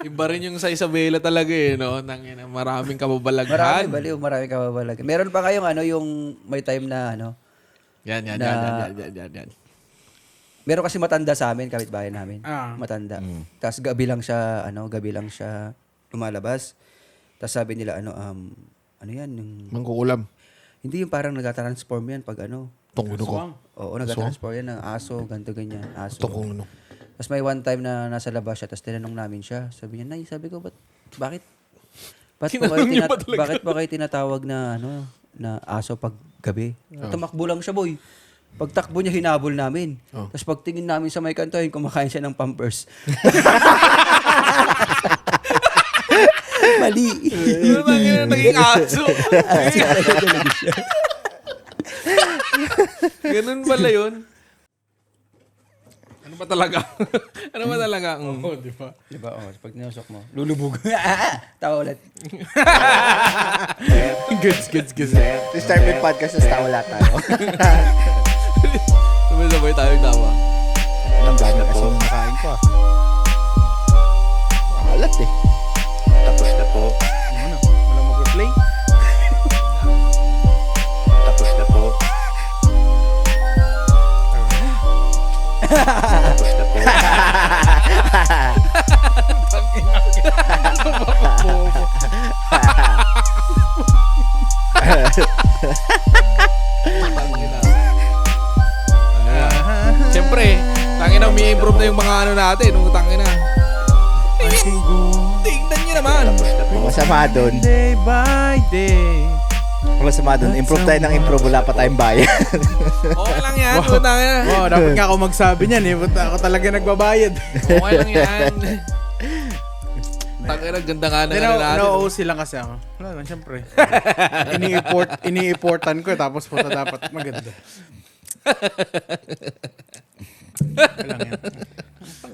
Iba rin yung sa Isabela talaga eh, no? Maraming kababalaghan. Marami kababalaghan. Meron pa kayong yung may time na Yan. meron kasi matanda sa amin, kapitbahay namin. Matanda. Mm. Tapos gabi lang siya lumalabas. Tapos sabi nila, ano yan? Mangkukulam. Hindi yung parang nag-transform yan pag Tunggulo ko. Oo, nag-transform yan ng aso, ganito ganyan, aso. Tunggulo. Tapos may one time na nasa labas siya, tapos tinanong namin siya. Sabi niya, Nay, sabi ko, bakit ba kayo tinatawag na na aso pag gabi? Tumakbo lang siya, boy. Pagtakbo niya, hinabol namin. Tapos pagtingin namin sa may kanto, kumakain siya ng Pampers. Mali. Naging aso. Ganun pala yun. Ano ba talaga? Oo, di ba? Diba? Pag ninusok mo, lulubog. Tawa ulit. Goods. To start with podcast, tas tawa lahat tayo. Sabay-sabay tayong tawa. Ang dami kasi yung nakain ko. Alat eh. Tapos na po. Walang mag-replay. Tapos na po. Tapos na po. Siyempre, tangina umi-improve na yung mga natin. Tangina. Tingnan nyo naman. Ang masama doon. Day by day. Ang masama doon. Improve tayo ng improve. Wala pa tayong bayan. Okay lang yan. Tangina. Wow, dapat nga ako magsabi niyan eh. Ba't ako talaga nagbabayad? Okay lang yan. Tangina, ganda nga na natin. No-OC lang kasi ako. Wala lang, syempre. Ini-importan ko tapos puta dapat maganda. Wala lang yan.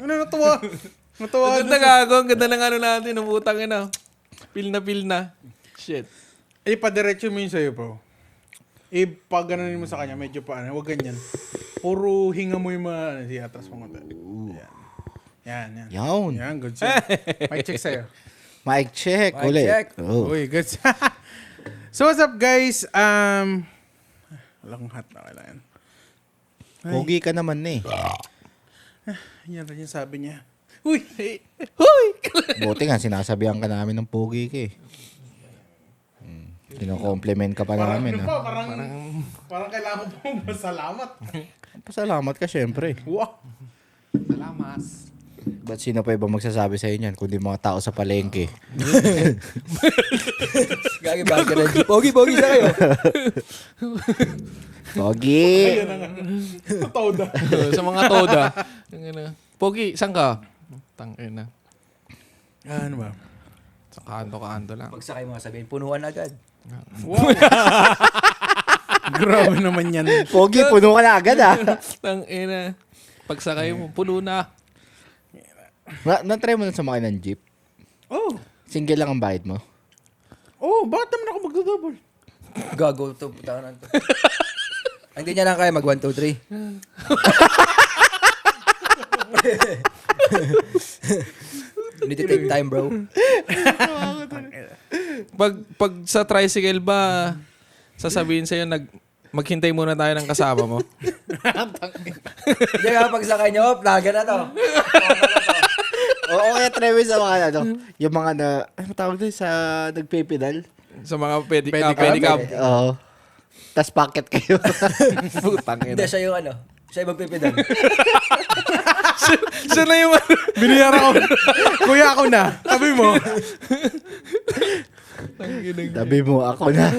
Ano natuwa? Natuwa. Ang ganda gago. Ang ganda ng natin. Umutang ina. Pil na. Shit. Padiretso mo yun sa'yo, bro. Pag gananin mo sa kanya, medyo pa, huwag ganyan. Puro hinga mo yung mga, atras mo nga. Yan. Yawn. Yan, good sa'yo. May check sa'yo. Mic check. Mic Ulit. check. Oh. Uy, good. So, what's up, guys? Walang hat na kailangan. Pogi ka naman eh. Yan rin yung sabi niya. Uy! Buti nga, sinasabihan ka namin ng pogi ka eh. Kino-compliment ka pa namin. Parang kailangan ko pong masalamat. Pasalamat ka syempre. Wow! Salamat. Ba't sino pa iba magsasabi sa inyo kundi mga tao sa palengke? Gagi ba ka na? Pogi sa kayo. Pogi! Toda. Sa mga toda. Pogi, saan ka? Tangina. Ano ba? Sa kanto lang. Pagsakay mo sabihin, punuan agad. Wow! Grabe naman yan. Pogi, puno ka na agad ah. Tangina. Pagsakay mo, puno na. Na-try mo na sumakay ng jeep? Oh! Single lang ang bayad mo? Oh, bakit naman ako magdodouble? Gago to, putanan to. Hindi niya lang kaya mag 1, 2, 3. Need to take time, bro. Pag sa tricycle ba, sasabihin sa'yo, maghintay muna tayo ng kasama mo? Hindi nga pagsakay niyo, plaga na to. Oo, kaya try mo sa mga yung mga ano tawag doon sa nagpipedal? Sa mga Pedicab. pedicab. Oo. Tas packet kayo. Putang Hindi, ina. siya yung siya yung magpipedal. Siya na yung Biniyaran ko. Kuya, ako na. Sabi mo. Sabi mo, ako na.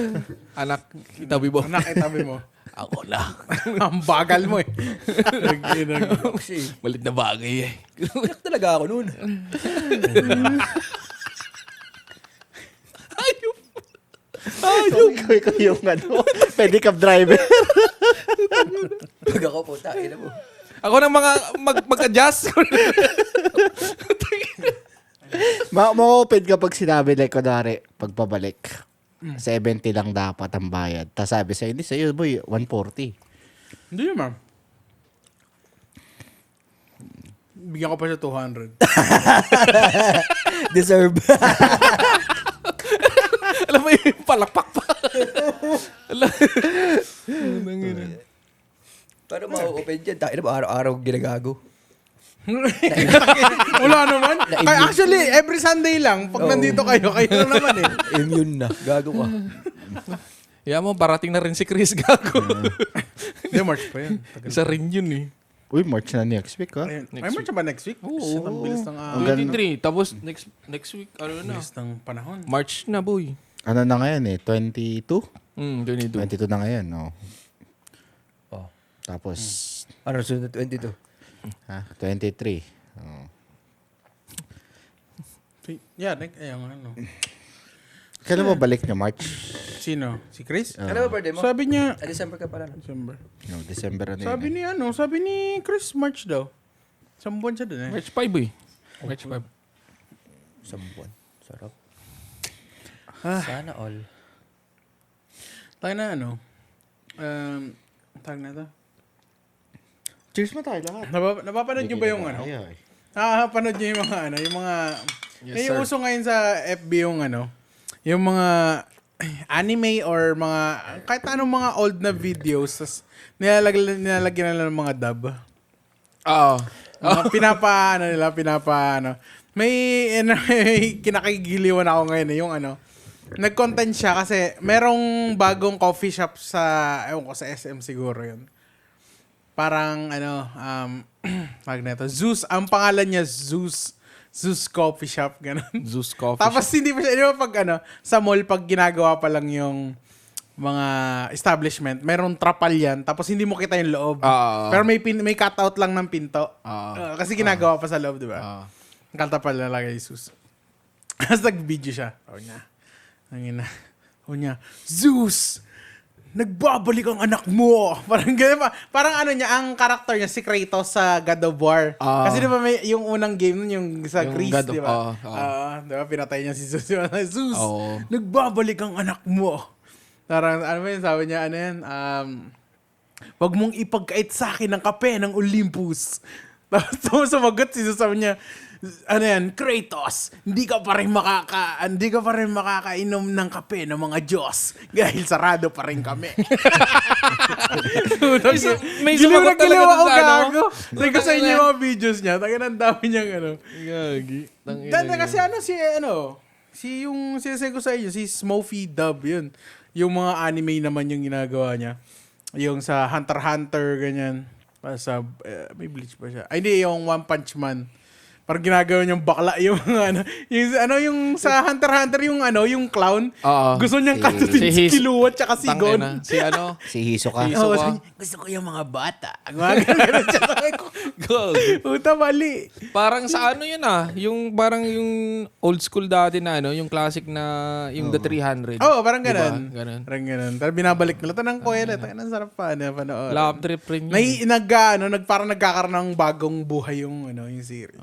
Anak, itabi mo. Anak, itabi mo. Ako na. Ang bagal mo eh. Malit na bagay eh. Iyak talaga ako noon. Ikaw yung pedicab driver. Pag ako puta, ina mo. Ako nang mga mag-adjust. Ma-open kapag sinabi like, kunwari, pagpabalik. 70 lang dapat ang bayad. Tapos sabi sa'yo, hindi sa'yo, boy, 140. Hindi ma'am. Bigyan ko pa siya 200. Deserve. Alam mo yung palakpak pa. Paano ma-open dyan? Tayo na ba araw-araw ginagago? Wala naman. Ay, actually, every Sunday lang. Pag nandito kayo lang naman eh. Immune na. Gago ka. Kaya mo, parating na rin si Chris Gago. Hindi, March pa yun. Isa rin yun eh. Uy, March na next week, ha? Ayun. May March ba next week? Shit, ang bilis ng 23. Tapos next week, ano na? bilis ng panahon. March na, boy. Ano na ngayon eh? 22? 22. 22 na ngayon, no? Oh. Tapos, Ano, sunod 22? 23. Oh. Yeah, ayun, ano. Kailan mo balik niya, March? Sino? Si Chris? Ano ba birthday mo? Sabi niya, December ka pala. December. No, December na Sabi yun. ni sabi ni Chris, March daw. Isang buwan siya dun eh. March 5, boy. March 5. Sambuan. Sarap. Ah. Sana all. Tayo na tag na to. Cheers mo tayo lahat. Napapanood niyo ba yung Ay. Nakakapanood niyo yung mga yung mga Yes, may sir. uso ngayon sa FB yung mga anime or mga kahit anong mga old na videos tas nilalagyan nila ng mga dub. Oo. Pinapa may kinakigiliwan ako ngayon yung nag-content siya kasi merong bagong coffee shop sa ewan ko sa SM siguro yun. Parang Magneto. Zeus, ang pangalan niya Zeus Coffee Shop, ganun. Zeus Coffee Tapos Shop. hindi pa siya, di ba pag sa mall, pag ginagawa pa lang yung mga establishment, merong trapal yan, tapos hindi mo kita yung loob. Pero may cutout lang ng pinto. Kasi ginagawa pa sa loob, di ba? Kaltapal na lagay yung Zeus. Tapos nag-video siya. Zeus! Nagbabalik ang anak mo. Parang ganun pa. Parang ang karakter niya si Kratos sa God of War. Kasi di ba may yung unang game nun yung sa Yung Greece, God of- di ba? Di ba pinatay niya si Zeus. Zeus, nagbabalik ang anak mo. Parang sabi niya wag mong ipagkait sa akin ng kape ng Olympus. Tapos sumagot si Zeus, sabi niya, Kratos, hindi ka pa rin makakainom ng kape ng mga Diyos dahil sarado pa rin kami. May Giliw sumagot talaga dun ako sa gago. Sige ko sa inyo yung mga videos niya. Tagay ang dami niyang Gagi. Kasi si yung sinasabi ko sa inyo, si Smofy Dub yun. Yung mga anime naman yung ginagawa niya. Yung sa Hunter x Hunter, ganyan. Sa, may Bleach pa siya. Ay, hindi, yung One Punch Man. Parang ginagawa niyang bakla yung yung sa Hunter x Hunter yung clown. Gusto niyang katutin si Killua tsaka si Gon. Si Hisoka. Gusto ko yung mga bata. Ganun siya. Sabi ko, puta mali. Parang sa yun yung parang yung old school dati na yung classic na yung The 300. Parang ganun. Diba? Ganun. Parang ganun. Pero binabalik nila. Tanang ko yan. Tanang sarap pa. Panood. Love trip rin yun. Parang nagkakaroon ng bagong buhay yung series.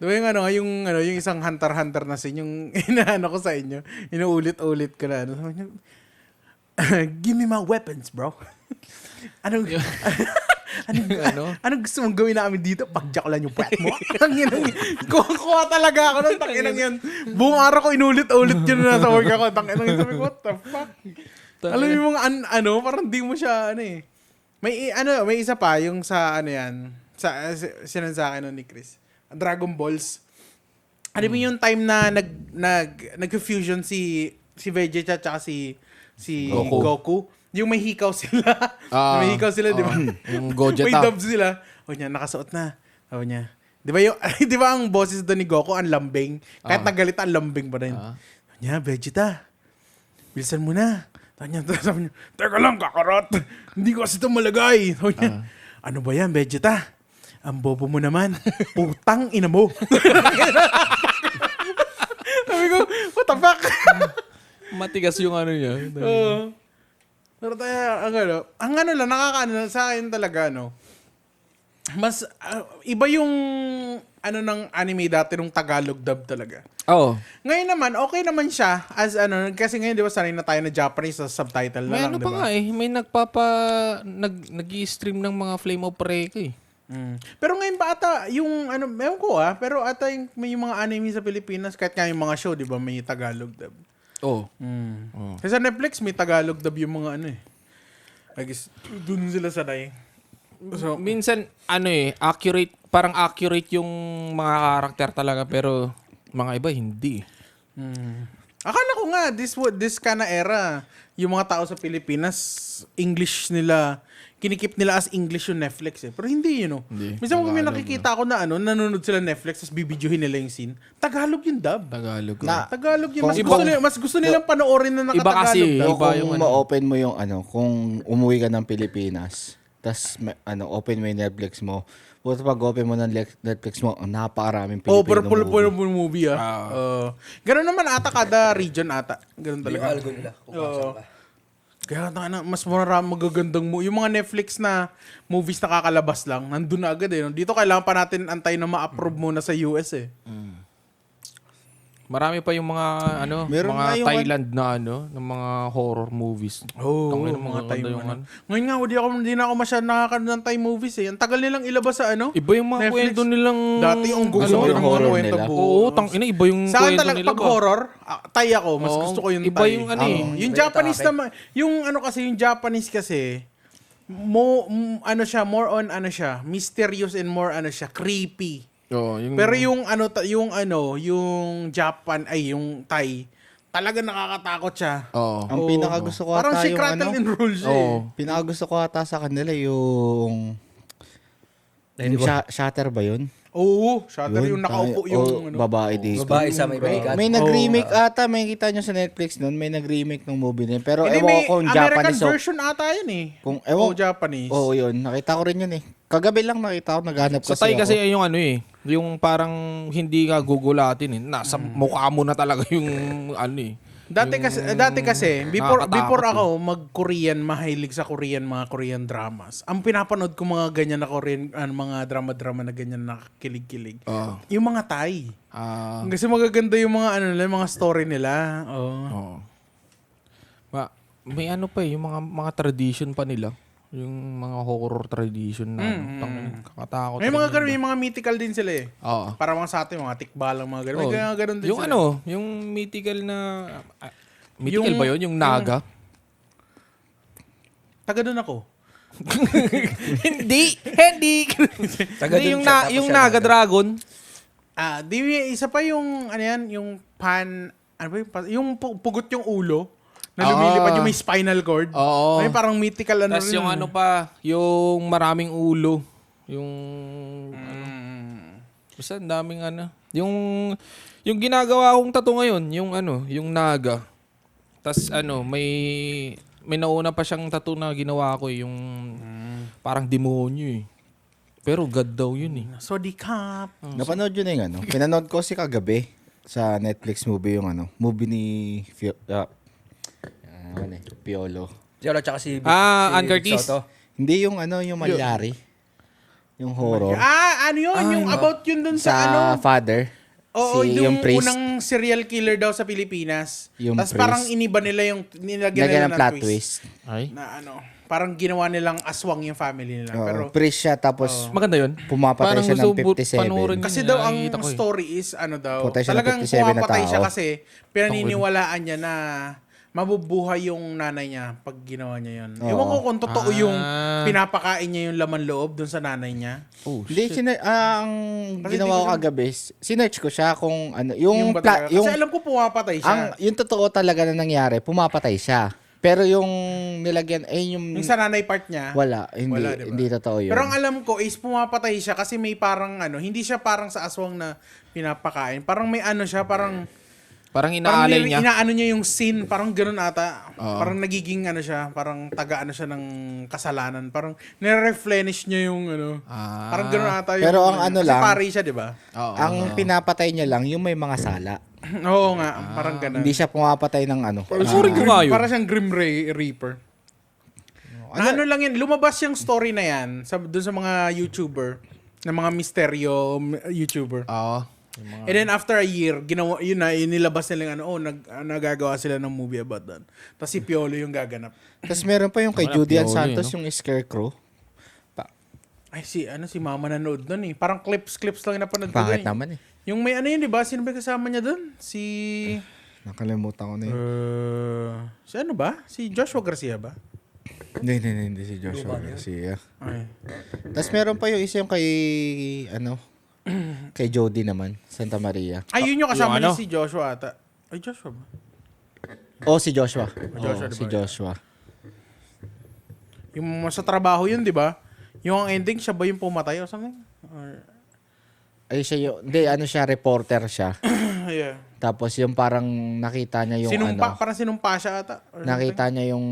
Diba yung isang Hunter x Hunter na scene, yung inaano ko sa inyo, inuulit-ulit ko na. Sabi niya, give me my weapons, bro. Anong gusto mong gawin namin dito? Pagjack lang yung pet mo? Kuha talaga ako ng takinang yan. Buong araw ko inulit-ulit yun na sa work ako. Takinang yun. Sabi ko, what the fuck? Alam mo yung parang di mo siya, May isa pa, yung sa sinan sa akin ni Chris. Dragon Balls. Ano mo yung time na nag-fusion si Vegeta at si Goku. Yung may hikaw sila. May hikaw sila, di ba? Yung Gogeta. May dub sila. O niya, nakasuot na. O niya. Di ba ang boses doon ni Goku, ang lambing? Kahit nagalit, ang lambing pa rin. O niya, Vegeta, bilisan mo na. Sabi niya, teka lang, kakarot. Hindi ko kasi ito malagay. O niya, ano ba yan, Vegeta? Ang bobo mo naman. Putang ina mo. Sabi ko, what the fuck? Matigas yung niya. Pero tayo, lang, nakakaano sa akin talaga, mas, iba yung, ng anime dati, nung Tagalog dub talaga. Ngayon naman, okay naman siya, as kasi ngayon, di ba, sanay na tayo na Japanese sa subtitle na May lang, di ba? may nag-i-stream ng mga Flame of Recca Pero ngayon ba ata, yung ano, meron ko pero ata may mga anime sa Pilipinas, kahit nga yung mga show, di ba, may Tagalog dub. Oh. Kasi sa Netflix, may Tagalog dub yung mga ano eh. I guess, dun sila sanay. So, Minsan, accurate, parang accurate yung mga karakter talaga, pero mga iba, hindi. akala ko nga, this kind of era, yung mga tao sa Pilipinas, English nila, kinikip nila as English yung Netflix eh. Pero hindi yun, Hindi. Minsan kung may Tagalog, nakikita ako na nanonood sila Netflix, tapos bibidyohin nila yung scene. Tagalog yung dub. Tagalog. Tagalog yun. Kung- Mas gusto nilang panoorin na Iba kasi, nakatagalog dub. iba Kung yung ano. ma-open mo yung kung umuwi ka ng Pilipinas, tas open mo yung Netflix mo, buto pag open mo ng Netflix mo, napakaraming Oh, Pilipino pero movie. full movie ganun naman ata kada region ata. Ganun Yung talaga. algo nila. Kung Oo. saan ka. Kaya mas marami magagandang yung mga Netflix na movies na kakalabas lang, nandun na agad eh. Dito kailangan pa natin antayin na ma-approve muna sa US eh. Marami pa yung mga Meron mga nga yung Thailand na ng mga horror movies. Tangina, mga maganda Thai yung ano. Ngayon nga, hindi na ako masyadong nakakanood ng Thai movies eh. Ang tagal nilang ilabas sa Iba yung mga Netflix. kwento nilang Dati yung gusto ko yung ng mga horror kwento nila. buo. Oo, tangina, iba yung Sa akin kwento talaga, nila pag ba? horror, Thai ako. Mas Oo, gusto ko yung iba Thai. yung ano eh. Yung Iba Japanese yung naman, yung Japanese kasi, more on mysterious and more creepy. Oo, yung Pero yung yung Thai, talaga nakakatakot siya. Oo. Ang Oo. pinakagusto ko Parang ata si yung Crattle and Rules eh. Oo. pinakagusto ko ata sa kanila yung Shatter ba yun? Oo, Shutter yung nakaupo yung babae dito. Babae sa may balikat. May nag-remake ata, may kita nyo sa Netflix noon, may nag-remake ng movie na yun. Pero Hindi, ewan may ko kung American Japanese o version ata yun eh. kung Japanese. Oo, yun. Nakita ko rin yun eh. Kagabi lang nakita ko, naghanap Sa kasi Thai kasi yung yung parang hindi ka gugulatin eh. Nasa mukha mo na talaga yung Dati kasi before nakakatakot ako mag-Korean, mahilig sa mga Korean dramas. Ang pinapanood ko mga ganyan na Korean mga drama na ganyan na kilig-kilig. Oo. Yung mga Thai. Ah, Kasi magaganda yung mga mga story nila. oo. May yung mga tradition pa nila. Yung mga horror tradition na kakatakot. May rin mga yun. ganun, may mga mythical din sila eh. Oo. Para mga sa atin, mga tikbalang mga ganun. May Oo. ganun din Yung sila. yung mythical na mythical Yung- ba yun? Yung naga? Taga doon ako. Hindi. Taga Hindi, dun siya, tapos yung siya naga dragon. Isa pa yung, yung yung pugot yung ulo na lumilipad yung may spinal cord. Oo. Ay, parang mythical Tapos rin. yung yung maraming ulo. Yung basta ang daming yung ginagawa kong tattoo ngayon, yung naga. Tapos may nauna pa siyang tattoo na ginawa ko yung parang demonyo eh. Pero God daw yun eh. So, di kap. Napanood yun yung Pinanood ko si kagabi sa Netflix movie yung movie ni Piolo. Yolo tsaka si Ann Curtis. Soto. Hindi yung yung Malyari. Yung horror. Yung about yun dun sa Sa father. Oo, yung yung priest. unang serial killer daw sa Pilipinas. Yung Tapos priest. parang iniba nila yung nilagyan Lagyan nila ng plot twist. Ay. Na parang ginawa nilang aswang yung family nila. Oo, Pero priest siya tapos Maganda yun. pumapatay siya ng 57. panoorin yun. kasi daw ang Nakikita ko eh. story is daw, Patay siya ng talagang 57 na pumapatay siya tao. kasi pinaniniwalaan niya na mabubuhay yung nanay niya pag ginawa niya yun. Oo. Ewan ko kung totoo yung Ah. pinapakain niya yung laman loob dun sa nanay niya. Oh, Hindi, ang Kasi ginawa di ko ko kagabi, sinearch ko siya kung yung ba talaga? yung Kasi alam ko pumapatay siya. yung totoo talaga na nangyari, pumapatay siya. Pero yung nilagyan yung Yung sa nanay part niya. wala, hindi Wala, diba? hindi totoo yun. Pero ang alam ko is pumapatay siya kasi may parang hindi siya parang sa aswang na pinapakain. Parang may siya, parang parang inaalay niya. Inaano niya yung sin, parang ganoon ata. Parang nagiging siya, parang taga siya ng kasalanan. Parang nire-replenish niya yung Parang ganoon ata yung Pero ang kasi lang, pari siya, 'di ba? Oo. ang pinapatay niya lang yung may mga sala. Oo nga, parang ganoon. Hindi siya pumapatay ng Sorry ko nga yun. Para siyang Grim Reaper. Na lang yan, lumabas yung story na yan doon sa mga YouTuber, na mga misteryo YouTuber. Oo. And then after a year, ginawa inilabas nila nagagawa sila ng movie about that. Tapos si Piolo yung gaganap. Tapos meron pa yung kay Wala, Judy Ann Piolo Santos, no? yung Scarecrow. Ay, si mama nanood nun eh. Parang clips lang yung napanood ko. Bakit eh. naman eh? Yung may ano yun, di ba? Sino ba yung kasama niya dun? Si Nakalimutan ko na yun. si ano ba? Si Joshua Garcia ba? Hindi si Joshua Garcia. Ay. Tapos meron pa yung isa yung kay, kay Jody naman, Santa Maria. Ay, yun yung kasama Yung niya ano? si Joshua ata. Ay, Joshua ba? Oh, si Joshua. Joshua, Oh, di si ba? Joshua. Yung sa trabaho yun, di ba? Yung ang ending, siya ba yung pumatay or something? Or, Ay, siya yung, hindi, ano siya, reporter siya. yeah. Tapos yung parang nakita niya yung Sinumpa, ano. parang sinumpa siya ata. Or Nakita niya yung...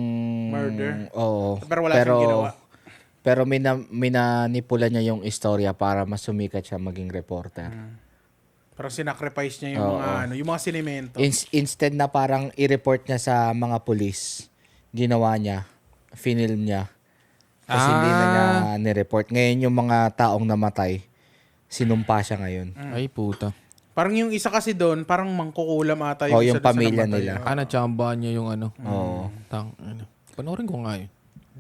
Murder. Oo. Pero wala siyang ginawa. Pero minanipula niya yung istorya para mas sumikat siya maging reporter. Parang sinacrifice niya yung Oo. mga yung mga sinimento. Instead na parang i-report niya sa mga pulis, ginawa niya, finilm niya. Kasi hindi na niya ni-report. Ngayon yung mga taong namatay, sinumpa siya ngayon. Ay, puta. Parang yung isa kasi doon, parang mangkukulam ata Oh, isa yung doon sa pamilya namatay. nila. Natsambahan niya yung ano. Oo. Panoorin ko nga yun.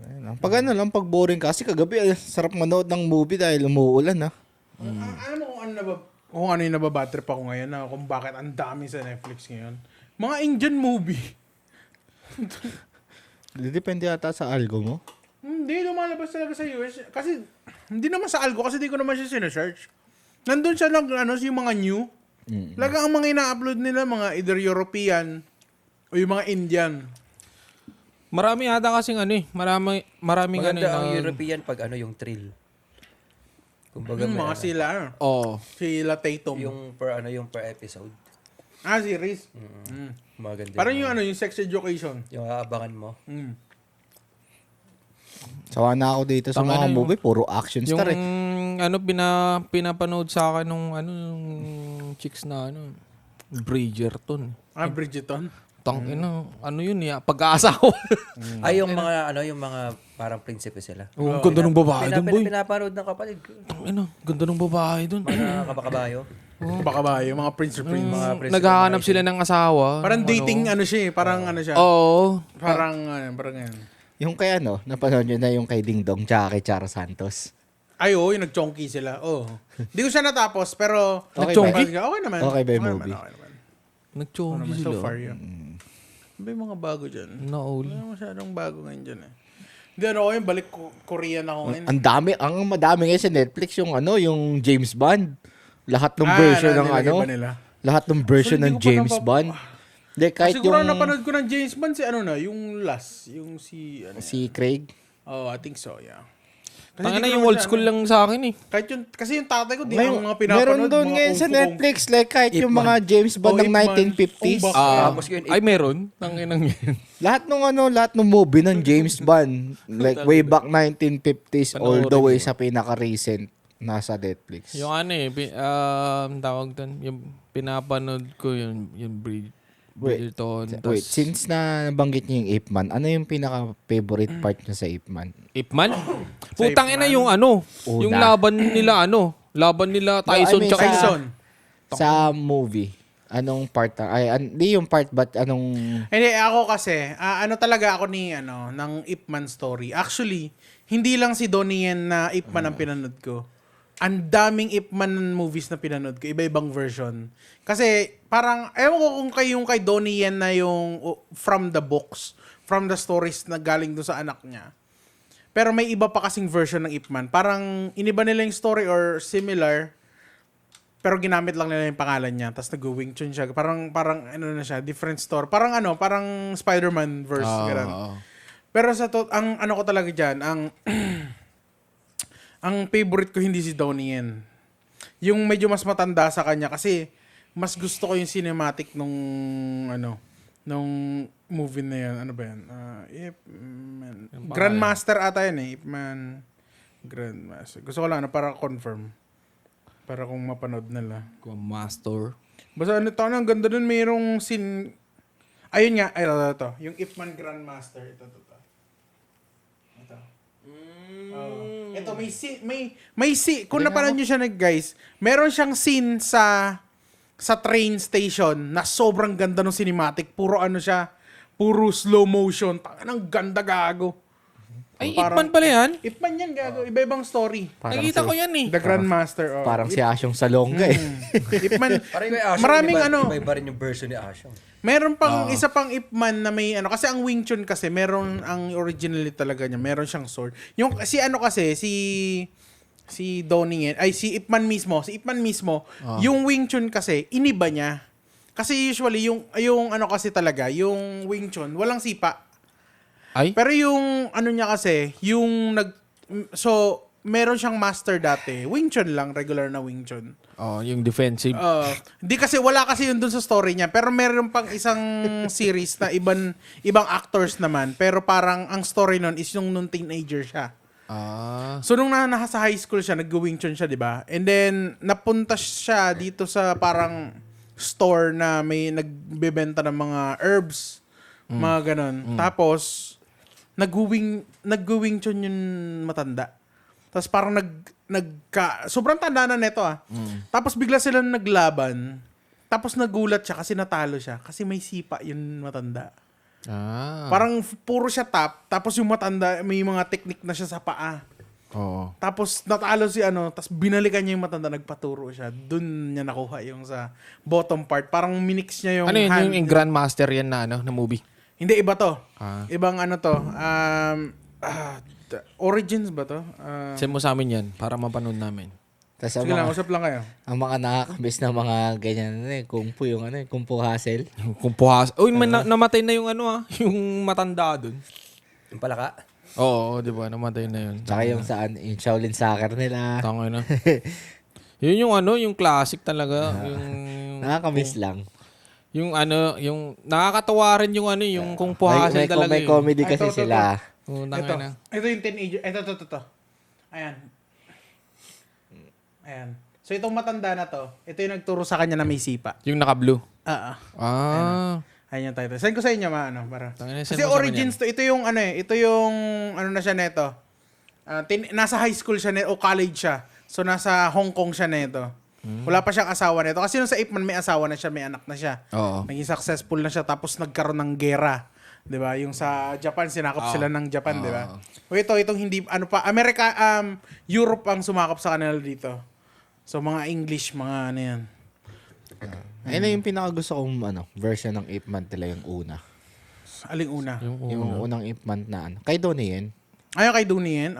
Ayun lang. Pag ano lang, pag boring ka. Kasi kagabi, sarap manood ng movie dahil umuulan ha. Alam mo kung ano yung nababatrip ako ngayon na kung bakit ang dami sa Netflix ngayon. Mga Indian movie. Depende ata sa algo mo. Hindi, lumalabas talaga sa US. Kasi, hindi naman sa algo kasi di ko naman siya sinesearch. Nandun siya lang, yung mga new. Laga ang mga ina-upload nila, mga either European o yung mga Indian. Marami ata kasing ano eh. Maraming ano Maganda ang na... European pag yung thrill. Kumbaga Yung may mga sila, Oo. sila Tatum. yung per episode. Series. Maganda. Parang yung yung sex education. yung aabangan mo. Sawa na ako dito sa mga movie, puro action Yung star eh. pinapanood sa akin nung chicks na Bridgerton. Bridgerton. Ano yun ya? Pag-asa ko. Ay, yung mga parang prinsipe sila. Ang ganda ng babae doon, boy. Pinapanood ng kapatid ko. Ganda ng babae doon. Mga kabakabayo. Baka ba yung mga prince or prince. Naghahanap sila ng asawa. Parang dating siya eh. Parang siya. Oo. Parang yan. Yung kay napanood nyo na yung kay Ding Dong tsaka kay Charo Santos. Ay, yung nag-chonky sila. Hindi ko siya natapos, pero... Okay Nag-chonky? Okay naman. Okay ba yung movie? Okay naman. Nag-chonky So sila. far, yun. Ano ba yung mga bago dyan? Naul. Wala masyadong bago ngayon dyan eh. Hindi, yung balik Korean ako ngayon. Ang madami ngayon sa Netflix yung yung James Bond. Lahat ng version ng nilagay ba nila? lahat ng version Actually, ng hindi ko pa James Bond. Hindi, kahit Siguro yung napanood ko ng James Bond yung last. Yung si... si Craig. I think so, yeah. Kasi Tanga di na ko yung naman old siya, school lang sa akin eh. Kahit kasi yung tatay ko, di ako mga pinapanood. Meron doon mga ngayon sa kung-fu- Netflix, like kahit yung mga James Bond ng Ip Man. 1950s. Umbak. Tapos yun, Ay, meron? Tanginang yun. Lahat ng movie ng James Bond, like way back 1950s all the way sa pinaka-recent nasa Netflix. Yung tawag doon, yung pinapanood ko yung Bridgerton. Wait, since na nabanggit niyo yung Ip Man, ano yung pinaka-favorite part niya sa Ip Man? Ipman? Putang ina yung Una. yung laban nila Tyson I mean, tsaka Tyson. Sa movie, anong part hindi yung part but anong Hindi, ako kasi, talaga ako ng Ip Man story. Actually, hindi lang si Donnie Yen na Ip Man ang pinanood ko. Ang daming Ip Man movies na pinanood ko. Iba-ibang version. Kasi, parang, ewan ko kung yung kay Donnie Yen na yung from the books, from the stories na galing doon sa anak niya. Pero may iba pa kasing version ng Ip Man. Parang, iniba nila yung story or similar, pero ginamit lang nila yung pangalan niya. Tapos nag-Wing Chun siya. Parang na siya, different story. Parang parang Spider-Man verse. Ganun. Pero ang ko talaga dyan, ang favorite ko hindi si Donnie Yen. Yung medyo mas matanda sa kanya kasi mas gusto ko yung cinematic nung movie na yan. Ano ba yan? Ip Man. Grandmaster ata yan eh. Ip Man. Grandmaster. Gusto ko lang para confirm. Para kung mapanood nila. Master. Basta ang ganda dun, mayroong scene. Ayun nga, ito. Yung Ip Man Grandmaster. Ito. Ito, may scene. Kung napanood nyo siya guys, meron siyang scene sa train station na sobrang ganda ng cinematic. Puro siya, puro slow motion. Tangan, ang ganda gago. Ay, Ip Man pala yan. Ip Man yan, gago. Iba-ibang story. Nakita ko yan eh. The Grandmaster. Oh. Parang si Asyong Salonga eh. Ip Man. Parang kay Ashong, Maraming iba rin yung version ni Ashong. Meron pang isa pang Ip Man na may ano kasi ang Wing Chun kasi meron ang originally talaga niya, meron siyang sword. Yung si ano kasi si Donnie ay si Ip Man mismo, yung Wing Chun kasi iniba niya. Kasi usually yung ano kasi talaga, yung Wing Chun walang sipa. Ay? Pero yung ano niya kasi, so meron siyang master dati, Wing Chun lang, regular na Wing Chun. Oh, yung defensive. Di kasi wala kasi yun dun sa story niya, pero meron pang isang series na ibang actors naman, pero parang ang story nun is yung nung teenager siya. So nung nasa high school siya, nag-Wing Chun siya, 'di ba? And then napunta siya dito sa parang store na may nagbebenta ng mga herbs, mga ganon. Tapos nag-Wing Chun yung matanda. Tapos parang sobrang tanda na neto Tapos bigla sila naglaban. Tapos nagulat siya kasi natalo siya. Kasi may sipa yung matanda. Parang puro siya tapos yung matanda, may mga technique na siya sa paa. Oo. Tapos natalo si tapos binalikan niya yung matanda, nagpaturo siya. Doon niya nakuha yung sa bottom part. Parang minix niya yung Ano yun, hand. yung Grandmaster yan na movie? Hindi, iba to. Ibang ano to. Origins ba to? Send mo sa amin yan para mapanood namin. Tapos ang Sige lang, mga, usap lang kayo. ang mga nakakamiss na mga ganyan kung fu yung kung fu hustle. Kung puhas. Uy, namatay na yung yung matanda dun. Yung palaka. Oo, di ba? Namatay na yun. Tsaka yung yung Shaolin Soccer nila. Tangay na. Yun yung yung classic talaga. Yung Nakakamiss lang. yung nakakatawa rin yung yung kung puhasan talaga. May comedy kasi Ito. sila. Oo, Ito. tangay na. Ito yung teenager. Ito. Ayan. So itong matanda na to, ito yung nagturo sa kanya na may sipa. Yung naka-blue. Ayan yung title. Send ko sa inyo para. Tangina, send Kasi mo sa amin origins to, ito yung na siya neto. Nasa high school siya o college siya. So nasa Hong Kong siya neto. Wala pa siyang asawa neto. Kasi nung sa Ip Man may asawa na siya, may anak na siya. Oo. Naging successful na siya tapos nagkaroon ng gera. 'Di ba? Yung sa Japan sinakop sila ng Japan, 'di ba? O itong hindi America Europe ang sumakop sa kanila dito. So mga English, mga ano 'yan. Ayun na yung pinakagusto kong version ng Ip Man nila yung una. Aling una. Yung unang Ip Man na Kay Donnie yan. Ayun kay Dooney yan.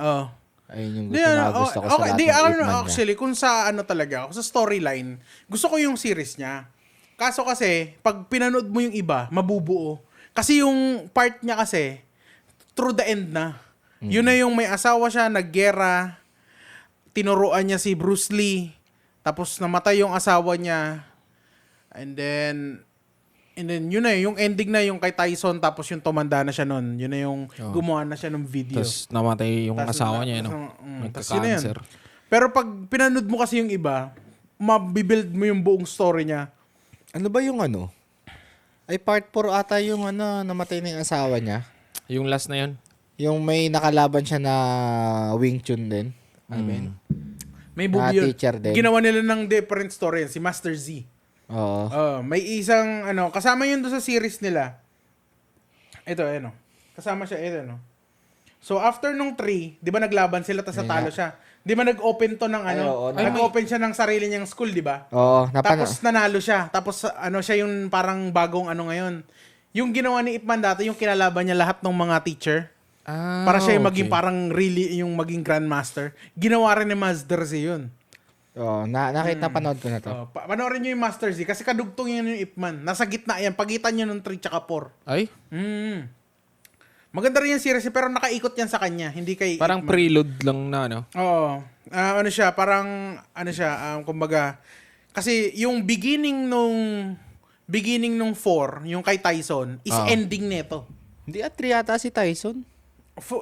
Ayun yung Di, pinakagusto ko sa lahat ng Ip Man niya. actually, kung sa talaga, sa storyline, gusto ko yung series niya. Kaso kasi, pag pinanood mo yung iba, mabubuo. Kasi yung part niya kasi, through the end na. Yun na yung may asawa siya, naggera, tinuruan niya si Bruce Lee, tapos namatay yung asawa niya, and then yun na yung ending na yung kay Tyson, tapos yung tumanda na siya nun. Yun na yung gumawa na siya ng video. Tapos namatay yung Tas asawa niya, tapos, no? tas yun na yun. Nagka-cancer. Pero pag pinanood mo kasi yung iba, mabibuild mo yung buong story niya. Ano ba yung Ay part 4 ata yung namatay na yung asawa niya. Yung last na yun? Yung may nakalaban siya na Wing Chun din. I mean, May movie yun. teacher din. Ginawa nila ng different story yan, si Master Z. Oo. May isang, kasama yun doon sa series nila. Ito, kasama siya, ito, So, after nung 3, di ba naglaban sila, tapos natalo siya. Di ba nag-open to ng nag-open siya ng sarili niyang school, di ba? Oo. Tapos nanalo siya. Tapos siya yung parang bagong ngayon. Yung ginawa ni Ip Man dati, yung kinalaban niya lahat ng mga teacher. Para siya yung maging parang really, yung maging grandmaster. Ginawa rin ni Master Z yun. Oo. Napanood ko na to. Panoorin niyo yung Master Z kasi kadugtong yun yung Ip Man. Nasa gitna yan. Pagitan niyo ng 3 tsaka 4. Ay? Maganda rin yung series pero nakaikot yan sa kanya. Hindi kay Parang Ip Man. prelude lang na, Oo. Kumbaga, kasi yung beginning nung 4, yung kay Tyson, is ending neto. Hindi 3 yata si Tyson.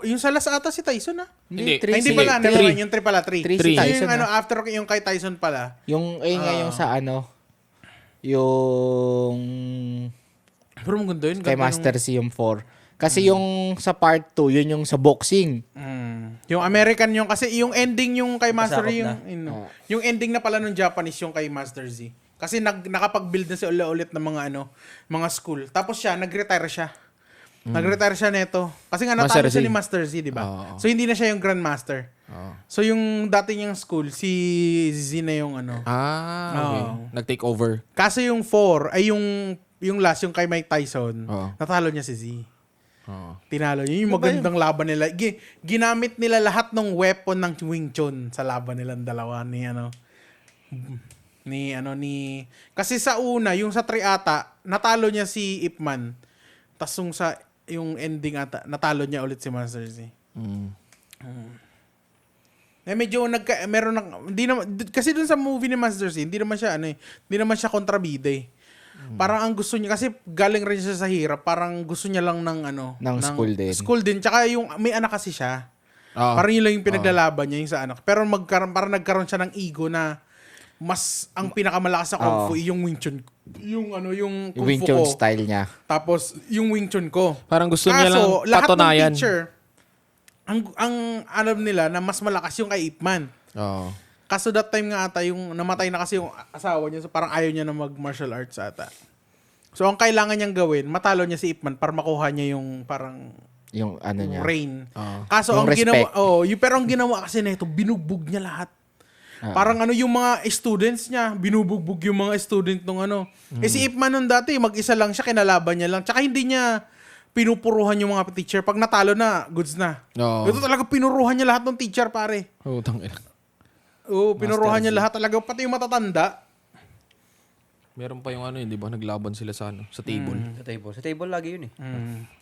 Yung sa last ata si Tyson Hindi. three Ay, hindi si- pala, three. never mind, yung 3 pala, 3. Three si Tyson, Yung after yung kay Tyson pala. Yung, yung sa yung Pero maganda yun. kay ganda Master C yung 4. Kasi yung sa part 2, yun yung sa boxing. Yung American yung, kasi yung ending yung kay Master Masakop yung ending na pala nung Japanese yung kay Master Z. Kasi nakapag-build na siya ulit ng mga mga school. Tapos siya, nag-retire siya. Nag-retire siya neto. Kasi nga Master natalo siya Z. ni Master Z, di ba? Oo. So hindi na siya yung Grandmaster. Oo. So yung dati niyang school, si Z na yung ano. Okay. Oo. Nag-take over. Kaso yung 4, ay yung last, yung kay Mike Tyson, Oo. natalo niya si Z. Oo. Tinalo niya. Yung magandang laban nila. Ginamit nila lahat ng weapon ng Wing Chun sa laban nilang dalawa kasi sa una, yung sa 3 ata, natalo niya si Ip Man. Tapos yung ending ata, natalo niya ulit si Master Z. Medyo kasi dun sa movie ni Master Z, hindi naman siya kontrabida eh. Parang ang gusto niya, kasi galing rin siya sa hirap, parang gusto niya lang ng school din. School din, tsaka yung may anak kasi siya. Parang yun lang yung pinaglalaban niya yung sa anak. Pero parang nagkaroon siya ng ego na mas ang pinakamalakas sa Kung Fu yung Wing Chun. Yung Kung Wing Fu Chun ko. style niya. Tapos yung Wing Chun ko. Parang gusto niya lang lahat patunayan. ng teacher, ang alam nila na mas malakas yung kay Ip Man. Oo. Kaso that time nga ata, yung namatay na kasi yung asawa niya, so parang ayaw niya na mag-martial arts ata. So ang kailangan niyang gawin, matalo niya si Ip Man para makuha niya yung parang Yung ano niya. reign. Oo. Kaso Yung ang respect. ginawa, pero ang ginawa kasi nito, binugbog niya lahat. Parang yung mga students niya, binubugbog yung mga student nung si Ip Man nun dati, mag-isa lang siya, kinalaban niya lang. Tsaka hindi niya pinupuruhan yung mga teacher. Pag natalo na, goods na. Oo. Ito talaga pinuruhan niya lahat ng teacher, pare. Utang ina. Oo, pinuruhan niya lahat talaga. Pati yung matatanda. Meron pa yung di ba? Naglaban sila sa sa table. Sa table lagi yun eh.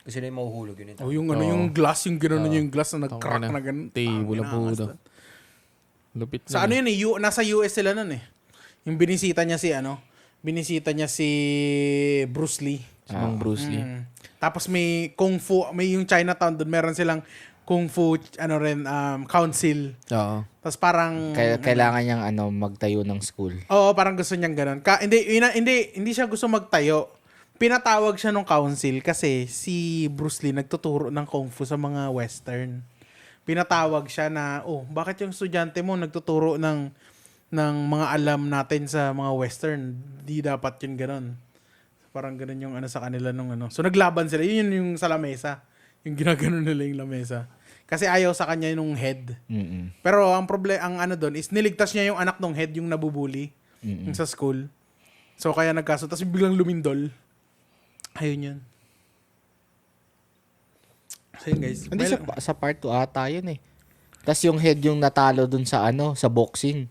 Kasi na yung mahuhulog yun. O yung glass, yung gano'n yung glass na nag-crack na gano'n. Table na po daw. Lupit Sa na. yun eh, nasa US sila nun eh. Yung binisita niya si Bruce Lee. Si Mang Bruce Lee. Tapos may Kung Fu, may yung Chinatown doon, meron silang Kung Fu, council. Oo. Tapos parang, Kailangan niyang magtayo ng school. oo, parang gusto niyang ganun. Hindi siya gusto magtayo. Pinatawag siya ng council kasi si Bruce Lee nagtuturo ng Kung Fu sa mga Western. Pinatawag siya na, bakit yung estudyante mo nagtuturo ng mga alam natin sa mga Western? Di dapat yun ganun. Parang ganun yung sa kanila nung So naglaban sila. Yun yung sa lamesa. Yung ginaganon nila yung lamesa. Kasi ayaw sa kanya yung head. Mm-mm. Pero ang problema, doon is niligtas niya yung anak ng head, yung nabubuli. Yung sa school. So kaya nagkaso. Tapos biglang lumindol. Ayun yun. So yun guys. Hindi sa part 2 ata yun eh. Tapos yung head yung natalo dun sa sa boxing.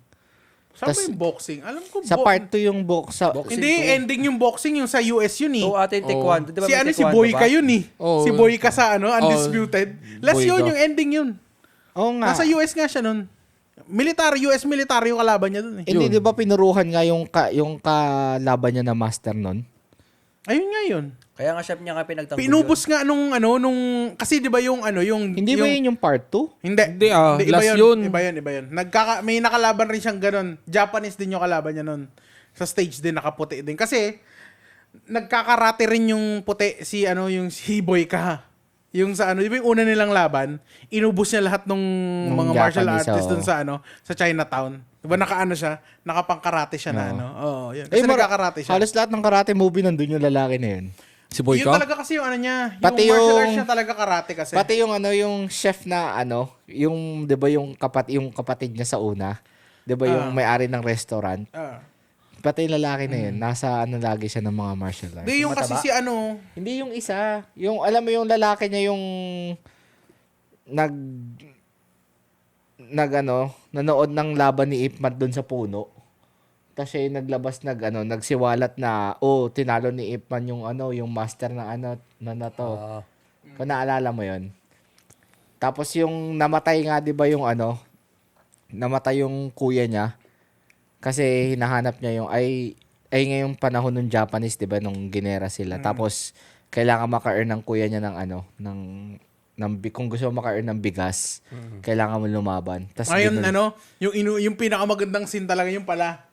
Saan ba yung boxing? Alam ko Sa part 2 yung Hindi, ending yung boxing yung sa US yun eh. So atin taekwondo. Diba Si may si taekwondo Boyka ba? yun eh. Oh. Si Boyka sa Undisputed. Last Boyka. yun, yung ending yun. Oo nga. Nasa US nga siya nun. US military yung kalaban niya dun eh. Hindi, di ba pinuruhan nga yung kalaban niya na master nun? Ayun nga yun. Kaya nga siya niya nga pinagtanggol Pinubos nga nung kasi 'di ba yung Hindi ba yun yung part 2? Hindi. Hindi, Iba last yun. yun. Iba yun. May nakalaban rin siyang ganun. Japanese din yung kalaban niya nun. Sa stage din nakaputi din kasi nagkakarate rin yung puti yung si Boyka. Yung sa di ba yung una nilang laban, inubos niya lahat ng mga martial Japanese, artists dun sa sa Chinatown. Di ba siya, nakapang-karate siya na Oo, yun. Kasi nagkakarate siya. Halos lahat ng karate movie nandun yung lalaki na yun. Si Yun Boyka? talaga kasi yung niya, Pati yung martial yung- arts niya talaga karate kasi. Pati yung yung chef na yung 'di ba yung kapatid niya sa una, 'di ba yung may-ari ng restaurant? Pati yung lalaki na yun, nasa lagi siya ng mga martial arts. Di yung kasi si Hindi yung isa, yung alam mo yung lalaki niya yung nanood ng laban ni Ip Man doon sa puno. Tapos siya yung naglabas nagsiwalat na tinalo ni Ip Man yung yung master na na to. Kung naalala mo yun. Tapos yung namatay nga 'di ba yung namatay yung kuya niya kasi hinahanap niya yung ay ngayong panahon ng Japanese 'di ba nung ginera sila. Tapos kailangan maka-earn ng kuya niya kung gusto mo maka-earn ng bigas, kailangan mo lumaban. Tas ngayon ganun. yung pinakamagandang scene talaga yung pala.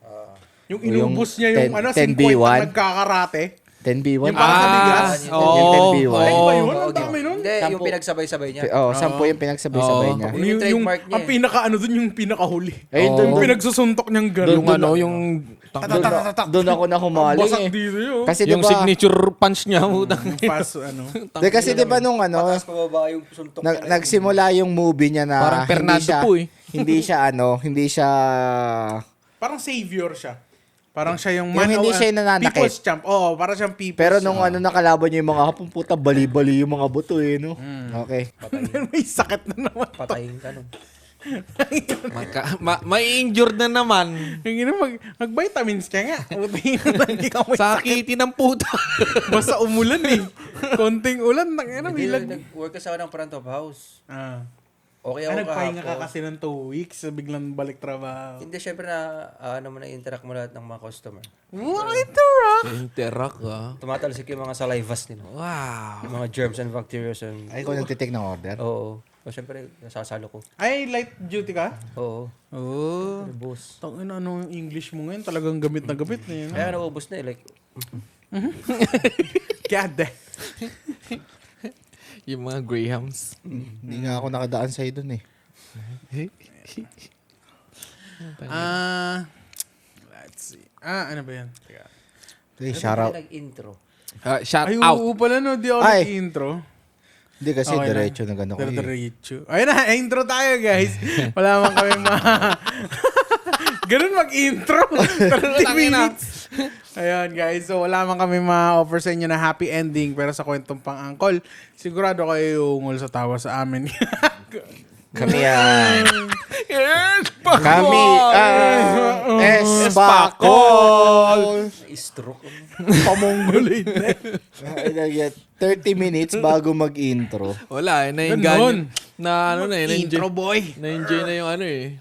Yung Yung inubos niya yung 10 50 10B1. nagkakarate. 10B1. Yung parang sa bigas. Yung 10B1. Ay, ba yun? Oo, Ang dami nun. Hindi, yung Sampu. pinagsabay-sabay niya. 10 yung pinagsabay-sabay niya. Yun yung trademark niya ang pinaka dun yung pinakahuli. Ayun, Yung pinagsusuntok niyang gano'n. Yung yung Doon ako na humaling Basak eh. dito yun. Kasi Yung diba, signature punch niya, utang. Pass, ano. kasi diba nung ano, Pataas pababa yung suntok. nagsimula yung movie niya na Parang Fernando po eh. hindi siya Parang savior siya. Parang siya yung Yung hindi siya yung nananakit. People's champ. Oo, parang siyang people's pero nung ano nakalaban niya yung mga puta bali-bali yung mga buto eh no. Okay. May sakit na naman. Patayin ka nun. May-injured na naman. Yung ina, mag-vitamins ka nga. Sakitin ng puta. Basta umulan eh. Konting ulan, tangina, Hindi, bilag. nag-work kasi ako ng front of house. Ah. Okay ako Nagpahinga ka kahapon. kasi ng 2 weeks, biglang balik trabaho. Hindi, syempre na interact mo lahat ng mga customer. Wow, interact! Interact ah. Tumatalsik yung mga salivas nila. Wow. Yung mga germs and bacteria. Ay ko nagte-take ng order. Oo. O syempre, nasasalo ko. Ay, light duty ka? Oo. Oo. Boss. Tangina, ano yung English mo ngayon? Talagang gamit na gamit na yun. Kaya naubos na eh. Like, God damn. Yung mga Grahams. Hindi nga ako nakadaan sa doon eh. Let's see. Ano ba yan? Teka. Okay, shout out. nag-intro. Shout Ay, out. oo pala no, di ako Ay. nag-intro. Hindi kasi Okay diretso na gano'n ko eh. Diretso. Ayun na, intro tayo guys. Wala man kami Ganun mag-intro. 30 minutes. Ayun guys, so wala man kami ma-offer sa inyo na happy ending pero sa kwentong pang-angkol, sigurado kayo ungol sa tawa sa amin. Kami Kami Espakol. Stroke. Pamongoloid na. 30 minutes bago mag-intro. Wala, Ganun. nainganyo. Na ano na eh. Intro boy. Na-enjoy na yung ano eh.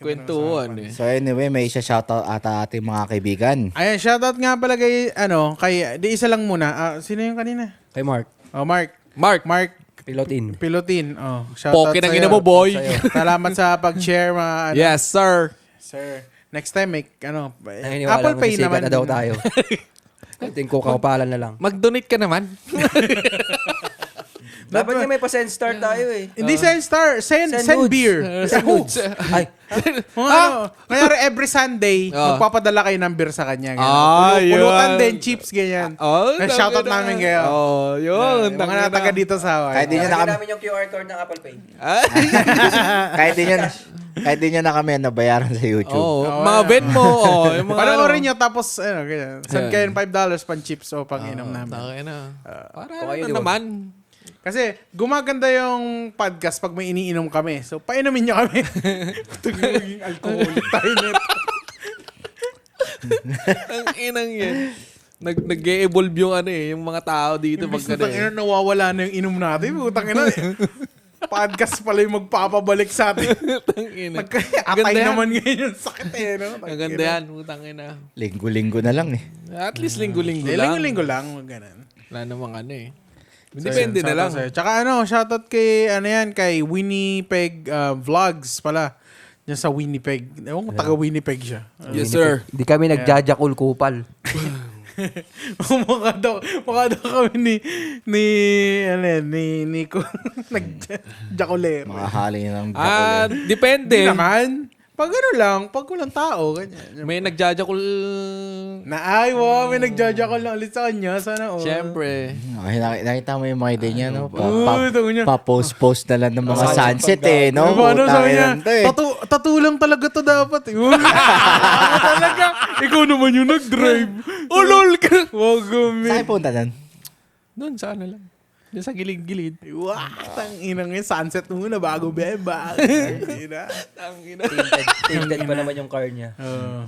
Kwentuhan eh. So anyway, may isa shoutout ata ating mga kaibigan. Ayan, shoutout nga pala kay, di isa lang muna. Sino yung kanina? Kay Mark. Oh, Mark. Mark. Pilotin. Pilotin. Oh, shoutout Poke ng sa'yo. ina mo, boy. Salamat sa pag-share mga Yes, sir. Sir. Next time, Naniniwala Apple mo Pay sisikat naman. na daw tayo. Ating kukapalan na lang. Mag-donate ka naman. Dapat nga may pa-send start tayo eh. Hindi send star, send nudes. beer. Send nudes. Ay, Kaya every Sunday, Oh. magpapadala kayo ng beer sa kanya. Yun. Pulutan din, chips, ganyan. Oh, Shoutout namin kayo. Oh, yun. Mga taga dito sa Kahit di nyo na lagyan kami, namin yung QR code ng Apple Pay. kahit di nyo na kami nabayaran sa YouTube. Oh, mga Venmo. Oh, yung mga Panoorin nyo, tapos, ganyan. Send kayo ng $5 pan chips o pang inom namin. Taka na. Para Kung ano kayo, di ba? naman. Kasi gumaganda yung podcast pag may iniinom kami. So, painumin nyo kami. Ito yung maging alcoholic tayo nito. Ang inang yan. Nag-e-evolve yung ano eh, yung mga tao dito. Imbis Pag na tangina, nawawala na yung inom natin. Utang ina eh. Podcast pala yung magpapabalik sa atin. Tangina. Atay naman ngayon yung sakit eh. No? Ang ganda yan. Utang ina. Linggo-linggo na lang eh. At least linggo-linggo lang. Linggo-linggo lang. Ganun. Wala namang ano eh. Depende na lang. Tsaka shoutout kay, kay Winnipeg Vlogs pala. Diyan sa Winnipeg. Ewan ko, taga Winnipeg siya. Yes, sir. Di kami nagjajakul kupal. mukha daw kami ni Nico. Nagjakulero. Mga hali ng Depende. Hindi naman. Pag lang, pag walang tao, ganyan. May nagjajakul. May nagjajakol na ulit sa kanya. Sana all. Siyempre. Nakita mo yung mga ide niya, no? ito niya. Pa-post-post na lang ng mga sunset eh, no? Ano sabi niya? Putangin to eh. Tattoo lang talaga to dapat. Uy, ako talaga. Ikaw naman yung nag-drive. Ulol ka. Wag gumi. Saan punta nun? Doon, sana lang. Doon sa gilid-gilid. Wah, tanginang yung sunset muna bago beba. Tangina. Tinted pa naman yung car niya.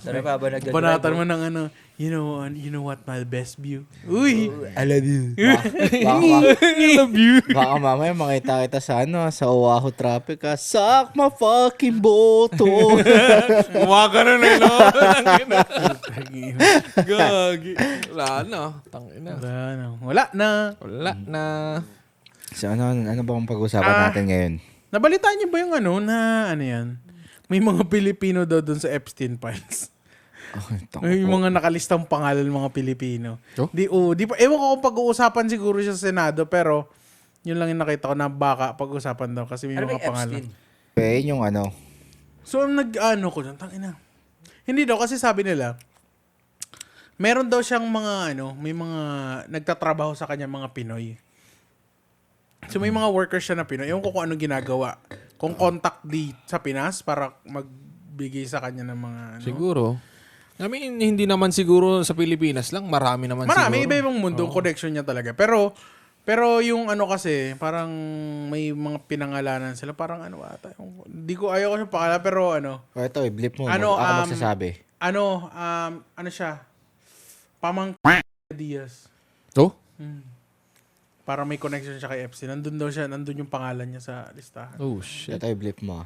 Sana pa ba nagdadrive? Banatan mo ng you know what my best view. Uy. I love you. I love you. Baka mamaya makita kita sa sa Oahu traffic ha. Suck my fucking boto. Mukha ka na eh, no? Tangina. Gagi. Wala na. Tangina. Wala na. Wala na. So ano ba ang pag-usapan natin ngayon? Nabalitaan niyo ba yung yan? May mga Pilipino daw dun sa Epstein Files. May mga nakalistang pangalan mga Pilipino. Oh? Di pa, ewan ko kung pag-uusapan siguro siya sa Senado, pero yun lang yung nakita ko na baka pag-uusapan daw kasi may Ano ba mga yung pangalan. Epstein? Yung So, ko dyan, tangina. Hindi daw, kasi sabi nila, meron daw siyang mga may mga nagtatrabaho sa kanya mga Pinoy. So may mga workers siya na Pinoy. Ewan ko kung ano ginagawa. Kung contact sa Pinas para magbigay sa kanya ng mga Siguro. I mean, hindi naman siguro sa Pilipinas lang. Marami naman Marami, siguro. iba-ibang mundo, connection niya talaga. Pero yung kasi, parang may mga pinangalanan sila. Parang ata. Hindi ko, ayaw ko siya pakala, pero O ito, i-blip mo. Ano, Ako magsasabi. ano siya? Pamang Diaz. Oh? Para may connection siya kay FC. Nandun yung pangalan niya sa listahan. Oh, shit. Ito, i-blip mo.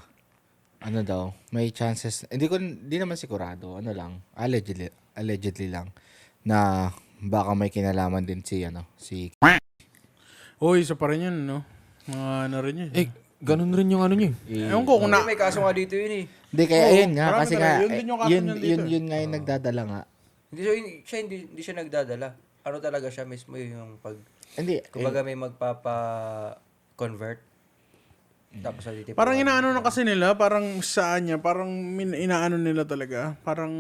Ano daw, may chances, hindi naman sigurado, allegedly lang, na baka may kinalaman din si Uy, isa pa rin yun, no? Mga rin yun. Ganun rin yung niya. Ewan ko kung May kaso nga dito yun eh. Hindi, kaya ayun nga, marami kasi talaga. nga, Yun din yung kaso niyan dito. yun nga yung nagdadala nga. Hindi siya nagdadala. Ano talaga siya mismo yung pag... Hindi, Kumbaga may magpapa-convert. Tapos dito. Parang inaano na kasi nila, parang saan niya, parang inaano nila talaga. Parang,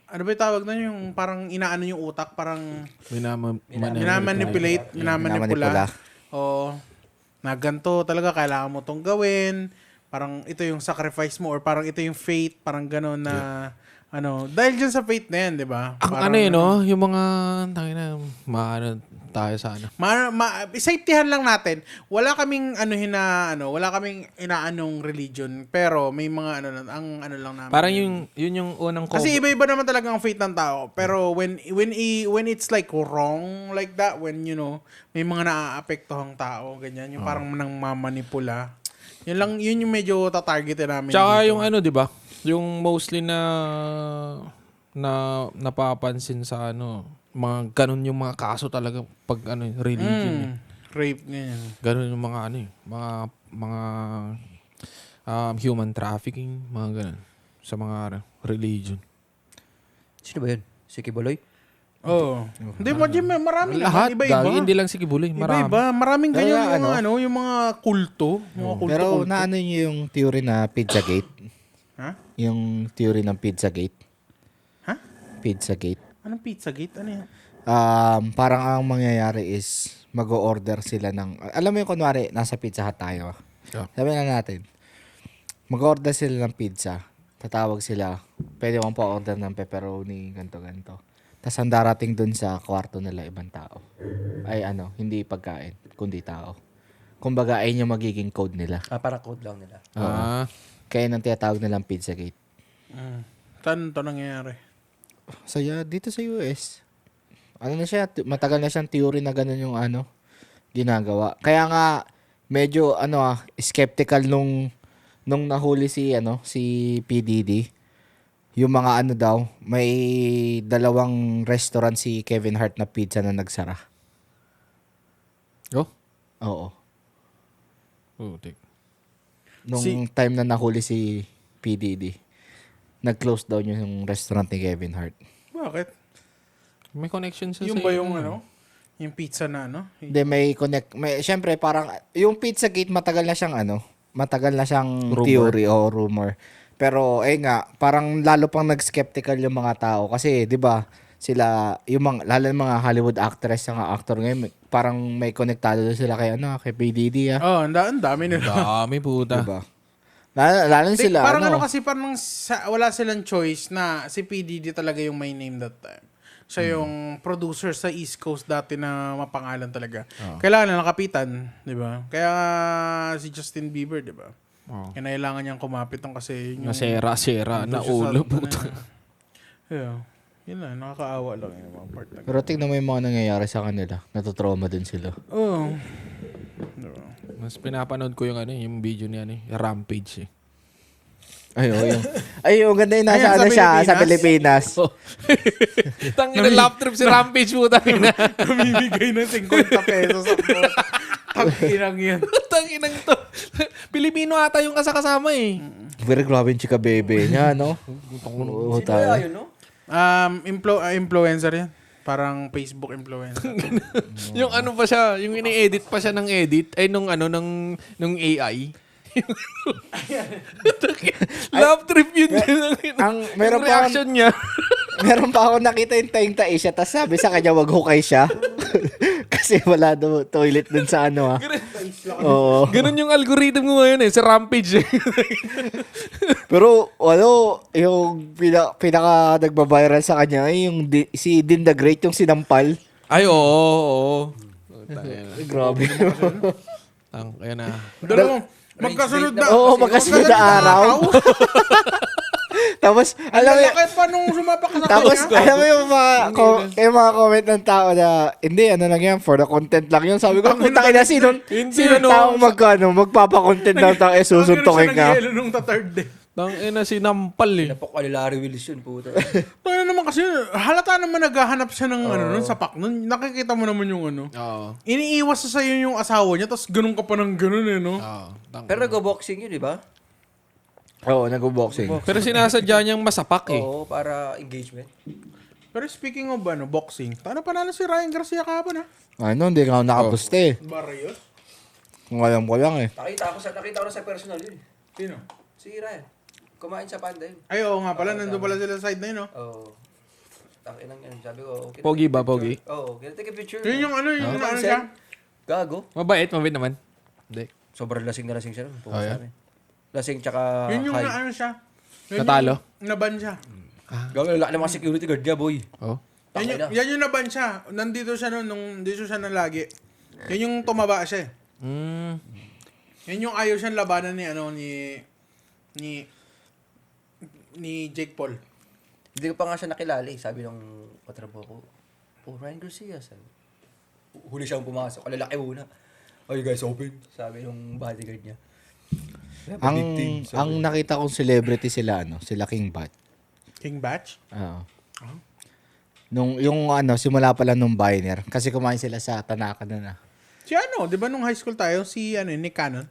ano ba yung tawag na yung parang inaano yung utak, parang minamanipulate, minamanipula. O, na ganito talaga, kailangan mo tong gawin. Parang ito yung sacrifice mo or parang ito yung fate, parang gano'n na, dahil dyan sa fate na yan, di ba? Ang yung mga, maano tayo sa safetyhan lang natin. Wala kaming wala kaming inaanong religion, pero may mga ang lang namin. parang yun yung unang kasi iba-iba naman talaga ang fate ng tao. Pero when it's like wrong like that, when may mga naaapektuhang tao, ganyan, yung parang nang mamanipula. Yun yung medyo tatargetin namin. Tsaka dito. yung di ba? Yung mostly na napapansin sa mga ganun yung mga kaso talaga pag religion. Rape ganyan. Ganun yung mga mga human trafficking, mga ganun sa mga religion. Sino ba yun? Si Kiboloy? Oh. Hindi marami Lahat, iba-iba. hindi lang si Kibuloy, marami. Iba-iba, maraming Pero ganyan yung mga kulto, pero naano niyo yung theory na Pizzagate? Ha? Yung theory ng Pizzagate? Ha? Pizzagate. Anong Pizzagate? Ano yan? Parang ang mangyayari is mag-o-order sila ng, alam mo yung kunwari, nasa Pizza Hut tayo. Yeah. Sabi na natin, mag-order sila ng pizza. Tatawag sila, pwede mong pa-order ng pepperoni, ganto-ganto. Tapos ang darating dun sa kwarto nila, ibang tao. Ay hindi pagkain, kundi tao. Kumbaga, ayun yung magiging code nila. Para code lang nila. Kaya nang tinatawag nilang Pizzagate. Saan ito nangyayari? Dito sa US. Na siya, matagal na siyang theory na ganun yung ginagawa. Kaya nga, medyo skeptical nung nahuli si PDD. Yung mga daw, may 2 restaurant si Kevin Hart na pizza na nagsara. Oh? Oo. Putik. Nung time na nahuli si PDD, nag-close down yung restaurant ni Kevin Hart. Bakit? May connection siya Yung sa ba yung yung pizza na Hindi, may connect. Siyempre, parang, yung Pizzagate, matagal na siyang Rumor. theory o rumor. Pero, nga, parang lalo pang nag-skeptical yung mga tao. Kasi, di ba, sila, lalo yung mga Hollywood actress, mga actor ngayon, parang may konektado sila kay PDD, ang dami nila. Dami puta. Diba? Lalo sila, Parang kasi parang wala silang choice na si PDD talaga yung may name that time. Siya yung producer sa East Coast dati na mapangalan talaga. Kailangan na nakapitan, di ba? Kaya si Justin Bieber, di ba? Kailangan niyang kumapit kasi yung... Nasera, na ulo puta. Yeah. Yun lang, nakakaawa lang yung mga part na. pero tignan mo yung mga nangyayari sa kanila. Natutrauma din sila. Oh. Mas pinapanood ko yung yung video niya Rampage Ay, yung ganda yung nasa Ayan, sa Pilipinas. Tangina lap trip si Rampage puta. Namimigay ng 50 pesos sa puta. Tang-inang yan. Tanginang to. Pilipino ata yung kasama Very grabe yung chika bebe niya, no? Oo, tayo. Ayun, no? Influencer yan. Parang Facebook influencer. Yung pa siya, yung ini-edit pa siya ng edit ay nung AI. Love trip yun. Meron Yung reaction niya. Meron pa ako nakita yung taing-tai siya, tapos sabi sa kanya, wag hukay siya. Kasi wala daw toilet dun sa ano, Oo. Ganun yung algorithm ko ngayon sa Rampage eh. Pero, yung pinaka nagbabiral sa kanya, ay yung si Din the Great, yung sinampal. Ay, oo. Grabe. Kaya na. Magkasunod na. Oo, magkasunod na araw. Tapos, alam mo, Laki pa nung sumapak sa tapos, kanya. alam mo yung mga comment ng tao na, hindi, ano lang yan, for the content lang yun. Sabi ko, puta kina, sinong taong magpapakontent lang tayo, susuntokin ka. Ang siya nung third day. Sinampal eh. Napok Larry Willis yun, puta. Tayo naman kasi, halata naman naghahanap siya ng nun, sapak nun. Nakikita mo naman yung ano. Oo. Iniiwas sa sa'yo yung asawa niya, tapos ganun ka pa ng ganun eh, no? Pero nag-boxing yun, di ba? Oo, nag-boxing. Pero sinasadya niyang masapak eh. Oo, para engagement. Pero speaking of boxing, paano panalo si Ryan Garcia kahapon ha? Ano, hindi ka ako nakapuste. Barrios? Kung alam ko lang eh. Nakita ko na sa personal yun. Sino? Si Ryan. Kumain sa panda yun. Ay, oo nga pala, nandun pala sila sa side na yun, no? Oo. Takinang yan. Sabi ko, okay. Pogi ba, pogi? Oo, can I take a picture? Yun yung ano, yung ano siya. Gago. Mabait naman. Hindi. Sobrang lasing na lasing siya. Oh, yeah? Lasing tsaka Yun yung high. na ano siya. Yun Natalo? yung Naban siya. Gago, laki ng mga security guard niya, boy. Oh. Yan yung naban siya. Nandito siya noon, nung dito siya na lagi. Yan yung tumaba siya eh. Yan yung ayaw siyang labanan ni Jake Paul. Hindi ko pa nga siya nakilala eh. Sabi ng katrabaho ko, oh, Ryan Garcia. Sabi. Huli siyang pumasok. Lalaki muna. Are you guys open? Sabi ng bodyguard niya. Ang nakita kong celebrity sila, sila King Bat. King Batch? Oo. Simula pala nung Biner. Kasi kumain sila sa Tanaka na. Si di ba nung high school tayo, si Nick Cannon?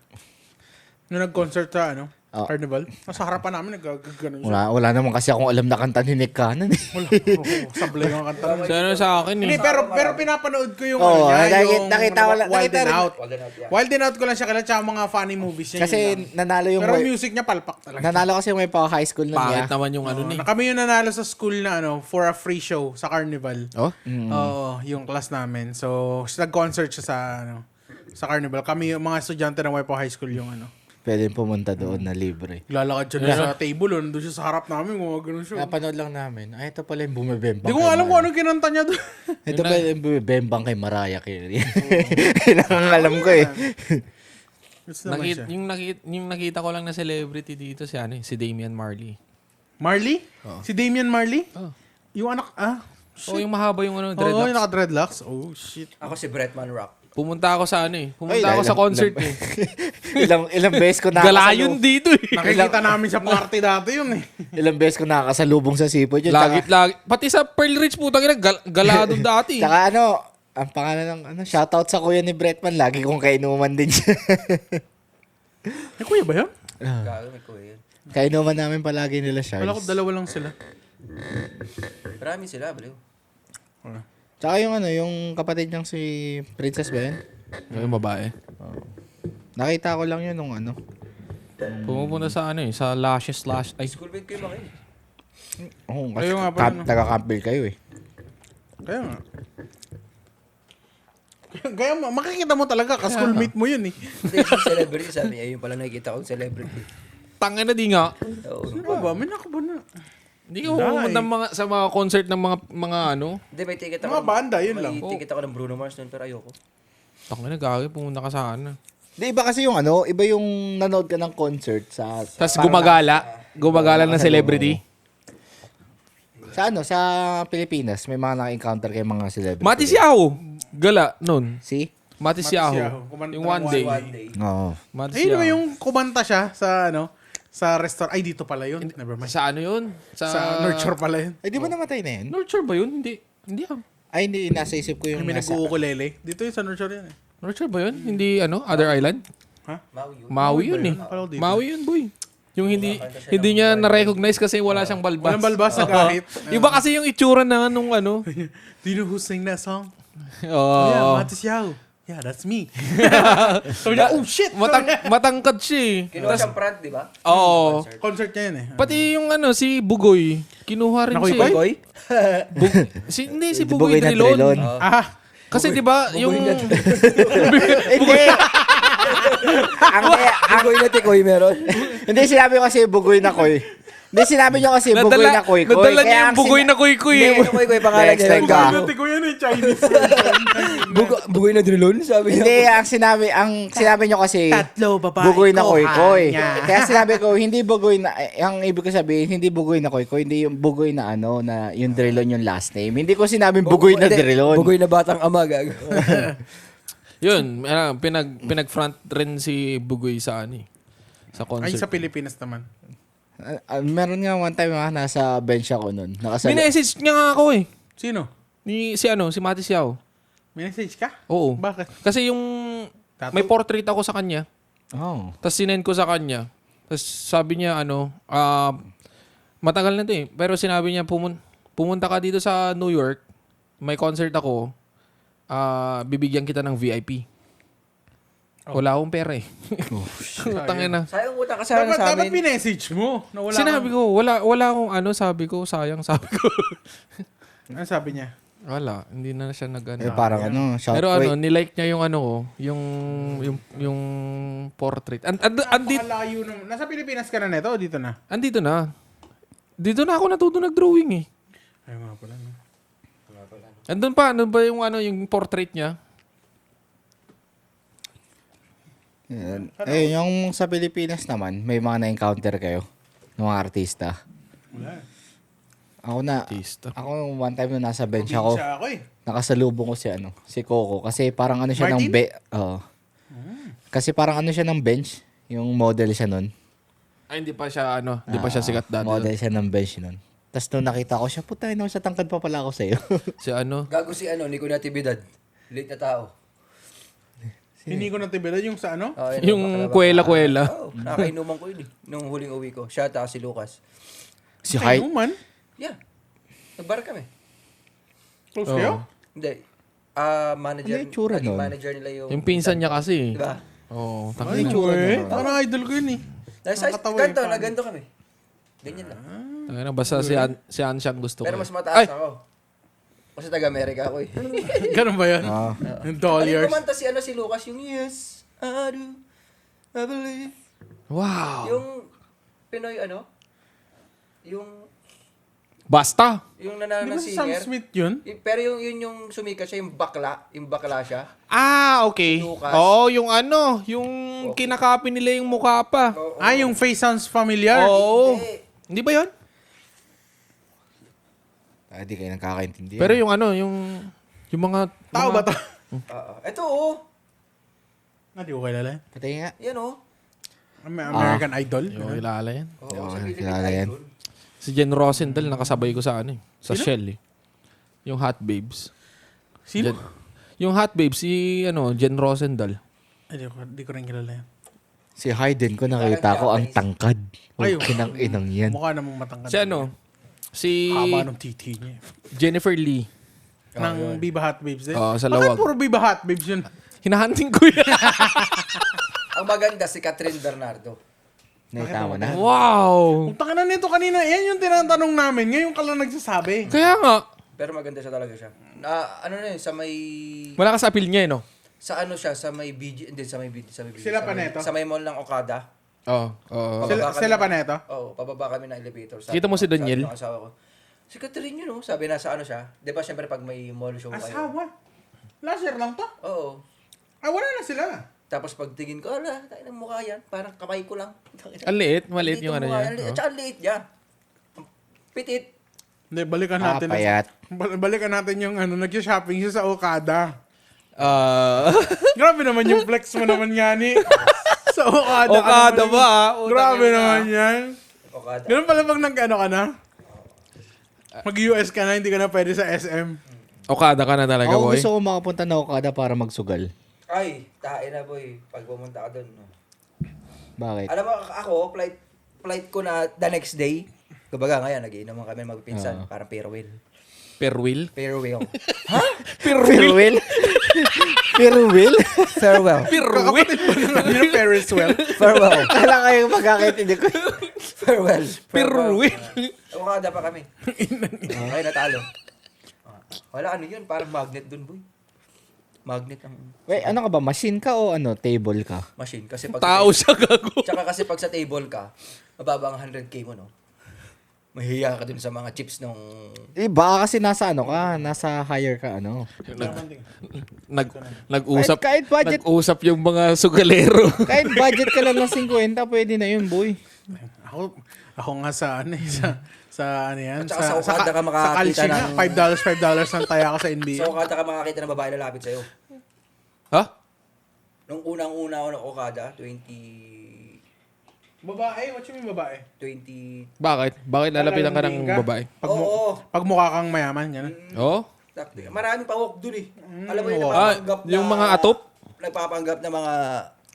Nung nag-concert sa Carnival. Nasa harapan namin, nagkaganon siya. Wala naman kasi akong alam na kanta ni Nick Cannon. Wala. Sablay yung kanta. Sa akin eh. Hindi, pero pinapanood ko yung nakita ko lang. Wild and Out. Yeah. Wild and Out ko lang siya kailan, tsaka mga funny movies niya. Kasi yun lang. nanalo yung... Pero music niya palpak talaga. Nanalo kasi yung may pa high school na niya. Pangit naman yung ni. Kami yung nanalo sa school na for a free show sa Carnival. Oh? Oo, yung class namin. So, nag-concert siya sa Carnival. Kami yung mga estudyante ng Waipo High School yung Pwede pumunta doon na libre. Lalakad siya sa table, nandun siya sa harap namin, gumagano siya. Napanood lang namin. Ay, ito pala yung bumibembang. Hindi ko alam kung anong kinanta niya doon. Ito pala yung bumibembang kay Mariah Carey. Yun ang alam ko eh. Yung nakita ko lang na celebrity dito si Damian Marley. Marley? Si Damian Marley? Oh. Yung anak, Yung mahaba yung Oo, yung dreadlocks. naka-dreadlocks. Oh, shit. Ako si Bretman Rock. Pumunta ako sa sa concert eh. ilang beses ko Galayon dito eh. Nakikita namin sa party dati yun eh. Ilang beses ko nakakasalubong sa Sipo yun. Lagi. Pati sa Pearl Ridge putang ina, galado dati. Tsaka ang pangalan ng shoutout sa kuya ni Bretman, lagi kong kainuman din siya. Ay, kuya ba yun? Gago, may kuya yun. Kainuman namin palagi nila, Charles. Wala ko, dalawa lang sila. Marami sila, baliw. Tsaka yung kapatid niyang si Princess ba yun? Yung babae. Nakita ko lang yun nung Pumupunta sa sa Lashes. Ay, Schoolmate kayo ba kayo? Oo, Kayo nga pala, no? taga-Campbell kayo eh. Kaya nga. Kaya makikita mo talaga, ka-schoolmate mo yun eh. Hindi, si celebrity, sabi niya, yun pala nakikita kong celebrity. tangin na di nga. Oo. Ano ba? May nakaba na. Hindi ka pumunta sa mga concert ng mga Hindi, may ticket ako. Mga banda, yun lang. May ticket ako ng Bruno Mars noon, pero ayoko. Tangin na gagawin, pumunta ka sa Di iba kasi yung iba yung nanood ka ng concert sa... Tapos gumagala ng celebrity. Sa Pilipinas, may mga naka-encounter kay mga celebrity. Mati Siao. Gala nun. Si? Mati Siao. Kumanta Yung ng One Day. One day. Oo. Mati Ay, di ba Siao. yung kumanta siya sa restaurant? Ay, dito pala yun. Never mind. Sa yun? Sa Nurture pala yun. Ay, di ba namatay na yun? Nurture ba yun? Hindi. Hindi ah. Ay, hindi. Nasa isip ko yung May nasa... nag-uukulele. Dito yun sa Nurture yun eh. Nurture ba yun? Hindi Other Island? Maui yun. Maui yun eh. Akala ko dito. Maui yun, boy. Yung hindi niya na-recognize kasi wala siyang balbas. Walang balbas sa kahit. Iba kasi yung itsura na nung Do you know who sang that song? Oh. Yeah, Matis Yao. yeah, that's me. Sabi niya, oh shit! Matangkad siya eh. Kinuha siyang front, di ba? Oo. Concert niya yun eh. Pati yung si Bugoy, kinuha rin siya. Nakoy-koy? Hindi, si Bugoy Bugoy na Drilon. Drilon. Kasi di ba yung... Hindi. Bugoy na tikoy meron. Hindi, sinabi ko kasi bugoy na koy. Hindi, sinabi niyo kasi bugoy na koy. Nadala niya yung Bugoy na Kuy-Kuy. Hindi, koy pangalan niya. Next time ka. Bugoy ko yan eh, Chinese version. Bugoy na drilon, sabi niya. Hindi, ang sinabi niyo kasi Tatlo, babae bugoy na ko, koy-koy. hanya. Kaya sinabi ko, hindi bugoy na, ang ibig ko sabihin, hindi bugoy na koy-koy, hindi yung bugoy na na yung Drilon yung last name. Hindi ko sinabing bugoy na Drilon. Bugoy na batang ama, gago. Yun, pinag-front rin si Bugoy sa sa concert. Ay, sa Pilipinas naman. Meron nga one time nasa bench ako nun. Minessage niya nga ako eh. Sino? Si Mati Siao. May message ka? Oo. Bakit? Kasi yung Tattoo? may portrait ako sa kanya. Oh. Tapos sinend ko sa kanya. Tapos sabi niya matagal na 'to eh. Pero sinabi niya pumunta ka dito sa New York. May concert ako. Bibigyan kita ng VIP. Wala akong pera eh. Tangin na. Sayang utang ka sana sa Dapat amin. pinessage mo. Na wala Sinabi ko, wala akong sabi ko, sayang sabi ko. Ano sabi niya? Wala, hindi na siya Parang shout Pero wait. nilike niya yung ko, yung portrait. Napakalayo naman. Nasa Pilipinas ka na neto o dito na? Andito na. Dito na ako natuto nag-drawing eh. Ay, mga pala. No? Andun pa yung yung portrait niya? Yung sa Pilipinas naman, may mga na-encounter kayo ng mga artista. Wala. Artista. Ako one time na nasa bench ako, Siya ako eh. nakasalubong ko si Coco kasi parang siya ng Kasi parang siya ng bench, yung model siya nun. Ay, hindi pa siya sikat dati. Model siya ng bench nun. Tapos nung nakita ko siya, puta, sa tangkad pa pala ako sa'yo. Si Gago si Nico Natividad. Late na tao. Hindi ko natibila yung sa ano? Yun, yung kuwela-kuwela. Oo, nakainuman ko yun eh. Nung huling uwi ko. Siya at si Lucas. Si Ay, Hyde. man. Yeah. Nagbar kami. Close kayo? Hindi. Manager. Ano yung tsura naging nun? manager nila yung... Yung pinsan niya kasi. Diba? Oo, Ay, tangin. wait. Parang idol ko yun eh. Ganto kami. Ganyan lang. Tangin na, basta si An siyang gusto ko. Pero mas eh. mataas ako. Kasi taga-America ako eh. Ganun ba yun? Yung dollars. Ano kumanta si Lucas, yung Yes, I do, I believe. Wow. Yung Pinoy yung Basta. yung Di nananang ba si Sam singer. Smith yun? Pero yung sumikat siya, yung bakla siya. Okay. Lucas. Oo, yung kinakopy nila yung mukha pa. Yung face sounds familiar. Oo. Hindi. Hindi ba yun? Di kayo nagkakaintindihan. Pero yung yung mga... Tao ba to? Ito Hindi ko kilala. Patay nga. yan American Idol. Yung kilala yan. Oo, sa kilala yan. Idol. Si Jen Rosenthal, nakasabay ko sa sa Shell eh. Yung Hot Babes. Sino? Yung Hot Babes, si Jen Rosenthal. Hindi ko rin kilala yan. Si Hayden ko nakita ko ang tangkad. Ay, Kinang-inang yan. Mukha namang matangkad. Si Haba ng titi niya. Jennifer Lee. Ng Viva Hot Babes din. Sa Bakit lawag. puro Viva Hot Babes yun? Hinahunting ko yan. Ang maganda si Catherine Bernardo. Naitama na. Wow! Kung tangina nito kanina, yan yung tinatanong namin. Ngayon ka lang nagsasabi. Kaya nga. Pero maganda siya talaga siya. Sa may... Wala ka sa appeal niya, no? Sa siya, sa may BG... Hindi, sa may BG. Sila pa neto? Sa may mall ng Okada. Oo. Sila pa neto? Oo, pababa kami ng elevator. Kita mo si Daniel? Sabi ng asawa ko, si Catherine yun, sabi na sa siya. Di ba, syempre, pag may mall show kayo. Asawa? Last year lang to? Oo. Wala na sila. Tayo ng ko, tayo ng mukha yan. Parang kamay ko lang. Ang liit. Maliit yung mukha niya. yan. At saka ang liit niya. Pitit. Hindi, balikan natin. Payat. Balikan natin yung nag-shopping siya sa Okada. Grabe naman yung flex mo naman yani. Sa Okada. Okada ba? Grabe naman yan. Okada. Ganun pala pag nag-ano ka na? Mag-US ka na, hindi ka na pwede sa SM. Okada ka na talaga, Ako boy. gusto ko makapunta na Okada para magsugal. Ay, tae na boy. Pag pumunta ka doon. Bakit? Alam mo, ako, flight ko na the next day. Kumbaga ngayon, nagiinom kami magpinsan. Parang farewell. Perwil? Farewell. Farewell? Pirwil? Farewell. Kakapatid pa naman yung Ferris wheel. Farewell. Kailan kayo magkakaintindi ko? Farewell. Pirwin. Okada pa kami. Okay, natalo. Wala, ano yun? Parang magnet dun, boy. Magnet ang Wait, ano ka ba? Machine ka o ano? Table ka? machine. Kasi pag Tao siya gago. Tsaka kasi pag sa table ka, mababa ang 100k mo, no? Mahihiya ka dun sa mga chips nung... Baka kasi nasa ano ka? Nasa higher ka, ano? Nag-usap. Kahit budget. Nag-usap yung mga sugalero. Kahit budget ka lang ng 50, pwede na yun, boy. Ako nga sa ano sa ano yan. At saka sa Okada ka makakita sa Calci nga, ng- $5 ang taya ko sa NBA. So, Okada ka makakita ng babae lalapit sa'yo. Ha? Nung unang-una ako ng Okada, 20... Babae? What you mean babae? 20... Bakit? Bakit lalapitan ka ng babae? Pag mukha kang mayaman, gano'n. Oh? Maraming pawok dun eh. Alam mo yung Ah, nagpapanggap na... yung mga atop? Nagpapanggap na mga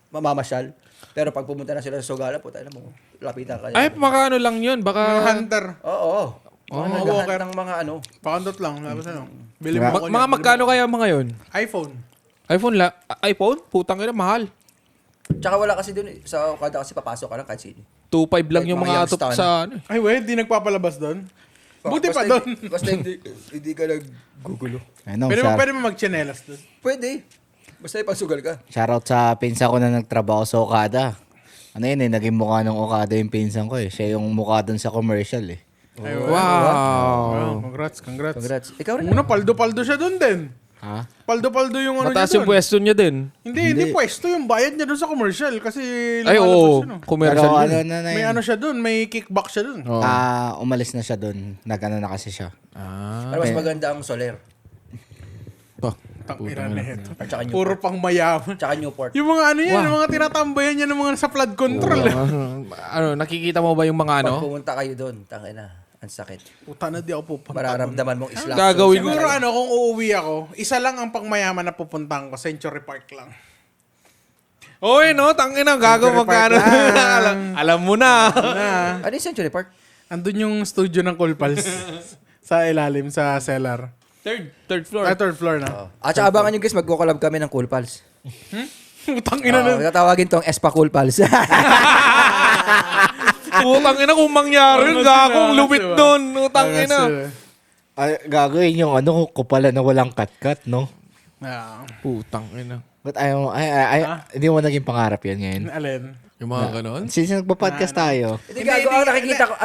mamamasyal. Pero pag pumunta na sila sa Sogala, puta na mo, lapitan ka. Ay, makaano lang yun. Mga Baka... hunter. Oo. mga Naghahunt walker. ng mga ano. Pakandot lang. Labas ano. Bili mo ako Mga niyan. magkano kaya mga yun? iPhone. iPhone? Putang ina, mahal. Tsaka wala kasi dun eh. Sa Okada kasi papasok ka lang kahit sino. 2.5 lang Like yung mga mga atop Youngstan. sa ano. Ay, wait. Di nagpapalabas doon. Buti pa doon. Basta hindi ka nag-gugulo. Ano, Pwede mo mag-chinelas doon. Pwede. Basta ipagsugal ka. shoutout sa pinsa ko na nagtrabaho sa Okada. Ano yun eh, naging mukha ng Okada yung pinsan ko eh. Siya yung mukha dun sa commercial eh. Ay, Wow. Congrats. Congrats. Ikaw rin. Una, paldo-paldo siya doon din. Ha? Paldo-paldo yung ano Mataas niya yung doon. pwesto niya din. Hindi pwesto yung bayad niya doon sa commercial kasi Ay, lumalabas oo. yun, oh. Commercial Pero yun. ano na May yun. ano siya doon, may kickback siya doon. Oo. Umalis na siya dun. Nag-ano na kasi siya. Pero mas maganda ang Soler. Tangina na ito. At saka Newport. Puro pang mayaman. Tsaka Newport. Yung mga ano yan, yung mga tinatambayan niya ng mga sa flood control. Ano, nakikita mo ba yung mga ano? Pag pumunta kayo doon, tangina. Ang sakit. Puta na di ako pupunta. Mararamdaman mong Islam. Gagawin mo. Siguro ano, kung uuwi ako, isa lang ang pangmayaman na pupuntahan ko, Century Park lang. Oy, no, tangina, gago Century magkano. Park lang. alam mo na. Ano yung Century Park? Andun yung studio ng Cool Pals sa ilalim, sa cellar. Third floor. Third floor na. At saka abangan nyo guys, magko-collab kami ng Cool Pals. Putang ina na. Tatawagin tong Espa Cool Pals. Putang ina kung mangyari yun, gagong lupit doon. Putang ina. Ay, gagawin yung ano, kupala na walang cut-cut, no? Putang ina. But hindi mo naging pangarap yan ngayon. Alin? Yung mga ganon. Since nagpa-podcast tayo, Hindi gago, ang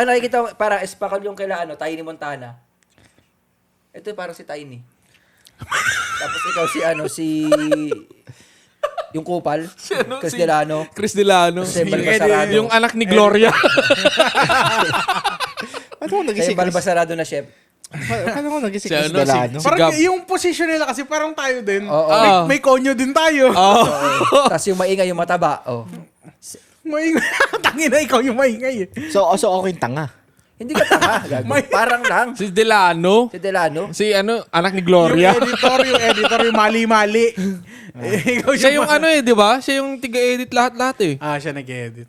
nakikita ko, parang Espa yung kaila, Tiny Montana. Ito parang si Tiny. Tapos ikaw si yung Kupal, Chris Delano. Chris Delano. Si Balbasarado. Yung anak ni Gloria. ano ko Kaya nagising? yung Balbasarado na chef. Ano ko nagising Si si ano, Delano? si Parang Gab. yung position nila kasi parang tayo din. Oo. May konyo din tayo. Tapos yung maingay, yung mataba. Oh. Maingay. Tangina, ikaw yung maingay eh. So ako yung tanga. Hindi ka tanga, gago. Parang lang. Si Delano. Si Delano. Si ano, anak ni Gloria. Yung editor, yung mali-mali. Ikaw Siya yung ano eh, di ba? Siya yung tiga-edit lahat-lahat eh. Siya nag-edit.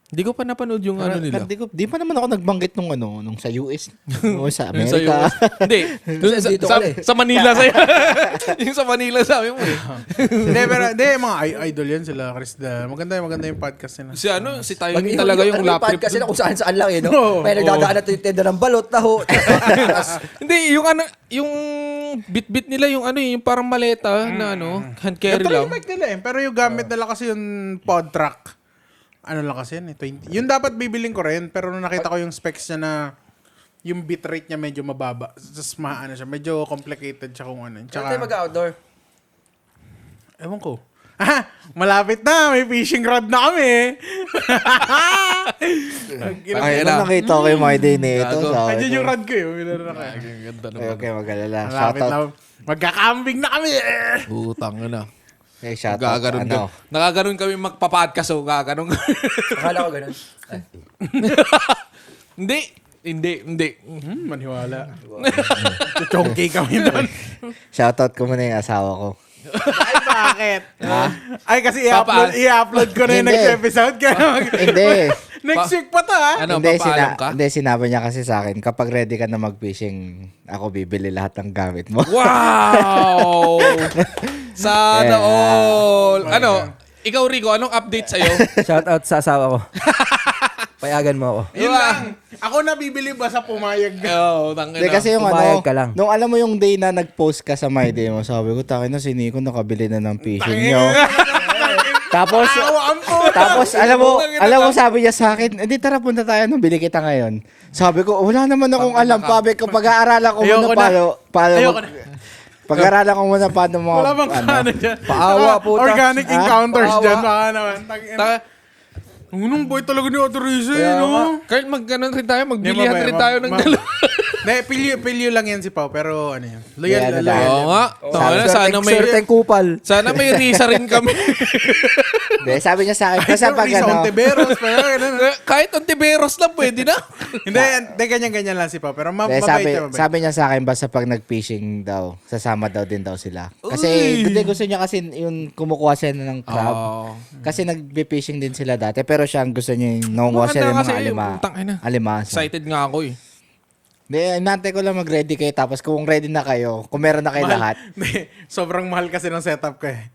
Hindi ko pa napanood yung ano nila. Di pa naman ako nagbanggit nung nung sa US, o sa Yung sa Amerika. US. Hindi. Dun Dito ka eh. sa Manila sa'yo. yung sa Manila sabi mo eh. Hindi, pero mga idol yan sila, Chris. Maganda yung podcast nila. Si ano, si tayo talaga yung lap trip. Kasi na kung saan-saan lang eh, no? Oo. May nagdadaan na yung tenda ng balot, taho. Hindi, yung ano, yung bit-bit nila yung ano yung parang maleta na ano, hand carry Ito lang. yung mic nila eh. Pero yung gamit nila kasi yung pod track. Ano lang kasi yan eh, 20. Yun dapat bibiling ko rin. Pero nung nakita ko yung specs niya na yung bitrate niya medyo mababa. Tapos ano siya, medyo complicated siya kung ano. Tsaka tayo mag-outdoor. Ewan ko. Malapit na. May fishing rod na kami. Ay, na. Nakita ko yung mga idea nito. Gago. So, Andiyan yung rod ko eh. Minara na kayo. Ang ganda okay, naman. okay, magalala. Malapit Shoutout. na. Magkakambing na kami. Utang na. Okay, shoutout. Gaganon ka. Nakaganon kami magpa-podcast o gaganon. Akala ko ganun. Ay. Hindi. Maniwala. Chonky kami doon. Shoutout ko muna yung asawa ko. Ay, bakit? Ay, kasi Papa- i-upload ko na yung Hindi. next episode. Kaya Hindi. next week pa to, ha? Ano, hindi, papaalam ka? hindi, sinabi niya kasi sa akin, kapag ready ka na mag-fishing, ako bibili lahat ng gamit mo. Wow! Sana all. Ano, ikaw Rico, anong update sa'yo? Shout out sa asawa ko. Payagan mo ako. Yun lang. Ako nabibili ba sa pumayag ka? Oo, tangin Hindi, na. kasi yung Pumayag ano, ka lang. nung alam mo yung day na nag-post ka sa My Day mo, sabi ko, takin na si Nico nakabili na ng fishing nyo. Tapos, Awaan po. tapos alam mo sabi niya sa akin, edi tara punta tayo, nung bili kita ngayon. Sabi ko, wala naman akong alam, pabe ko, pag-aaralan ko muna Ayoko na. paano, Ayoko na. pag-aaralan ko muna paano mga, Wala bang ano dyan? Paawa, puta. Organic encounters Paawa. dyan. Baka naman. Unong boy talaga ni Ate Rizzo, no? Carl, mag-ganon rin tayo, magbilihan rin tayo ng dalawa. Hindi, pilyo lang yan si Pao, pero ano yan. Loyal, Yeah, loyal. Oo nga. Tangina, Certain kupal. sana may Risa rin kami. Hindi, sabi niya sa akin, basta pag Rizzo ano, Ontiveros, pero ganun. Kahit Ontiveros lang pwede na. Hindi, ganyan-ganyan lang si Pao, pero hindi, mabait siya, mabait. sabi niya sa akin, basta pag nag-fishing daw, sasama daw din daw sila. Kasi, hindi gusto niya kasi yung kumukuha siya ng crab. Oo. Kasi nag-fishing din sila dati, pero siya ang gusto niya yung nangunguha siya ng mga alimasa. Excited nga ako eh. Hindi, nantay ko lang mag-ready kayo, tapos kung ready na kayo, kung meron na kayo lahat, Hindi, sobrang mahal kasi ng setup ko eh.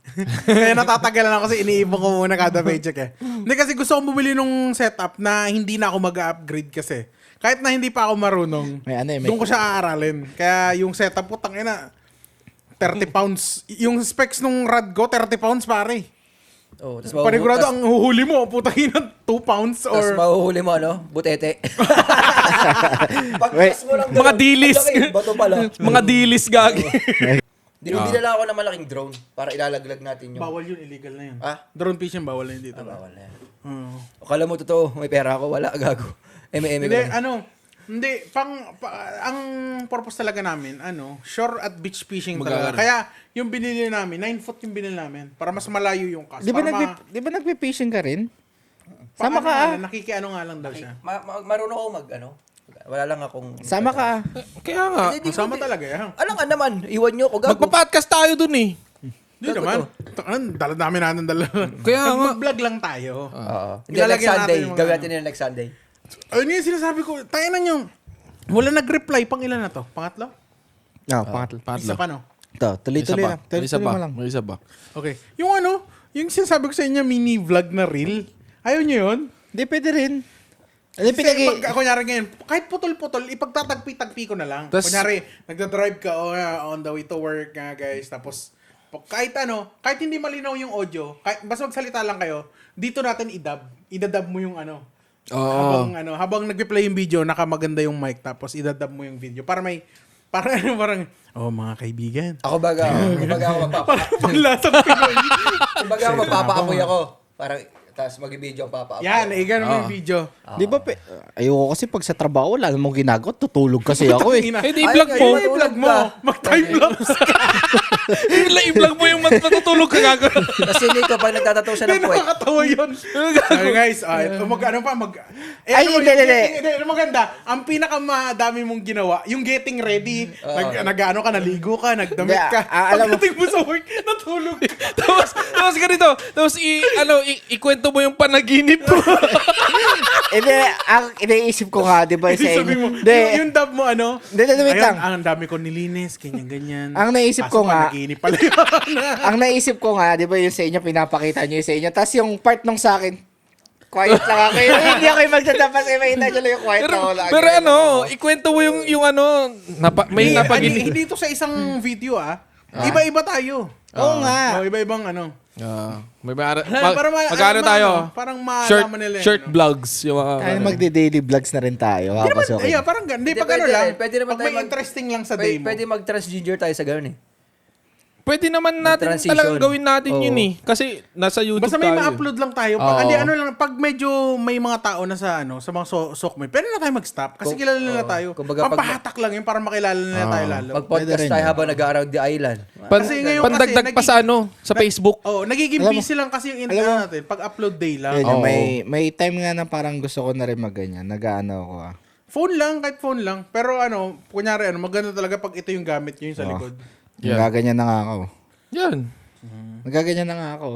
Kaya natatagalan ako kasi iniipon ko muna kada paycheck eh. Hindi kasi gusto kong bumili nung setup na hindi na ako mag-upgrade kasi. Kahit na hindi pa ako marunong, may ano eh, may, doon ko siya aaralin. Kaya yung setup ko, tangina, 30 pounds. Yung specs nung rad ko, 30 pounds pare. Oh, tas Panigurado, ang huhuli mo, putang ina, 2 pounds tas or... mahuhuli mo, ano? Butete. Pagkas mo lang Mga ganun, dilis. ang laki, bato pala. Mga dilis gagi. Dinala ako ng malaking drone para ilalaglag natin yung... Bawal yun, illegal na yun. Ah? Drone fishing, bawal na yun dito. Bawal na yan. Oo. Akala mo totoo, may pera ako, wala, gago. Eme-eme Hindi, ko lang. hindi, ang purpose talaga namin, shore at beach fishing Mag-aaral. talaga. Kaya, yung binili namin, 9 foot yung binili namin, para mas malayo yung cast. di ba, Para di ba nagpe-fishing ka rin? Sama Sama ka ah. Nakikiano nga lang daw siya. Marunong ako wala lang akong... Sama ka ah. Kaya nga. Masama talaga yan. Alam ka naman, iwan nyo ako, gago. Magpa-podcast tayo dun eh. Hindi naman. Dala namin natin dala. Kaya nga. Mag-vlog lang tayo. Oo. Hindi, Ilalagyan next Sunday. natin yung mga Gawin natin yun next Sunday. Ayun yung sinasabi ko. Tayo na nyo. Wala nag-reply. Pang ilan na to? Pangatlo? Pangatlo. Isa pa no? Ito, tuloy-tuloy lang. May isa Tuloy-tuloy pa. mo lang. May isa pa. Okay. Yung sinasabi ko sa inyo, mini vlog na reel. Ayaw nyo yun? Hindi, pwede rin. Ano Kunyari ngayon, kahit putol-putol, ipagtatagpi-tagpi ko na lang. Kunyari, nagda-drive ka on the way to work nga guys. Tapos, kahit hindi malinaw yung audio, basta magsalita lang kayo, dito natin idadub mo yung Oo. Habang nagpe-play yung video, nakamaganda yung mic, tapos idadub mo yung video. Parang mga kaibigan. Ako baga ako Panlasang Pinoy. Kumbaga magpapaapoy ako. Parang, tapos mag-video ang papaapoy. Yan, ganun mo yung video. Di ba, ayoko kasi pag sa trabaho, wala namang ginagawa, tutulog kasi ako eh. Eh, di i-vlog mo. I-vlog mo. Mag-timelapse ka. I-vlog mo yung matutulog ka gagawin. Kasi Nico, pag nagtatato siya ng puwet, Nakakatawa yun. Okay guys, Hindi. maganda, ang pinakamadami mong ginawa, yung getting ready, nag-ano ka, naligo ka, nagdamit Hindi, ka. alam mo- Pagdating mo sa work, natulog ka. Tapos ganito. Tapos ikwento mo yung panaginip mo. Hindi, ang iniisip ko nga, di ba, sa Sabi inyo. mo, Hindi, yung dub mo, Hindi, wait lang. Ang dami ko nilinis, ganyan-ganyan. Ang naisip ko nga- Panaginip pala yun. ang naisip ko nga, di ba yung sa inyo, pinapakita nyo yung sa inyo. Tapos yung part nung sa akin, quiet lang ako. Hindi ako yung magtatapas. Makita nyo lang yung quiet Pero, ako lang. pero ikwento mo yung may Hindi, napaginip. hindi to sa isang video Iba-iba tayo. Oo nga. Iba-ibang May Para magkano tayo? Parang maalaman nila. Short vlogs. Yung mga, Kaya magde-daily vlogs na rin tayo. Hindi naman, Papasukin. parang ganun. Hindi, Hindi, pag ano pwede lang. rin. Pwede naman Pag tayo may interesting lang sa day mo. pwede mag-transgender tayo sa ganun eh. Pwede naman natin Transition. talagang gawin natin yun Oo. eh. Kasi nasa YouTube Basta may tayo. ma-upload lang tayo. Oo. Hindi, pag medyo may mga tao na sa mga sokme, pwede na tayo mag-stop. Kasi kilala nila tayo. Kumbaga, Pampahatak lang yun para makilala nila tayo lalo. Pwede Mag-podcast rin tayo yun. habang nag-around the island. Kasi ngayon Pandagdag pa sa sa Facebook. nagiging Alam mo- busy lang kasi yung alam mo- natin. Pag-upload day lang. Yun, Oo. may time nga na parang gusto ko na rin mag-ganyan. Nag-ano ako Phone lang, kahit phone lang. Pero kunyari, maganda talaga pag ito yung gamit nyo yung sa likod. Yeah. Nagaganyan na nga ako. Yan. Nagaganyan na nga ako.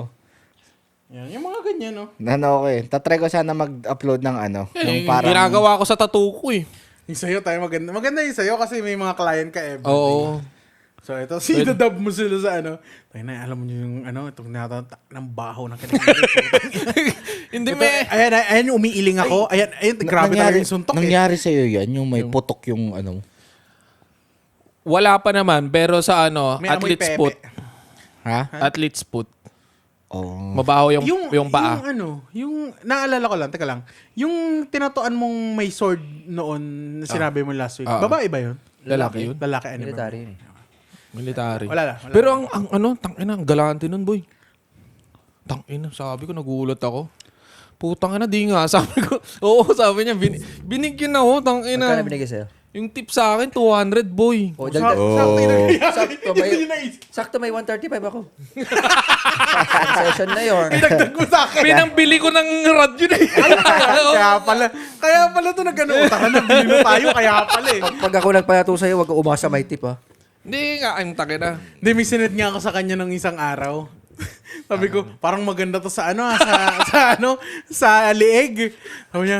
Yan, yung mga ganyan, no? Ano ko eh. Tatry ko sana mag-upload ng yung Yung parang... ginagawa ko sa tattoo ko eh. Yung sa'yo tayo maganda. Maganda yung sa'yo kasi may mga client ka everyday. Oo. So ito, sinadab mo sila sa ano. Tayo na, alam mo nyo yung ano, itong natatak ng baho ng kanilang. Hindi Ito, may... ayan, umiiling ako. Ayan, grabe talaga yung suntok Nangyari sa'yo yan, yung may putok yung ano. Wala pa naman, pero sa ano, May amoy athlete's pepe. foot. Ha? Athlete's foot. Oh. Mabaho yung paa. Yung ano, yung, naalala ko lang, teka lang. Yung tinatuan mong may sword noon, na sinabi mo last week. Babae ba yun? Lalaki yun. Lalaki, ano ba? Military yun eh. Military. Wala. Pero ang ano, tangina, ang galante nun, boy. Tangina, sabi ko, nagulat ako. Putang ina, di nga. Sabi ko, oo, sabi niya, binigyan ako, tangina. Magkano binigay sa'yo? Yung tip sa akin, 200, boy. O, dagdag. Sakto may 135 ako. Session na yun. Dagdag mo sa akin. Pinambili ko ng rad yun eh. Kaya pala to nag-ano. Tara na, bili mo tayo. Kaya pala eh. Pag ako nagpalato sa'yo, wag ka umasa may tip ha. Hindi nga, ang takina. Hindi, may sinad nga ako sa kanya ng isang araw. Sabi ko, parang maganda to sa ano, sa lieg.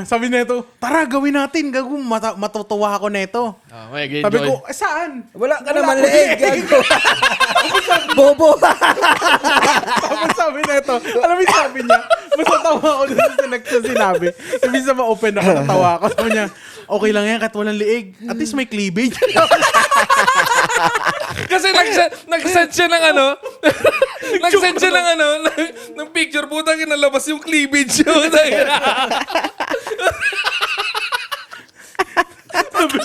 Sabi nito, tara, gawin natin. Gago, matutuwa ako nito. Sabi ko, saan? Wala ka naman leeg, gago. Bobo. Tapos sabi nito, alam mo yung sabi niya, mas natawa ako dun sa sinabi. Ibig sa ma-open ako, natawa ako. Sabi niya, okay lang yan, kahit walang lieg. At least may cleavage. Kasi nag-send siya ng ano, nag-send siya ng ano, ng picture, putang inalabas yung cleavage yun. sabi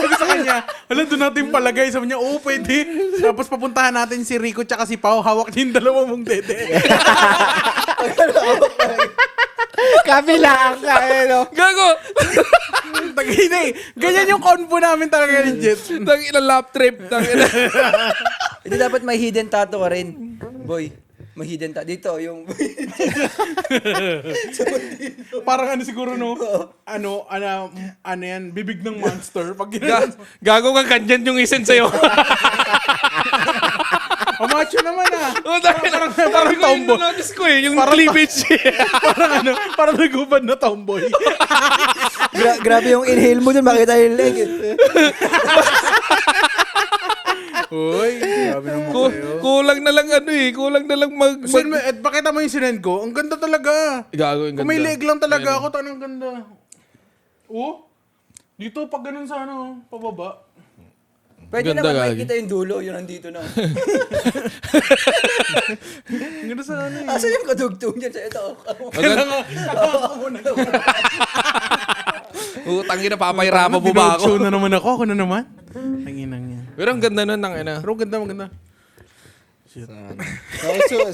ko sa kanya, wala, doon natin palagay. Sabi niya, oo, pwede. Tapos papuntahan natin si Rico tsaka si Pao. Hawak niya yung dalawa mong dede. Kabilaan ka, no? Gago! Tagina eh. Ganyan yung convo namin talaga ni Jet. Tangina lap trip. Tangina. Hindi dapat may hidden tattoo ka rin. Boy, may hidden tattoo. Dito, yung... Parang ano siguro, no? Ano yan, bibig ng monster. Pag ginagawa. Gago kang kanyan yung isen sa'yo. Macho naman ah. Parang tomboy. Notice ko eh, yung cleavage. Parang nagubad na tomboy. Grabe yung inhale mo dun, makita yung leg. Uy, grabe naman kayo. Kulang na lang ano eh. Kulang na lang Pakita mo yung sinend ko. Ang ganda talaga. Gago yung Kung may ganda. leg lang talaga ako, tanong ganda. Oh, dito pag ganun sa ano, pababa. Pwede Ganda, naman gagi. makikita yung dulo, yun nandito na. Ang ganda sa ano eh. Asa yung kadugtong dyan sa ito? Tangina, papahirapan mo ba Show ako? na naman ako na naman. Tanginang yan. Pero ang ganda nun, tangina. Pero maganda.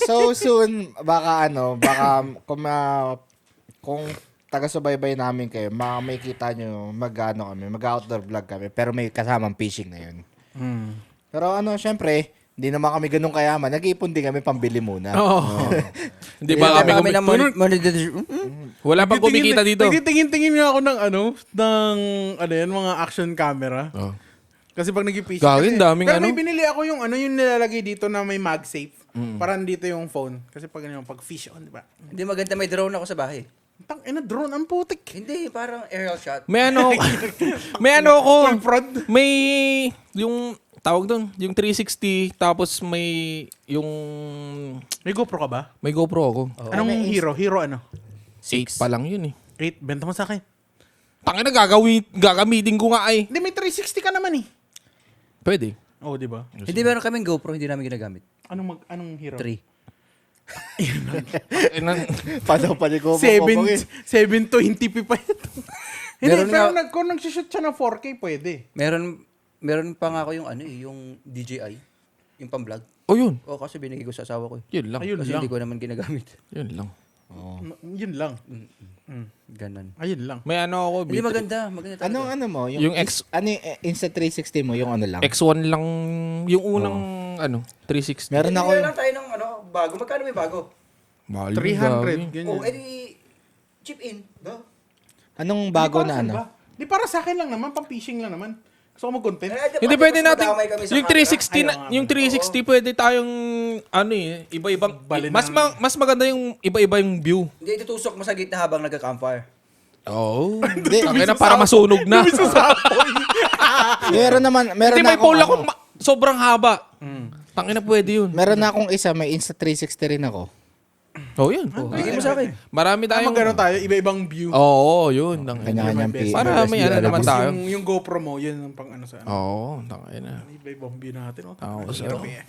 So soon, baka kung taga-subaybay namin kayo, makikita nyo mag-outdoor vlog kami, pero may kasamang fishing na yun. Pero syempre, hindi naman kami ganun kayaman. Nag-iipon din kami pambili muna. Hindi ba kami wala pang kumikita dito. Nagtitingin-tingin nga ako ng mga action camera. Oh. Kasi pag nag-fishing Gawin, daming pero ano. may binili ako yung nilalagay dito na may MagSafe. Parang dito yung phone. Kasi pag fish on, di ba? Hindi maganda, may drone ako sa bahay. Drone, ang putik. Hindi, parang aerial shot. May ako. Full front. May yung tawag doon, yung 360 tapos may yung May GoPro ka ba? may GoPro ako. Anong hero? Hero ano? 8 pa lang yun eh. 8. Benta mo sa akin. Tangina, gagamitin ko nga ay. Hindi, may 360 ka naman eh. Pwede. Oh, di ba? Hindi, meron kaming GoPro, hindi namin ginagamit. Anong hero? 3. Padaw-paligo 720p pa ito. Hindi, Meron pero nga- kung nag-shoot siya ng 4K, pwede. Meron pa nga ako yung DJI. Yung pang-vlog. Oh, yun. O, kasi binigay ko sa asawa ko. Yun lang. Ayun Kasi lang. hindi ko naman ginagamit. Yun lang. Yun lang. Ganon. Ayun lang. May ano ako. Hindi, B3. maganda. Maganda talaga. Ano mo? Yung X- Insta360 mo, yung ano lang. X1 lang yung unang 360. Meron ako Hindi lang tayo ng bago. Magkano may bago? Mahal 300. yun, Ganyan. Oh, edi chip in. No? Anong bago Di para na saan ano? ba? Di para sa akin lang naman, pang-fishing lang naman. Gusto ko mag-content. Hindi pwede natin yung 360 Ayaw na, nga. yung 360 pwede tayong iba-ibang Balin mas maganda yung iba-iba yung view. Hindi, itutusok mo sa gitna habang nagka-campfire. Oh. Hindi, Tangina para masunog na. meron naman Hindi may akong pole ako. sobrang haba. Tangina pwede yun. Meron na akong isa, may Insta360 rin ako. Oh, yun. Bigay mo sa akin. Marami tayong... Magkano tayo? Iba-ibang view. Oo, yun. Kanya-kanyang Para may ano naman Tapos tayo. yung GoPro mo, yun ang pang ano sa ano. Oo, tangina. Iba-ibang view natin. Oh. Tapos, Hirap oh. eh.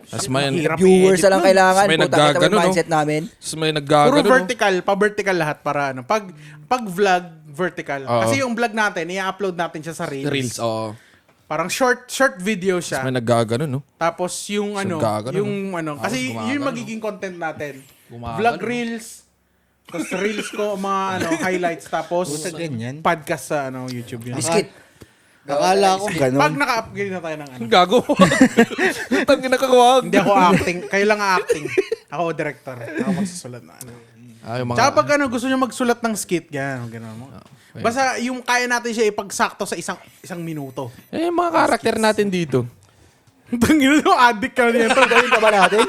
Tapos may... Hirap Viewers i-edit na lang nun. kailangan. May Puta, kita mo naggagano, yung mindset namin. Tapos may Puro naggagano. vertical, pa-vertical lahat para ano. Pag vlog, vertical. Oo. Kasi yung vlog natin, i-upload natin siya sa Reels. Reels, oo. Parang short video siya. May naggagano, no? Tapos yung ano, gagano, yung ano, kasi gumagano. yung magiging content natin. Gumagano. Vlog reels. Tapos reels ko, mga ano, highlights. Tapos Puta, ganyan. podcast sa ano, YouTube yun. Biscuit. Akala ko ganun. Pag naka-upgrade na tayo ng ano. Gago. Tangina ka kawag. Hindi ako acting. Kayo lang acting. Ako director. Ako magsusulat na ano. Ay, mga... Tsaka pag ano, gusto nyo magsulat ng skit, gano'n mo. Basta yung kaya natin siya ipagsakto sa isang minuto. Eh, yung mga karakter natin dito. Tangina mo, addict ka na nito. Gawin ka ba natin?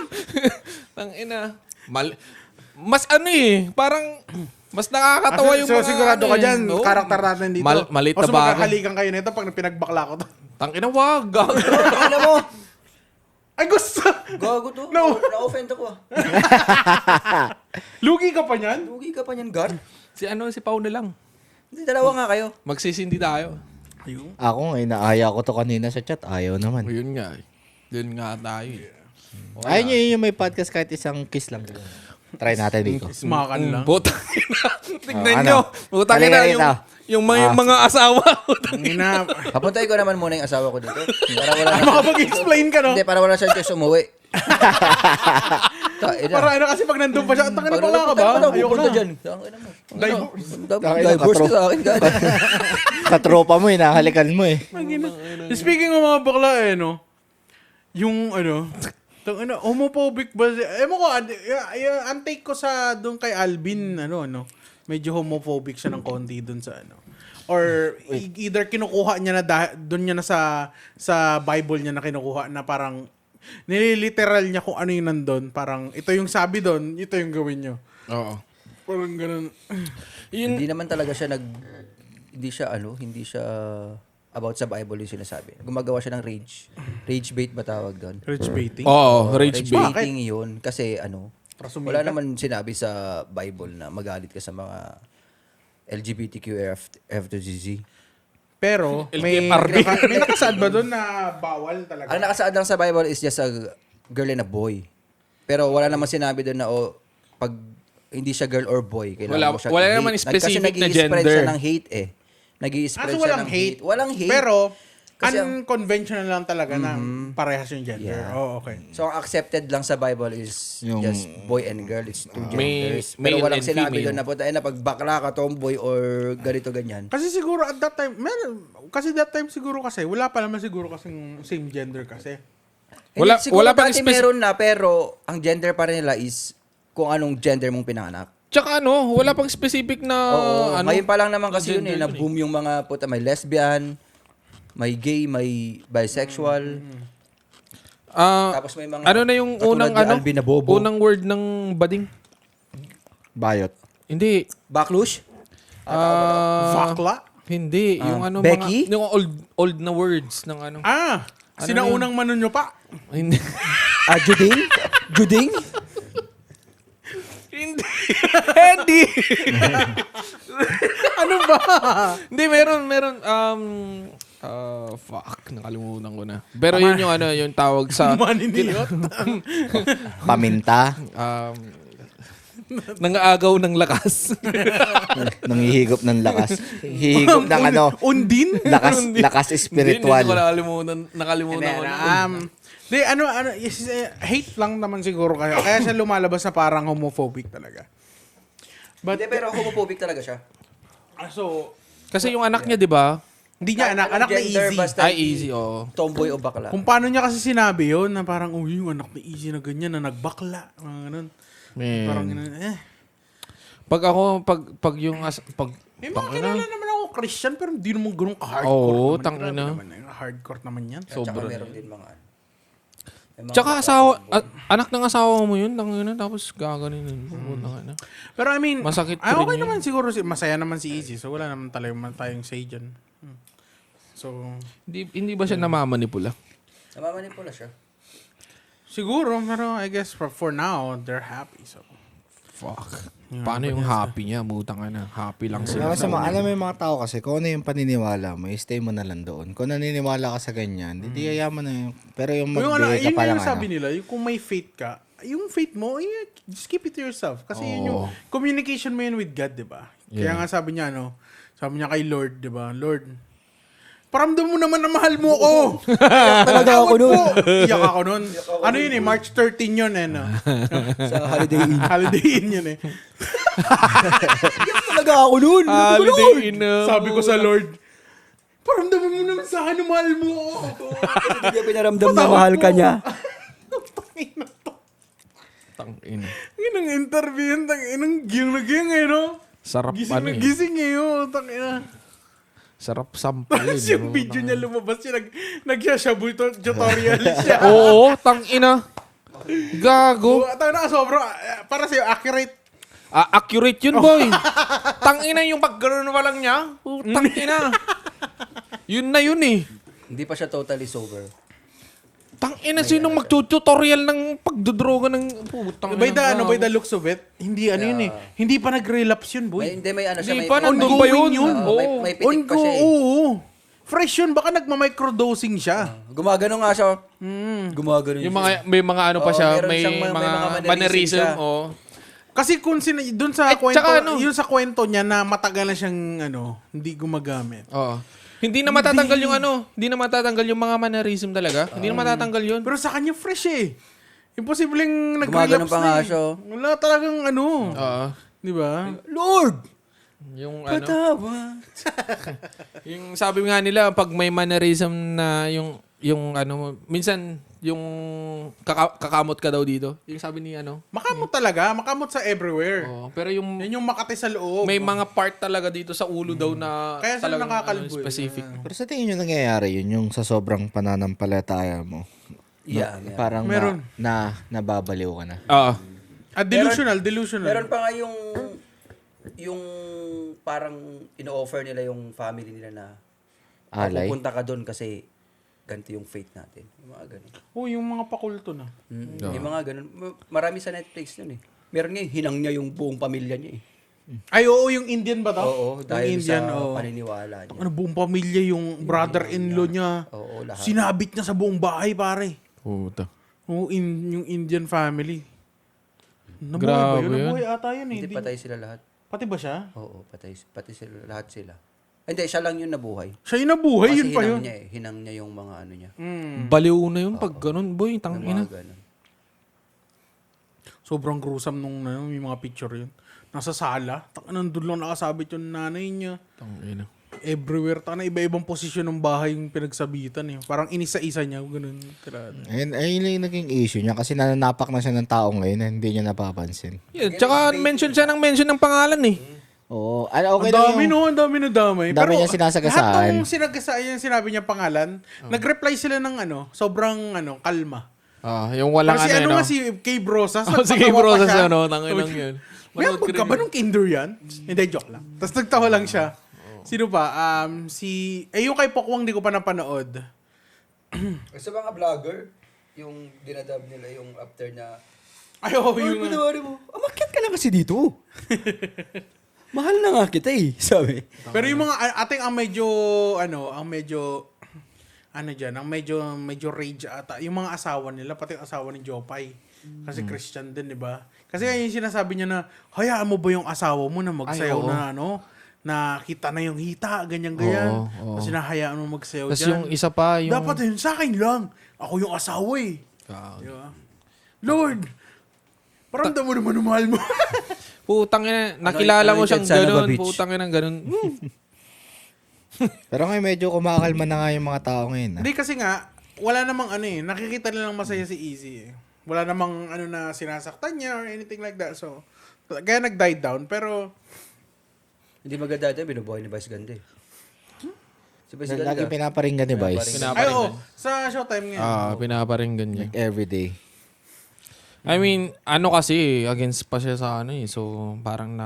Tangina. Mas ano eh, parang mas nakakatawa yung So mga sigurado ano ka eh. dyan, Oo. karakter natin dito. Malit O na so bagay. magkakalikan kayo nito pag pinagbakla ko to. Tangina, wag. Gago. Ano mo? Ay, gusto! Gago to. No. Na-offend ako ah. Lugi ka pa niyan? Lugi ka pa niyan, guard. si Pao na lang. Hindi, dalawa nga kayo. Magsisindi tayo. Ako, inaaya ko to kanina sa chat. Ayaw naman. O yun nga eh. Yun nga tayo eh. Ayaw nyo yung may podcast kahit isang kiss lang. Try natin dito. Smakan lang. Putang ina. Tignan Oh, ano? nyo. Putang ina Halika yung, dito. yung mga asawa. Ina. Papuntay ko naman muna yung asawa ko dito. Para wala na. Makapag-explain ka, no? Hindi, para wala siyang choice umuwi. Para ano kasi pag nandun pa siya, tangin na bakla ka ba? Ayoko na. dyan. Tangina mo. Divorce. Divorce ka sa akin, guard. Katropa mo, hinahalikan mo eh. Speaking of mga bakla, no? Yung ano, homophobic ba? Ewan ko, ang take ko sa doon kay Alvin, medyo homophobic siya ng konti doon sa ano. Or either kinukuha niya na doon niya na sa Bible niya na kinukuha na parang nililiteral niya kung ano yung nandun. Parang ito yung sabi doon, ito yung gawin niyo. Oo. Parang ganun. Hindi naman talaga siya hindi siya about sa Bible yung sinasabi. Gumagawa siya ng rage. Rage bait ba tawag doon? Rich baiting. Oo, rage Rage bait. baiting yun. Kasi Rasumika. wala naman sinabi sa Bible na magalit ka sa mga LGBTQF2GZ. Pero may nakasaad ba doon na bawal talaga? Ang nakasaad lang sa Bible is just a girl and a boy. Pero wala naman sinabi doon na pag hindi siya girl or boy, kailangan mo siya wala i-hate. naman specific na Kasi gender. nag-i-spread siya ng hate eh. Nag-i-spread So siya walang ng hate. Walang hate. Pero Kasi unconventional lang talaga na parehas yung gender. Yeah. Oh, okay. So, ang accepted lang sa Bible is Yung- just boy and girl. It's two genders. male Pero walang and sinabi female. doon na puta na pag bakla ka, tomboy, or ganito, ganyan. Kasi siguro at that time, siguro kasi, wala pa naman siguro kasing same gender kasi. Wala- Siguro wala pang dati spec- meron na, pero ang gender pa rin nila is kung anong gender mong pinanganak. Tsaka wala pang specific na Oo, ngayon pa lang naman kasi yun gender yun na-boom yung mga puta, may lesbian, may gay, may bisexual. Tapos may mga ano na yung katulad unang ni Alvin na bobo. unang word ng bading? Bayot. Hindi. Backlush? Vakla? Hindi. Yung Becky? yung old na words ng ano. Sinaunang manunyo pa. Hindi. Juding? Juding? Hindi. Hindi. Ano ba? Hindi, meron. Fuck. Nakalimutan ko na. Pero yun yung yung tawag sa... Maniniyot. Paminta. Nangaagaw ng lakas. Nanghihigop ng lakas. Hihigop ng Undin? lakas espiritual. Hindi ko nakalimutan ko na. Hate lang naman siguro kayo. Kaya siya lumalabas na parang homophobic talaga. But, Hindi, pero homophobic talaga siya. so, Kasi yung anak niya, di ba? hindi niya anak na Gender, Easy. basta Ay, easy, oh. tomboy o bakla. Kung paano niya kasi sinabi yun, na parang, yung anak ni Easy na ganyan, na nagbakla. Mga ganun. Parang ganun, Pag yung May mga kilala naman ako Christian, pero hindi naman ganun ka-hardcore. Oo, naman. tangina. Grabe naman, hardcore naman yan. Tsaka meron din mga may mga Tsaka anak ng asawa mo yun, tapos gaganin yun. Pero I mean, Masakit okay rin yun. naman siguro, masaya naman si Easy. So wala naman talaga tayong say dyan. So, Hindi ba siya namamanipula? Namamanipula siya. Siguro, pero I guess for now, they're happy. So, Fuck. Paano yung happy niya? Mutang na. Happy lang sila. Alam mo yung mga tao kasi, kung ano yung paniniwala mo, stay mo na lang doon. Kung naniniwala ka sa ganyan, di yayaman na yun. Pero yung magbigay ka yun pa lang yung sabi nila, yung kung may faith ka, yung faith mo, just keep it to yourself. Kasi yun yung communication mo yun with God, di ba? Kaya nga sabi niya, sabi niya kay Lord, di ba? Lord, paramdam mo naman na mahal mo ko. Talaga ako nun. Iyak ako nun. Ano yun March 13 yun no? Sa Holiday Inn. Holiday Inn yun Talaga ako nun. Holiday in Sabi ko sa Lord, paramdam mo naman sa akin na mahal mo ko. Hindi niya pinaramdam na mahal ka niya. Tangina. Yun ang interview yun. Inang giyang na giyang no? Sarap Gising na eh. gising yun. Tangina. Sarap sampalin. Tapos yung video niya lumabas siya, nagsashabu tutorial siya. Oo, tangina. Gago. Tangina ka sobrang, para sa'yo, accurate. Accurate yun, boy. Tangina yung pag-gano'n pa lang niya. Tangina. Yun na yun eh. Hindi pa siya totally sober. Tangina, sinong magtututorial ng pagdodroga ng putang By the looks of it, hindi yun eh. Hindi pa nag-relapse yun, boy. May ano siya. Hindi May, pa, may, nandun may, pa yun. Oo, may pitik pa siya eh. Oo. Fresh yun, baka nagma-microdosing siya. Gumagano nga siya. Gumagano Yung mga, may mga ano pa Oo, siya, meron may siyang mga mannerism mannerism. siya. Oh. Kasi kung dun sa Ay, kwento, tsaka ano? yun sa kwento niya na matagal na siyang hindi gumagamit. Oo. Hindi na matatanggal yung hindi na matatanggal yung mga mannerism talaga. Hindi na matatanggal yun. Pero sa kanya fresh eh. Imposibleng Gumagano nag-relapse pa na nga eh. siya. Wala talagang Oo. Di ba? Lord! Yung Patawa. yung sabi nga nila pag may mannerism na yung minsan yung kakamot ka daw dito. Yung sabi ni Makamot talaga. Makamot sa everywhere. Oh, pero yung Yan yung makati sa loob. may mga part talaga dito sa ulo daw na Kaya sila talagang, nakakalbo eh. specific. Pero sa tingin nyo nangyayari yun, yung sa sobrang pananampalataya mo. Yeah, Parang Meron. nababaliw ka na. Oo. Delusional. Meron pa nga yung parang ino-offer nila yung family nila na Alay. pupunta ka doon kasi ganito yung fate natin. Yung mga ganun. Yung mga pakulto na. Yung mga ganun. Marami sa Netflix nun eh. Meron nga hinang niya yung buong pamilya niya eh. Ay, oo, yung Indian ba to? Oo, dahil yung Indian, sa oo. paniniwala niya. Ano, buong pamilya, yung brother-in-law niya. Oo, lahat. Sinabit niya sa buong bahay, pare. Puta. Oo, yung Indian family. Nabuhay Grabe ba yun? yun. Nabuhay ata yun eh. Hindi patay sila lahat. Pati ba siya? Oo, pati sila, lahat sila. Hindi, siya lang yung nabuhay. Siya yung nabuhay, Kasi yun pa hinang yun. niya eh. Hinang niya yung mga ano niya. Baliw na yun pag ganun, boy. Yung Tangina. mga ganun. Sobrang gruesome nung yung mga picture yun. Nasa sala. Nandun lang nakasabit yung nanay niya. Tangina. Everywhere. Iba-ibang posisyon ng bahay yung pinagsabitan eh. Parang inisa-isa niya. Ganun. Ayun lang yung naging issue niya kasi nananapak na siya ng tao ngayon na hindi niya napapansin. Yeah, tsaka mention siya ng pangalan eh. Oo. Ang Okay lang dami yung... no, ang dami na damay. Dami niya sinasagasaan. Lahat ng sinagasaan yung sinabi niya pangalan, nag-reply sila ng sobrang kalma. Yung walang Parang si no? nga si Kay Brosas. Si Kay Brosas yun, no? Tanginang yun. May ambag ka ba nung kinder yan? Hindi, joke lang. Tapos nagtawa lang siya. Sino pa? Yung kay Pokwang di ko pa napanood. Sa mga vlogger, yung dinadab nila yung after na, Ay, yung... patawarin mo, umakyat ka lang kasi dito. Mahal na nga kita eh, sabi. Pero yung mga ating ang medyo rage ata. Yung mga asawa nila, pati ang asawa ni Jopay. Kasi Christian din, di ba? Kasi yung sinasabi niya na, hayaan mo ba yung asawa mo na magsayaw Ay, oo. na kita na yung hita, ganyan-ganyan. Oo. Tapos hinahayaan mo magsayaw Tapos dyan. yung isa pa, yung... Dapat yun, sa akin lang. Ako yung asawa eh. Di ba? Lord, paramdam mo naman ang mahal mo. Putang ina, nakilala mo siyang Son of a ganun. bitch. Putang ina, ganun. Pero ngayon medyo kumakalma na nga yung mga tao ngayon. Hindi kasi nga, wala namang nakikita nilang masaya si Easy eh. Wala namang na sinasaktan niya or anything like that. So, kaya nag-died down. Pero, Hindi maganda ito, binubuhay ni Vice Ganda eh. Si Vice Ganda. Lagi pinaparinggan ni Vice. ay sa Showtime ngayon. Pinaparinggan niya. Like everyday. I mean, kasi, against pa siya sa So, parang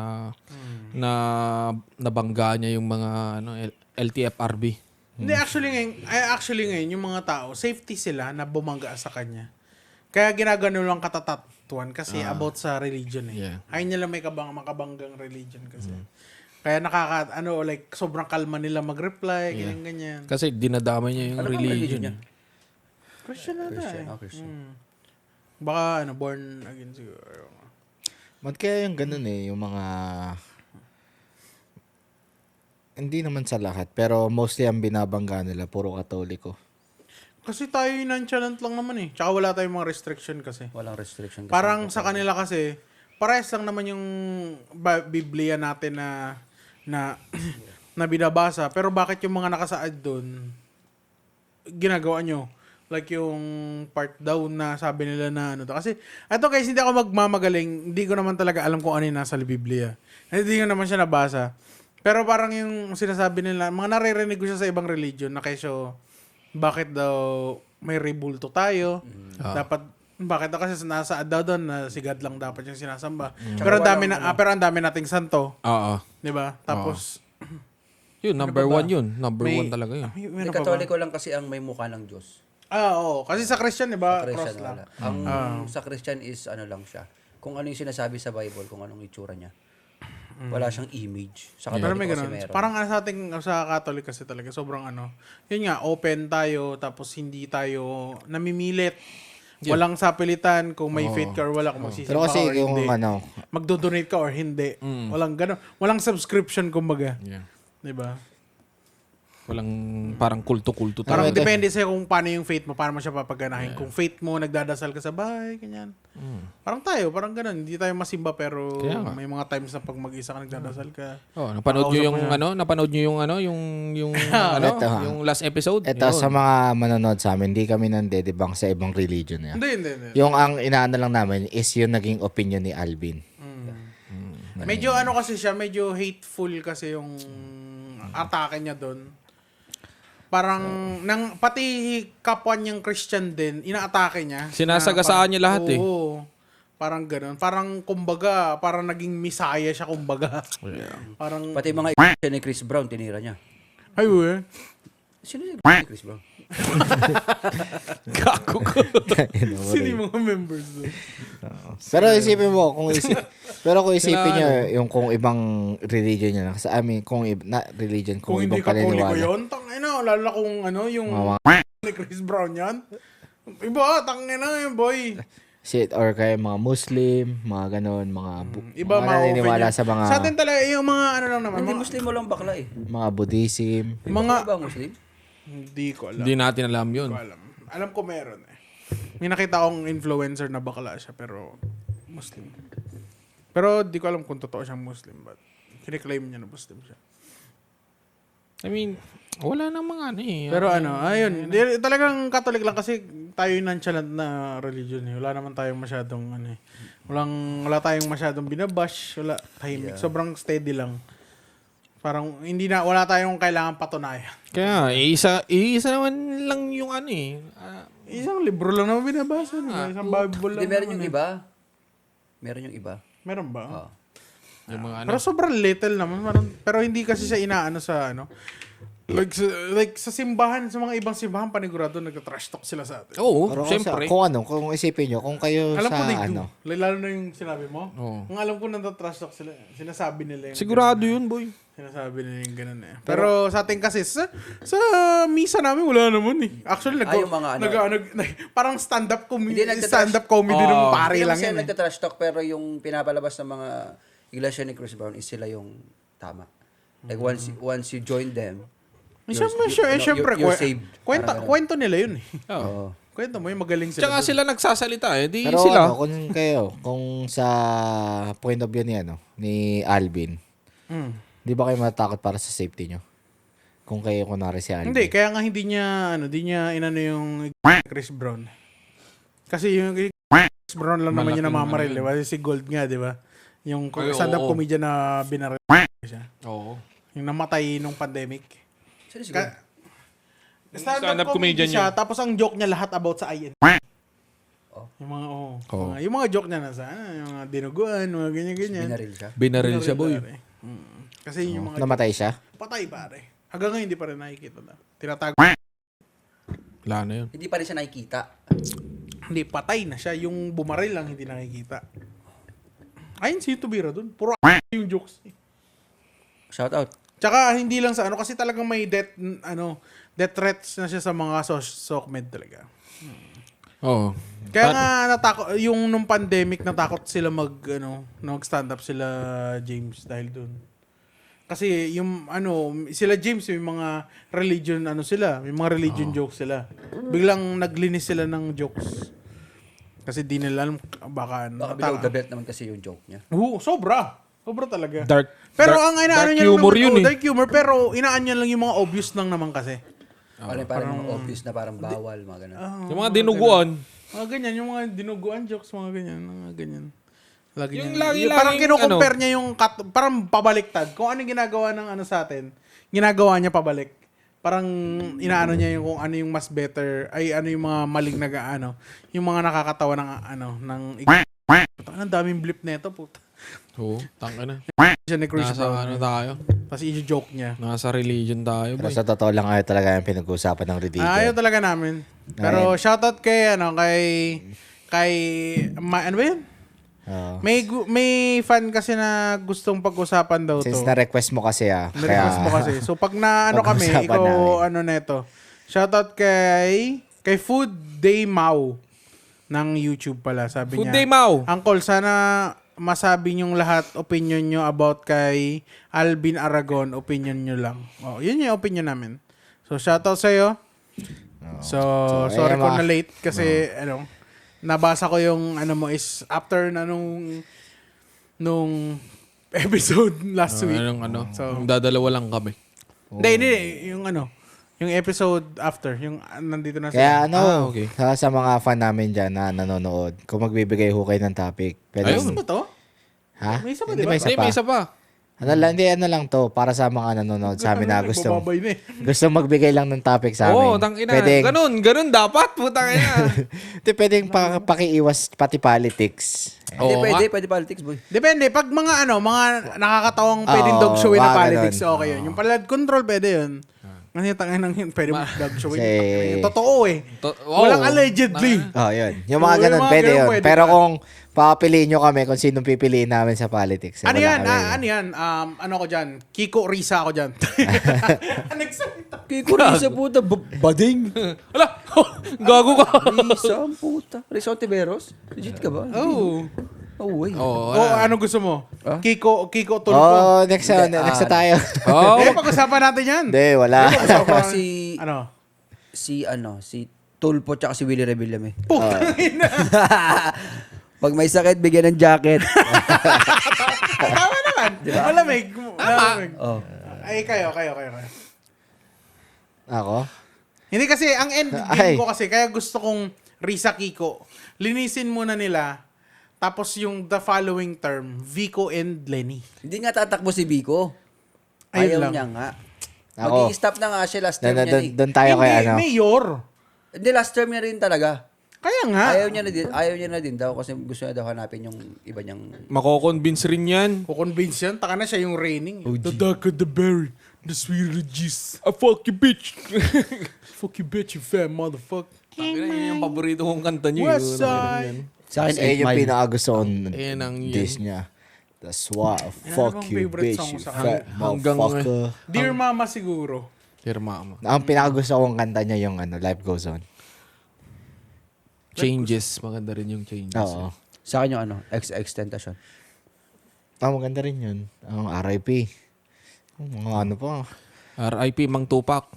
nabangga niya yung mga LTFRB. Hindi, actually ngayon, yung mga tao, safety sila na bumangga sa kanya. Kaya ginagano lang katatatuan kasi about sa religion eh. Yeah. Ayaw nila may makabanggang religion kasi. Kaya like, sobrang kalma nila mag-reply, ganyan. Kasi dinadamay niya yung Ano bang religion. niya? Christian na Christian. eh. Christian. Baka born again siguro. Ba't kaya yung ganun eh, yung mga... Hindi naman sa lahat, pero mostly ang binabangga nila, puro katoliko. Kasi tayo nonchalant lang naman eh. Tsaka wala tayong mga restriction kasi. Walang restriction. Kasi Parang sa kanila kasi, parehas lang naman yung Biblia natin na na binabasa. Pero bakit yung mga nakasaad doon, ginagawa nyo? Like yung part daw na sabi nila na ano to. Kasi, ito guys, hindi ako magmamagaling. Hindi ko naman talaga alam kung ano yung nasa Biblia. Hindi ko naman siya nabasa. Pero parang yung sinasabi nila, mga naririnig ko siya sa ibang religion na kesyo, bakit daw may rebulto tayo? Bakit daw kasi nasa daw doon na si God lang dapat yung sinasamba. Pero ang dami nating santo, Oo. 'di ba? Tapos Yun, number one yun. Number one talaga yun. May Hindi, meron pa ba? Katoliko lang kasi ang may mukha ng Diyos. Oo. Kasi sa Christian, 'di ba? Christian Cross lang. wala. Ang sa Christian is ano lang siya. Kung ano yung sinasabi sa Bible, kung anong itsura niya. Wala siyang image. Sa Pero Katoliko may kasi ganun. meron. Parang sa Catholic kasi talaga sobrang yun nga, open tayo tapos hindi tayo namimilit. Walang sapilitan kung may faith ka or wala, kung Pero magsisimba ka kasi or yung hindi. Magdo-donate ka or hindi. Walang ganun. Walang subscription kumbaga. Yeah. 'Di ba? Walang parang kulto-kulto Parang talaga. depende sa'yo kung paano yung faith mo, paano mo siya papaganahin. Kung faith mo, nagdadasal ka sa bahay, ganyan. Parang parang ganun. Hindi tayo masimba pero Kaya nga. may mga times na pag mag-isa ka, nagdadasal ka. Oh, napanood niyo yung Ito, yung last episode. Ito, Yun. sa mga manonood sa amin, hindi kami nandedebang sa ibang religion niya. Hindi. Yung ang inaano lang namin is yung naging opinion ni Alvin. Medyo kasi siya, medyo hateful kasi yung atake niya doon. Parang, pati kapwa niyang Christian din, inaatake niya. Sinasagasaan niya lahat eh. Oo. Parang ganun. Parang, kumbaga, parang naging misaya siya, kumbaga. Parang, Pati mga i***a ni Chris Brown, tinira niya. ay, we. Sino si Chris Brown? Gago ko. Sino yung mga members doon? Pero isipin mo, kung isipin niyo yung kung ibang religion niya, sa amin, kung religion, Kung kung hindi ibang Katoliko paniniwala. yun, lalo na kung yung ni Chris Brown yan. Iba, tangina yun, boy. Shit, or kaya mga Muslim, mga ganon, mga Iba, mga mga naniniwala open sa mga Sa atin talaga, yung mga lang naman. Hindi, Mga, Muslim mo lang bakla eh. mga Buddhism. mga, Ba Muslim? hindi ko alam. Hindi natin alam yun. Alam ko meron eh. May nakita akong influencer na bakla siya, pero Muslim. Pero di ko alam kung totoo siyang Muslim, but kiniklaim niya na Muslim siya. I mean, wala nang mga Pero ayun, talagang Catholic lang kasi tayo yung nonchalant na religion eh. Wala naman tayong masyadong wala tayong masyadong binabash, wala tahimik. Sobrang steady lang. Parang wala tayong kailangan patunayan. Kaya, isa naman lang yung Isang libro lang naman binabasa. Isang Bible lang. Hindi, meron naman yung eh. iba. Meron yung iba. Meron ba? Oo. yung mga Pero sobrang little naman. Pero hindi kasi siya inaano sa like sa simbahan, sa mga ibang simbahan, panigurado nagka-trash talk sila sa atin. Oo, Pero syempre. kung isipin niyo, kung kayo Alam ko sa they do. ano, Lalo na yung sinabi mo. Oo. Ang alam ko nagka-trash talk sila. Sinasabi nila yung Sigurado yun, boy. Sinasabi nila yung ganun eh. Pero sa atin kasi, sa misa namin, wala naman eh. Actually, yung mga parang stand-up comedy, Hindi, stand-up comedy ng pare Hindi lang naman sila yan eh. nagtatrash talk, pero yung pinapalabas ng mga iglesia ni Chris Brown is sila yung tama. Like once you join them, Siyempre, you're saved. kwento nila yun eh. Oo. Kwento mo yung magaling sila. Tsaka doon. sila nagsasalita eh. Di pero sila. kung sa point of view ni Alvin, di ba kayo matatakot para sa safety nyo? Kung kayo kunwari si Alvin. Hindi, kaya nga hindi niya inano yung Chris Brown. Kasi yung Chris Brown lang naman Malaking yung namamaril, di ba? Si Gold nga, di ba? Yung Ay, stand-up oo. comedian na binaril siya. Oo. Yung namatay nung pandemic. Sino si Gold? Stand-up comedian siya, tapos ang joke niya lahat about sa IN. Yung mga, yung mga joke niya nasa, yung mga dinuguan, mga ganyan-ganyan. Binaril siya. Binaril siya, boy. Pare. Kasi yung mga Namatay siya? patay pare. Hanggang ngayon, hindi pa rin nakikita na. Tinatago. Wala na yun. Hindi pa rin siya nakikita. Hindi, patay na siya. Yung bumaril lang, hindi nakikita. Ayun, si Tubira dun. Puro yung jokes. Shout out. Tsaka, hindi lang sa ano, kasi talagang may death threats na siya sa mga SOCMED talaga. Oo. Kaya nga natakot yung nung pandemic natakot sila mag-stand up sila James dahil doon. Kasi yung sila James yung mga religion may mga religion jokes sila. Biglang naglinis sila ng jokes. Kasi di nila alam baka Baka below the belt naman kasi yung joke niya. Sobra. Sobra talaga. dark Pero ang inaano niya humor naman, yun eh. dark humor, pero inaan niya lang yung mga obvious lang naman kasi. Parang obvious na parang bawal, mga ganun. Yung mga dinuguan. Mga ganyan, yung mga dinuguan jokes, mga ganyan. Lagi Yung niya- lagi- parang laging kinukompare niya yung parang pabaliktad. Kung ano yung ginagawa ng sa atin, ginagawa niya pabalik. Parang inaano niya yung kung ano yung mas better, ay ano yung mga maling yung mga nakakatawa ng ang daming blip nito, puta. Oo, tanga na. Siya ni Chris Nasa Brown. tayo? Tapos i-joke niya. Nasa religion tayo, Pero boy. sa totoo lang ayaw talaga yung pinag-uusapan ng religion. Ayaw talaga namin. Pero shoutout kay ano ano ba yun? Oo. May fan kasi na gustong pag-usapan daw Since to. na-request mo kasi Na-request mo kasi. So pag na kami, Pag-usapan ikaw namin. neto. Shoutout kay Food Day Mau ng YouTube pala, sabi Food niya. Day Mau. Uncle, sana masabi niyong lahat opinion niyo about kay Alvin Aragon, opinion niyo lang. Oh, yun yung opinion namin. So shoutout sa iyo. So sorry kung na late kasi nabasa ko yung mo is after na nung episode last week. So Yung dadalawa lang kami. hindi yung episode after, yung nandito na Kaya okay. sa mga fan namin dyan na nanonood, kung magbibigay ho kayo ng topic, pwede. Ayun. Ano ba to? Ha? May isa pa, Hindi, di ba? may isa Hindi, pa. may isa pa. Hindi, lang to, para sa mga nanonood sa amin na gusto Bababay na eh. magbigay lang ng topic sa amin. Oo, tangina. Ganun dapat. Putang ina. Hindi, pwedeng pakiiwas pati politics. Hindi, Oo, pwede politics, boy. Depende. Pag mga mga nakakatawang pwedeng dog showin na mga politics, ganun. okay yun. Yung palad control, pwede yun. Kasi tangin nang yun, pwede mo dog showin. Kasi- Totoo eh. Oo. Walang allegedly. Oh, yun. Yung mga Oo, ganun, yung mga pwede ganun, yun. pwede Pero pa. kung papapiliin nyo kami kung sinong pipiliin namin sa politics. Ano wala yan? kami. Ano yan? Ano ko dyan? Kiko Risa ako dyan. Nagsalita. Kiko Risa, puta. Bading. Ala, gago ka. Risa, ang puta. Risa Ontiveros? Legit ka ba? Oh. Oh, way. Oo, Oh, ano gusto mo? Ah? Kiko Tulfo. Oh, next na tayo. Oo. Pag-usapan natin yan. Hindi, wala. Kasama si Tulpo tsaka si Willie Revillame. Pag may sakit, bigyan ng jacket. Tama naman. Malamig. Malamig. Oh. Ay, kayo. Ako? Hindi kasi, ang end Ay. game ko kasi, kaya gusto kong Risa Kiko. Linisin muna nila, tapos yung the following term, Vico and Lenny. Hindi nga tatakbo si Biko. Ayun Ayaw lang. niya nga. Ako. Mag-i-stop na nga siya last term niya. Doon tayo kay Hindi, ano. mayor. Hindi, last term niya rin talaga. Kaya nga. Ayaw niya na din daw kasi gusto niya daw hanapin yung iba niyang... Mako-convince rin yan. Kukonvince yan, taka na siya yung reigning. The darker the berry, the sweeter the juice. Ah, fuck you, bitch. Fuck you bitch, you fat motherfucker. Tangina, yun yung paborito kong kanta niyo. West side. Sa akin, Kasi yun 8 yung Mile. pinakagusto kong Ayan ang yun. diss niya. The swat, Ano fuck bang you, favorite bitch, song you sa fat Hanggang- motherfucker. Dear Mama siguro. Dear mama. Ang pinakagusto kong kanta niya yung Life Goes On. Changes. Maganda rin yung changes. Oo. Sa akin yung Extentation. Maganda rin yun. Ang RIP. Mga ano pa. R.I.P. Mang Tupac.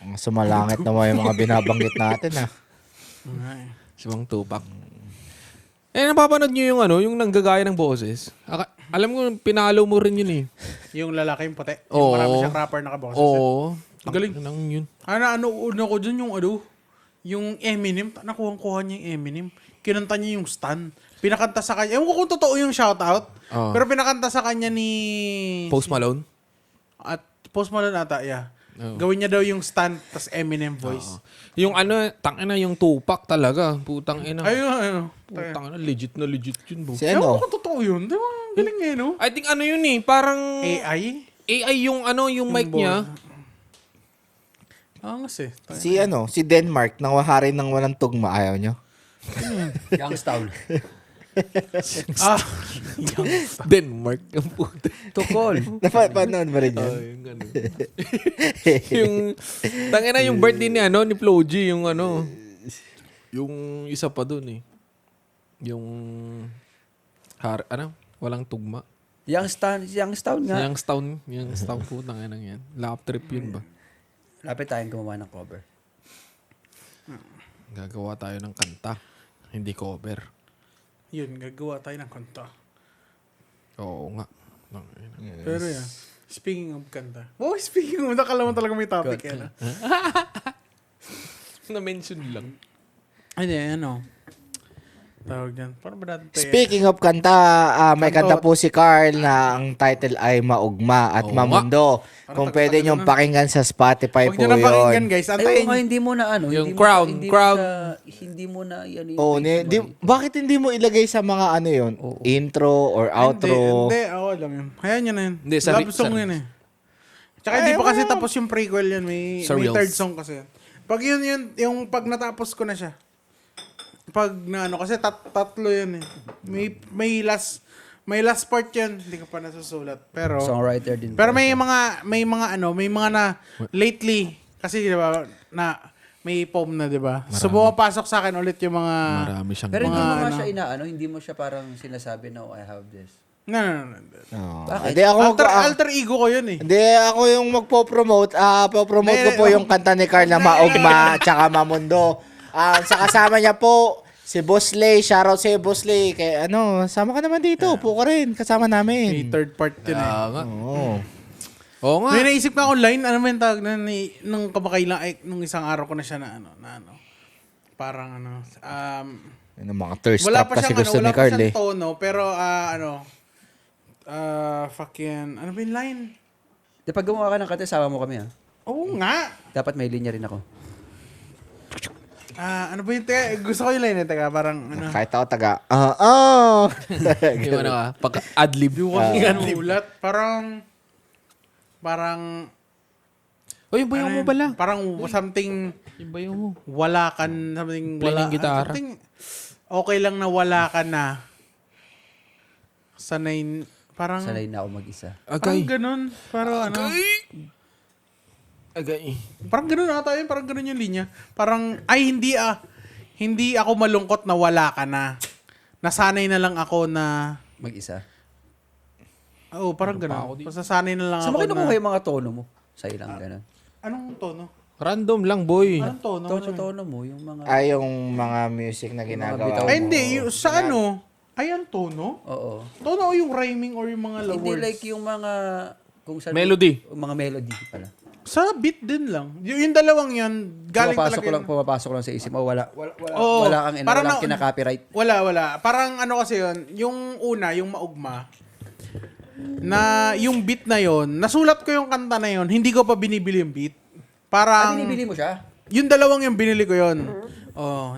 Mga sumalangit naman yung mga binabanggit natin Si Mang Tupac. Napapanood nyo yung nanggagaya ng boses. Alam ko, pinalo mo rin yun eh. Yung lalaki yung puti. Oo. Yung marami siyang rapper nakaboses. Oo. Galing. Nang yun. Ano ko dyan yung Eminem. Nakuha niya yung Eminem. Kinanta niya yung Stan. Pinakanta sa kanya. Ewan ko kung totoo yung shoutout. Oo. Pero pinakanta sa kanya ni... Post Malone. At Post Malone ata, yeah. Oo. Gawin niya daw yung Stan tas Eminem voice. Yung tangina yung Tupac talaga. Putang ina. Ayun. Putang ina, legit yun, bro. Si Ewan ano? ko kung totoo yun. Di ba? Galing eh, no? I think yun eh, parang AI? AI yung yung mic niya. Angas eh. Si Denmark, nang wahari ng walang tugma, ayaw nyo? Youngstown. Denmark. Ang puta. Tukol. Napanood ba rin yan? Yung ano. Yung, tangina yung birthday ni ni Floji, yung yung isa pa dun eh. Yung, walang tugma. Youngstown nga. Youngstown po, tangina yan. Lap trip yun ba? Lapit tayong gumawa ng cover. Gagawa tayo ng kanta. Hindi cover. Yun, gagawa tayo ng kanta. Oo nga. Tangina. Pero yan, speaking of kanta. Oh, speaking of, nakala mo talaga may topic yan. Na-mention lang. Hindi, tawag dyan. Paano ba natin tayo? Speaking of kanta, may kanta po si Carl na ang title ay Maugma at Oo Mamundo. Kung pwede niyong pakinggan sa Spotify Huwag po nyo na pakinggan, yun. guys. Ay, Antayin. hindi mo na Yung crown. Hindi mo na yan. Oh, bakit hindi mo ilagay sa mga yun? Intro or outro? Hindi, alam yun. Hayaan nyo na yun. Hindi, sa- Love song sa- yun eh. Tsaka hindi pa kasi tapos yung prequel yan. May Sa third Reels. song kasi yan. Pag yun, yung pag natapos ko na siya. Pag kasi tatlo yun eh. May last part yan. Hindi ko pa nasusulat. Pero Songwriter din. pero may mga na lately kasi di ba na may poem na, di ba? So bumapasok sa akin ulit yung mga Marami siyang Pero hindi mo nga ano. siya hindi mo siya parang sinasabi na, I have this. no. Oh. Bakit? Hindi ako Alter ego ko yun eh. Hindi ako yung magpo-promote. Promote ko po yung kanta ni Carl na Maugma tsaka Mamundo. Sa kasama niya po si Boss Lay, shoutout si Boss Lay. Kaya sama ka naman dito. Upo ka rin, kasama May namin. third part yun eh. nga. Oo. Oo nga. May naisip ka online, ano ba yung tawag na nung kamakailang, nung isang araw ko na siya na parang Yung mga thirst wala trap pa kasi siyang gusto wala ni pa Carl siyang eh. tono, pero fucking, ano ba yung line? Di pag gumawa ka ng kante, sama mo kami Oo nga. Dapat may linya rin ako. Ano ba yung, gusto ko yung line parang, Kahit ako taga, Yung pag-adlib. ulat, parang, O, yung bayaw mo pala. parang something, Yung bayaw mo. wala ka, something, Play wala, ng gitara. something, okay lang na wala ka na, sanay, parang, Sanay na ako mag-isa. parang ganun, parang Agay. parang ganun ata yun, parang ganun yung linya. Parang, hindi ako malungkot na wala ka na. Nasanay na lang ako na, Mag-isa. parang ganun. Pasasanay na lang Sa ako mga na, kinukuha yung mga tono mo? Sa ilang ganun. anong tono? Random lang, boy. Anong tono? Tono mo, yung mga... yung mga music na ginagawa bitaw. mo. Ay, hindi. Sa ang tono? Oo. Tono o yung rhyming or yung mga Hindi words? like yung mga... Kung saan Melody. Yung mga melody pala. Sa beat din lang. Yung dalawang yun, galing talaga yun. Pumapasok lang sa isip mo. Wala Oo. kang Parang walang kinaka-copyright. Wala. Parang kasi yun, yung una, yung Maugma, na yung beat na yun, nasulat ko yung kanta na yun, hindi ko pa binibili yung beat. Parang, Binibili mo siya? yung dalawang yung binili ko yun.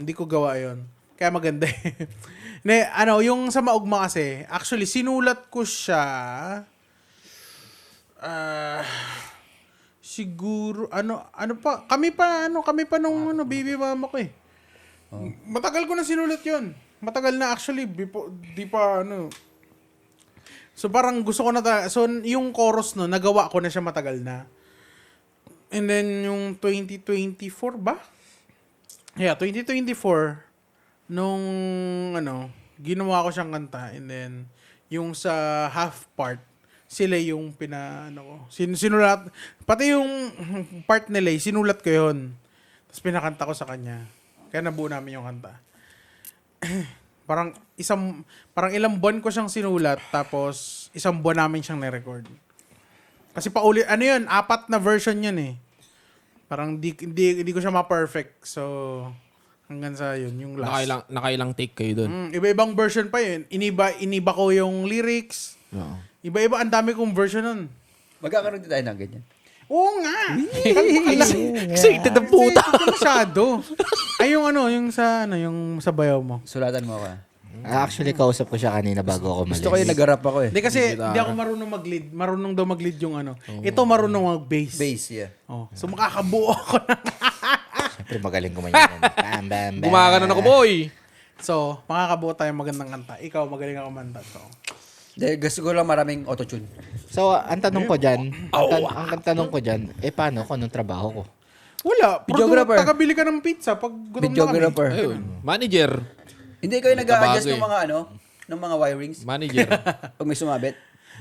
Hindi ko gawa yun. Kaya maganda eh. Yung sa Maugma kasi, actually, sinulat ko siya, siguro, kami pa nung baby mama ko eh. Matagal ko na sinulat yun. Matagal na actually, di pa So parang gusto ko na so yung chorus nagawa ko na siya matagal na. And then yung 2024 ba? Yeah, 2024 nung ginawa ko siyang kanta, and then yung sa half part sila yung sinulat, pati yung part nila sinulat ko yun. Tapos pinakanta ko sa kanya. Kaya nabuo namin yung kanta. parang ilang buwan ko siyang sinulat, tapos isang buwan namin siyang na-record. Kasi paulit, 4 na version yan eh. Parang di ko siya ma-perfect. So, hanggang sa yun, yung last. Nakailang take kayo dun. Iba-ibang version pa yun. Iniba ko yung lyrics. Oo. Iba-iba, ang dami kong version nun. Magkakaroon din tayo ng ganyan. Oo nga! Excited na puta. Masyado. Ay, yung sa bayaw mo. Sulatan mo ako. Actually, kausap ko siya kanina bago ako malis. Gusto ko yung nag-rap ako eh. Hindi kasi hindi ako marunong mag-lead. Marunong daw mag-lead yung ano. Ito marunong mag-bass. Bass, yeah. Oh. So makakabuo ako na. Siyempre, magaling kumain. Bam, bam, bam. Gumagano ako, boy. So, makakabuo tayo magandang kanta. Ikaw, magaling ako kumanta. So, Dahil gusto ko lang maraming autotune. So, ang tanong ko dyan, ang tanong ko dyan, paano ko anong trabaho ko? wala. Videographer. Tagabili ka ng pizza pag gutom na kami. Videographer. Ayun. Manager. Hindi kayo nag-a-adjust Kabagay. ng mga ng mga wirings Manager. pag may sumabit.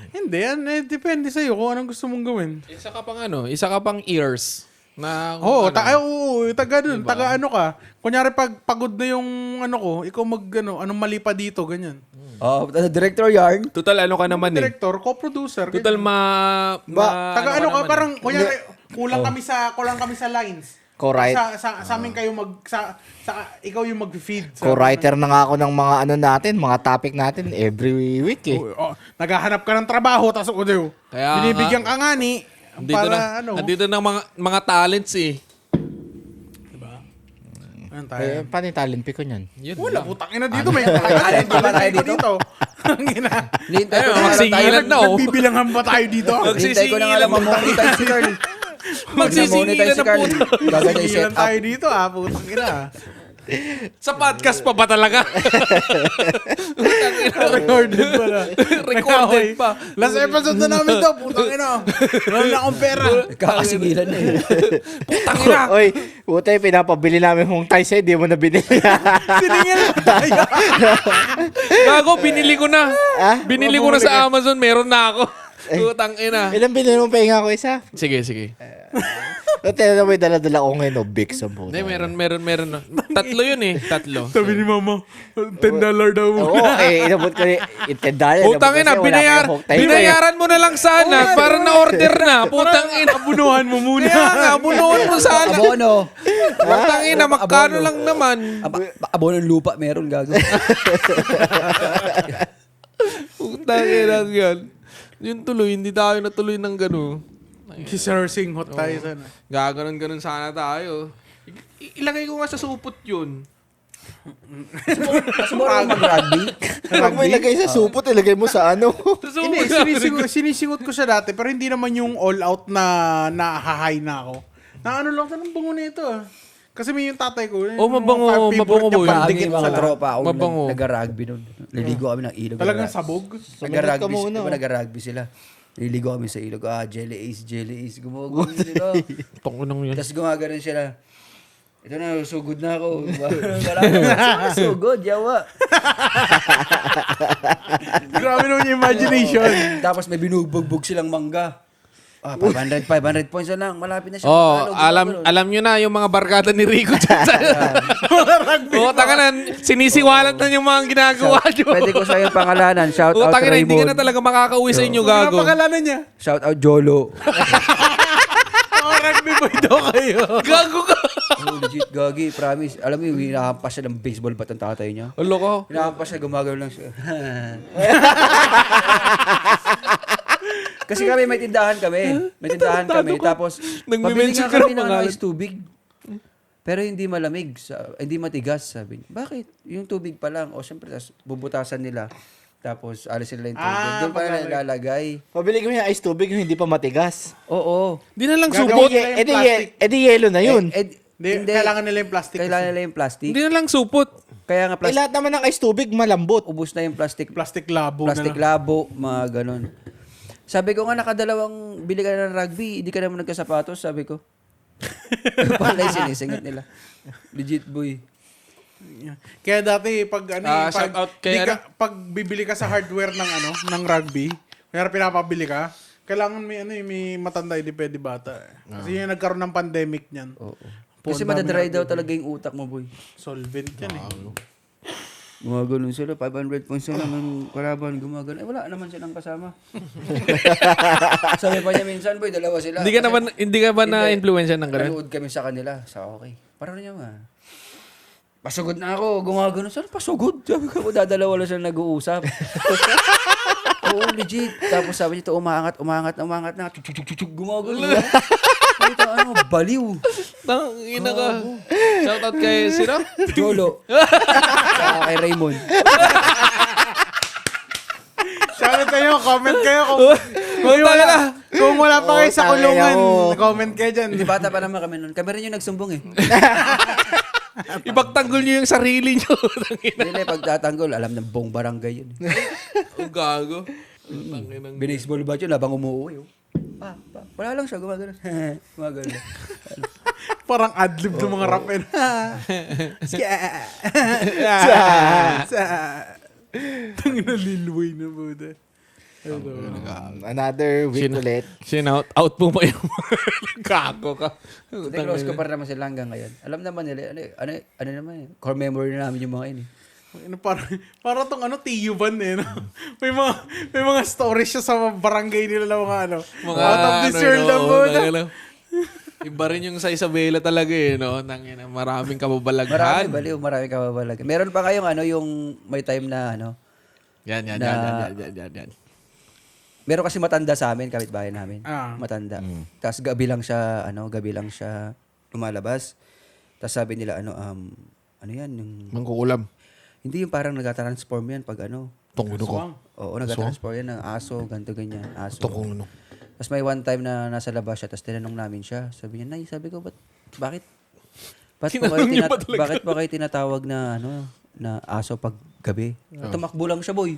Hindi, yan. Depende sa'yo kung anong gusto mong gawin. Isa ka pang ears. Na, Oo, ano, taga dun. Taga ano ka. Kunyari pag pagod na yung ano ko, ikaw anong mali pa dito, ganyan. Oh, director yarn. total ano ka naman eh. Director, co-producer. Total Taga ano ka, naman parang, eh. kunyari, kulang kami sa lines. Co-write. Sa amin kayo ikaw yung mag-feed. Co-writer na nga ako ng mga ano natin, mga topic natin every week eh. Naghahanap ka ng trabaho, tapos Kaya binibigyan ka nga ni Andito na mga talents eh. Ano tayo? Paano yung talent pick ko niyan? Yun Wala, lang. putang ina dito. May Talent ba tayo dito? Ang ina. Nihintay ko Ayun, na nga lang tayo. magsigilan na oh. Nagbibilangan ba tayo dito? Nihintay ko na nga lang mamonetize si Carl. Magsisingilan na Carl. Gaganda yung Magsigilan setup. tayo dito putang ina. Sa podcast pa ba talaga? Recorded pala. Recorded pa. Last episode na namin to, putang ina. Wala na akong pera. Kakasigilan na eh. Putang ina. Oy, puta pinapabili namin hong ties eh, di mo na binili. Siningil na tayo. Gago, binili ko na. Binili ko na sa Amazon, meron na ako. Putang ina. Ilan binili mong pahinga ko isa? Sige, sige. Tignan na may dala-dala ko ngayon, no, Bix ang puta. Hindi, meron. Tatlo yun eh. Tatlo. Sabi ni mama, $10 daw. Oo, inabot ko ni $10. Putang ina, binayaran mo na lang sana para na-order na. Putang ina. Abunuhan mo muna. Kaya nga, bunuhan mo sana. Abono. Putang ina, magkano lang naman. Abono ng lupa meron gago. Putang ina yan. Yung tuloy, hindi tayo natuloy ng gano'n. Si Sir Singhot tayo sana. Gaganon-ganon sana tayo. Ilagay ko nga sa supot yun. Sumuro mag-rugby. Pag may lagay sa supot, ilagay mo sa ano. Sa Hindi, supot. sinisingot ko siya dati, pero hindi naman yung all out na nahahay na ako. Na ano lang, anong bango na ito Kasi may yung tatay ko. Oh, mabango, mabango boy. Pagdikit sa mga tropa ako Mabango. nag-rugby nun. Liligo kami ng ilog. Talagang sabog. Sumunod ka muna. Diba nag-rugby sila? Liligo kami sa ilog. Jelly Ace. Gumagano sila. Tong nang yun. Tapos gumagano sila. Ito na, sugod na ako. Wala na. Sugod, yawa. Grabe naman yung imagination. Tapos may binubugbog silang mangga. 500 points na lang. Malapit na siya. Oh, Matalo, alam nyo na yung mga barkada ni Rico dyan. Oh, taka na, sinisiwalat na yung mga ginagawa nyo. Pwede ko sa yung pangalanan. Shout Oh, out taka na, hindi ka na Raymond. talaga makakauwi sa inyo, Ano gago. pakalanan niya? Shout out Jolo. Mga rugby boy daw kayo. Gago ka. Legit, gagi. Promise. Alam mo yung hinahampas siya ng baseball bat ang tatay niya? Ulo ko. Hinahampas siya, gumagano lang siya. Kasi kami, may tindahan kami. Tapos, pabili Nagme-mention nga ka kami ng ng pangalan. ice tubig. Pero hindi malamig, hindi matigas, sabi niya. Bakit? Yung tubig pa lang. O, syempre, tas bubutasan nila. Tapos, alisin nila yung tubig. Doon pa nila nilalagay. Pabili ko yung ice tubig yung hindi pa matigas. Oo. Di na lang Gagawin supot. nila yung plastic. Edi yelo na yun. Hindi, kailangan nila yung plastic. Kailangan nila yung plastic. Hindi na lang supot. Kaya nga, Lahat naman ng ice tubig malambot. ubus na yung plastic. Plastic labo Plastic na lang. labo, mga ganon. Sabi ko nga, nakadalawang bili ka na ng rugby, hindi ka naman nagkasapatos, sabi ko. Palay sinisingit nila. Legit boy. Kaya dati, pag shout out kay pag bibili ka sa hardware ng rugby, kaya pinapabili ka, kailangan may matanda, hindi pwede bata. Kasi yung nagkaroon ng pandemic niyan. Oo. Kasi madadry daw talaga yung utak mo, boy. Solvent yan Gumagano sila, 500 points na lang ang kalaban, gumagano. Wala naman silang kasama. Sabi pa niya minsan, boy, dalawa sila. Hindi ka ba na-influensya ng ganun? Nanood kami sa kanila. So, okay. Parang niya nga. Pasugod na ako. Gumagano. Saan pasugod? Sabi ko, dadalawa lang sila nag-uusap. Oo, legit. Tapos sabi niya, umaangat na. Gumagano. Ito, Baliw. Tangina ka. Shoutout kay sino? Jolo. Sa kay Raymond. Shoutout kayo, comment kayo kung wala pa kayo sa kulungan. Comment kayo dyan. Hindi bata pa naman kami nun. Kami rin yung nagsumbong eh. Ipagtanggol niyo yung sarili niyo. Hindi pagtatanggol, alam ng buong barangay yun. Ang gago. Tanginang. Binisball ba yun habang umuwi? Oh. Wala lang siya, gumagano. Gumagano. Parang adlib ng mga rap. Tangina Lil na Buddha. Another week ulit. Sinout out po ba yung gago ka? Hindi, close ko pa rin naman sila hanggang ngayon. Alam naman nila, ano naman eh. Core memory na namin yung mga yun eh. Para tong Tiyuban eh, no? May mga stories siya sa barangay nila na mga out of this world na Buddha. Iba rin yung sa Isabela talaga eh, no? Tangina, maraming kababalaghan. Marami kababalag. Meron pa kayong yung may time na Yan. meron kasi matanda sa amin, kapitbahay namin. Matanda. Tapos gabi lang siya lumalabas. Tapos sabi nila, ano yan? Yung, Mangkukulam. hindi yung parang nag-transform yan pag Tunggulo ko. Oo, nag-transform yan ng aso, ganito ganyan, aso. Tunggulo. Tapos may one time na nasa labas siya, tapos tinanong namin siya. Sabi niya, Nay, sabi ko, bakit po kayo tinatawag na na aso pag gabi? Tumakbo lang siya, boy.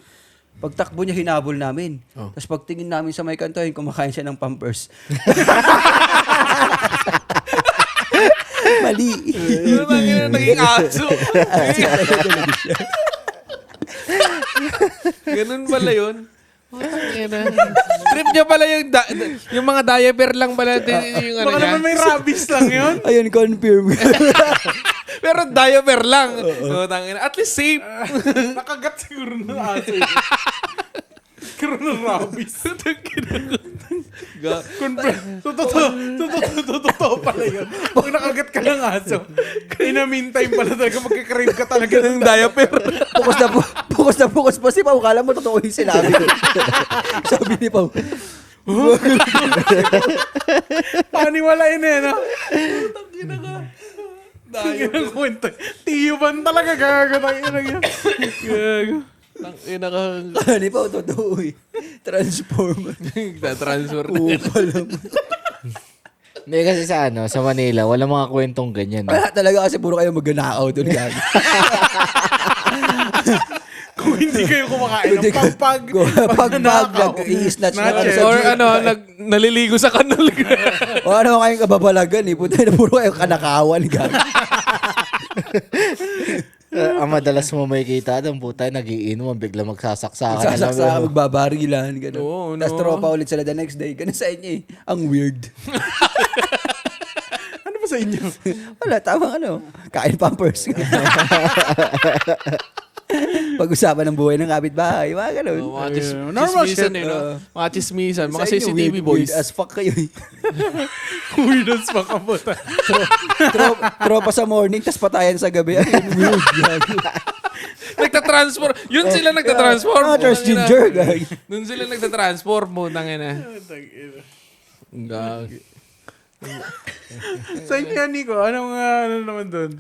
Pagtakbo niya, hinabol namin. Tapos pagtingin namin sa may kanto, kumakain siya ng Pampers. Mali. Naging aso. Ganun pala yun. Trip niya pala yung mga diaper lang pala. Yung Baka naman may rabies lang yun. Ayun, confirm. Pero diaper lang. At least safe. Nakagat siguro ng aso. Karoon ng rabies. Totoo pala yun. Pag nakagat ka ng aso, in a meantime pala talaga magkakrave ka talaga ng diaper. Focus pa si Pao. Kala mo totoo yung sinabi ko. Sabi ni Pao. Paniwalain eh, no? Tangina ka. Kwento. Tiyuban talaga gagawin yun. Gago. Tangina ka. Kala ni Pao totoo eh. Transform. Transfer na. Upal lang. Hindi kasi sa Manila, wala mga kwentong ganyan. Wala talaga kasi puro kayo magnanakaw doon. Gago. Kung hindi kayo kumakain ng pagpag. I-snatch na Or naliligo sa kanal. O ano kayong kababalagan eh. Puta na puro kayo kanakawan. Gago. Ang madalas mo makikita doon, puta, nagiinom, bigla magsasaksakan. Sasaksa, magbabarilan. Gano'n. Oo, no. Tapos tropa ulit sila the next day. Ganun sa inyo eh. Ang weird. Ano ba sa inyo? Wala, tamang kain Pampers. Pag-usapan ng buhay ng kapitbahay. Mga ganun. Mga Normal chismisan shit. eh, no? Mga chismisan. Mga Sa inyo, CCTV boys. Weird as fuck kayo eh. Weird as fuck ang puta. Tropa sa morning, tas patayan sa gabi. Ay, weird. Nagtatransform. Yun sila nagtatransform. Trans ginger. Guys. Doon sila nagtatransform. Putang ina. Gagi. Sa inyo, Nico, ano naman doon?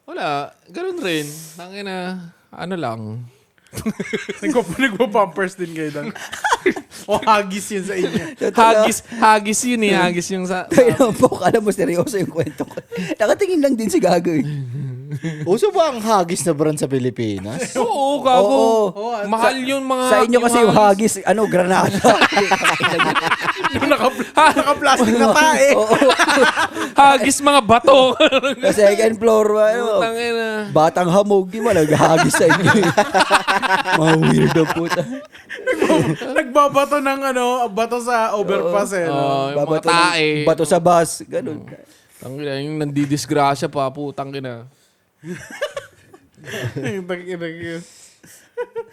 Wala. Ganun rin. Tangina. Ano lang. Nagpa-pampers din kayo doon. O hagis yun sa inyo. Hagis yun eh. Hagis yung sa... Tayo po, alam mo seryoso yung kwento ko. Nakatingin lang din si Gago eh. Uso ba ang hagis na brand sa Pilipinas? Oo, gago. Oo. Mahal yun mga... Sa inyo kasi yung hagis, granada. Yung naka-plastic na tae. Hagis mga bato. Sa second floor, Tangina. batang hamog, di mo naghahagis sa inyo. Mga weirdo puta. Nagbabato ng bato sa overpass eh. No? Yung mga tae. Bato sa bus, ganun. Tangina, yung nandidisgrasya pa, putang ina.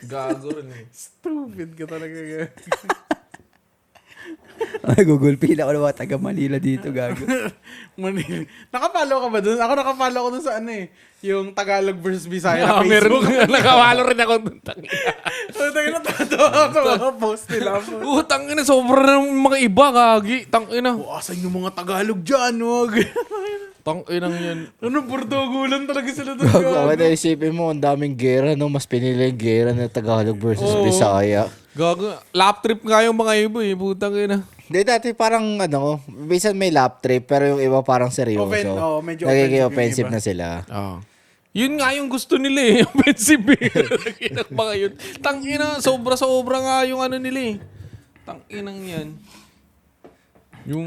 Gago rin eh. Stupid ka talaga. Ay, gugulpi na ako ng mga taga Manila dito, Gago. Manila. Nakapalo ka ba doon? Ako nakapalo ko doon sa yung Tagalog versus Bisaya na Facebook. Meron. Nakawalo rin ako. Tangina, tatawa sa mga post nila. Tangina, sobrang ng mga iba, kagi. Tangina. Asan yung mga Tagalog dyan? Wag. Tanginang yan. Ano, Portugulan talaga sila doon. Gago, isipin mo, ang daming gera, no? Mas pinili yung gera na Tagalog versus Bisaya. Gago. Lap trip nga yung mga iba eh. Putang ina. Hindi, dati parang, minsan may lap trip, pero yung iba parang seryoso. Medyo Nagiging offensive offensive yung na sila. Yun nga yung gusto nila eh. Offensive eh. Tanginang mga yun. Tangina, sobra-sobra nga yung ano nila eh. Tanginang yan. Yung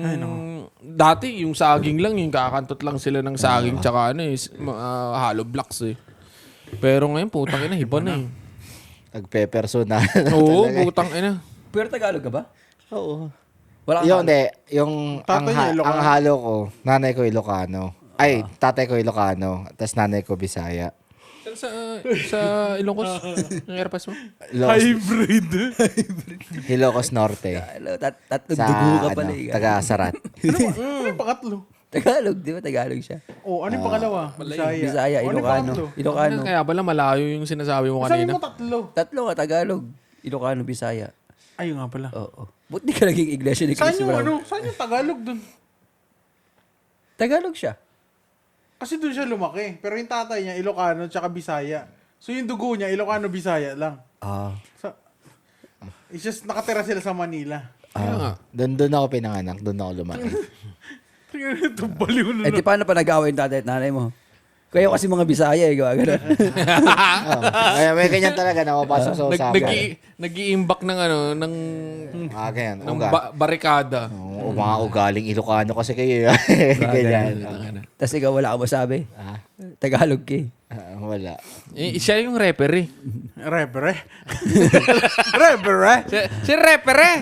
dati yung saging lang, yung kakantot lang sila ng saging tsaka ano eh, hollow blocks eh. Pero ngayon putang ina, iba na eh. Nagpe-personal. Oo, putang ina. Pero Tagalog ka ba? Oo. Wala Yung, ka. hindi. Yung, Tatay niya, Ilocano. ang halo ko, nanay ko Ilocano. Ay, tatay ko Ilocano. Tapos nanay ko Bisaya. Sa Ilocos, ang airpass mo? Hybrid. Ilocos Norte. Tatlong Sa, dugo ka pala eh. taga-Sarat. Ano yung pangatlo? Tagalog, di ba? Tagalog siya. Ano yung pangalawa? Bisaya. Bisaya, Ano yung Ilocano. pangatlo? Ilocano. Kaya pala malayo yung sinasabi mo Sabi kanina. mo tatlo. Tatlo ka, Tagalog. Ilocano, Bisaya. Ayun nga pala. Oo. Buti di ka naging iglesia ni Saan Chris yung Brown. Saan yung Tagalog dun? Tagalog siya. Kasi dun siya lumaki. Pero yung tatay niya, Ilocano tsaka Bisaya. So yung dugo niya, Ilocano, Bisaya lang. It's just nakatira sila sa Manila. Doon ako pinanganak. Doon ako lumaki. Ito, baliw na. Eh, di paano pa nag-away yung tatay at nanay mo? Kayo kasi mga Bisaya eh, gawa ganun. Kaya may ganyan talaga na mapasok sa usapan. Nag-iimbak ng ano, ng Ganyan. ng barikada. O mga ugaling Ilocano kasi kayo. Ganyan. Tapos ikaw wala ka masabi. Tagalog ka eh. Wala. Siya yung rapper eh. Rebere. Rebere. Si rapper eh.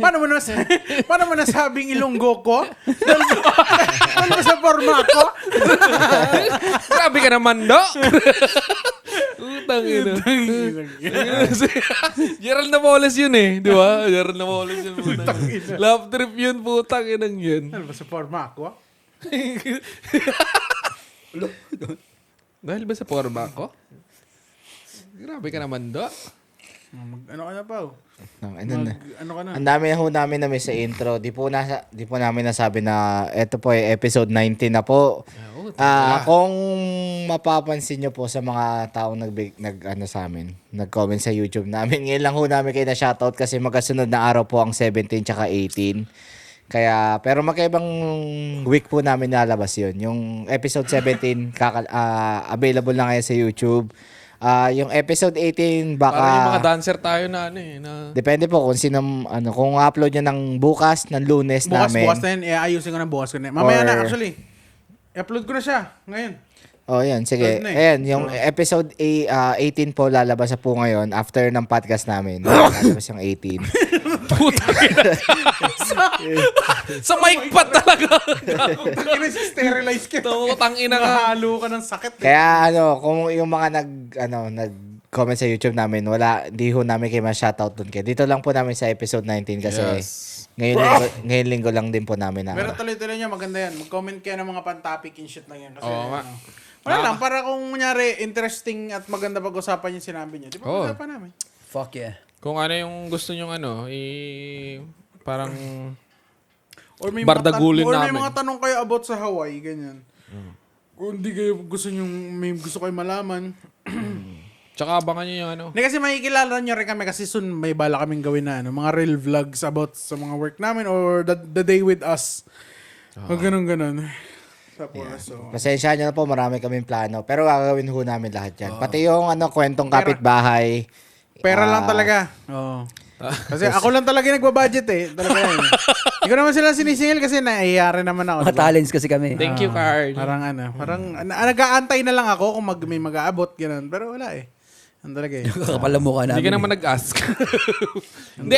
Paano mo nasabing Ilonggo ko? Ano ba sa forma ko? Grabe ka naman, do. Utang ina. Gerald Napoles yun eh. Di ba? Gerald Napoles yun. Love trip yun, putang inang yun. Ano ba sa forma ko? Dahil ba sa forma ko? Grabe ka naman, do. Ano ka na pa? Ano ka na? Ang dami na ho namin na sa intro. Di po namin nasabi na ito po ay episode 19 na po. Kung mapapansin nyo po sa mga taong sa amin, nag-comment sa YouTube namin, ngayon lang ho namin kayo na shoutout kasi magkasunod na araw po ang 17 tsaka 18. Kaya, pero magkaibang week po namin nalabas yun. Yung episode 17, available na ngayon sa YouTube. Yung episode 18, baka... Parang yung mga dancer tayo na ano eh. Na... Depende po kung kung upload nyo ng bukas, ng Lunes namin. Bukas na yun. Ayusin ko ng bukas ko na. Mamaya na actually. I-upload ko na siya ngayon. Yan. Sige. Upload na eh. Ayan, yung episode 18 po lalabas na po ngayon after ng podcast namin. Lalabas yung 18. Putang ina. Sa mic pa talaga. Sterilize ka. Putang ina nga. Nahalo ka ng sakit. Kaya kung yung mga nag-comment sa YouTube namin, hindi ho namin kayo ma-shoutout dun. Kaya dito lang po namin sa episode 19 kasi ngayon linggo lang din po namin na. Pero tuloy-tuloy niya, maganda yan. Mag-comment kayo ng mga pan-topic and shit lang yan. Kasi, Oo nga. wala lang, para kung kunyari interesting at maganda pag-usapan yung sinabi niyo. Di ba pag-usapan namin? Fuck yeah. Kung ano yung gusto nyong parang Or may bardagulin or namin. may mga tanong kayo about sa Hawaii, ganyan. Kung hindi kayo may gusto kayo malaman. Tsaka abangan nyo yung ano. Hindi kasi makikilala nyo rin kami kasi soon may bala kaming gawin na mga real vlogs about sa mga work namin or the day with us. O ganun. So, Pasensya nyo na po, marami kaming plano. Pero gagawin ho namin lahat yan. Pati yung kwentong kapitbahay. pera lang talaga. Oo. Kasi ako lang talaga nagbabudget eh. Talaga yun. Hindi ko naman sila sinisingil kasi naiyari naman ako. Mga talents kasi kami. Thank you, Carl. Parang nag-aantay na lang ako kung may mag-aabot, ganun. Pero wala eh. Ano talaga eh. Kakapal ang mukha namin. Hindi ka naman nag-ask. Hindi,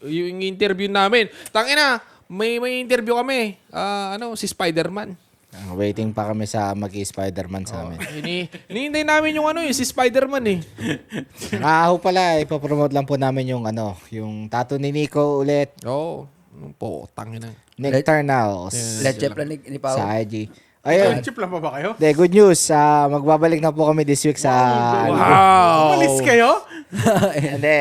yung interview namin. Tangina, may interview kami. Si Spider-Man. Waiting pa kami sa mag-Spider-Man sa amin. Hinihintay namin yung si Spider-Man eh. Ho pala, ipapromote lang po namin yung yung tattoo ni Nico ulit. Oo. Po, tangina. Nick Tarnals. Let's check lang ni Pao. Sa IG. Ayun. Chip lang pa ba kayo? De, good news. Magbabalik na po kami this week sa... Wow! Umalis kayo? Hindi,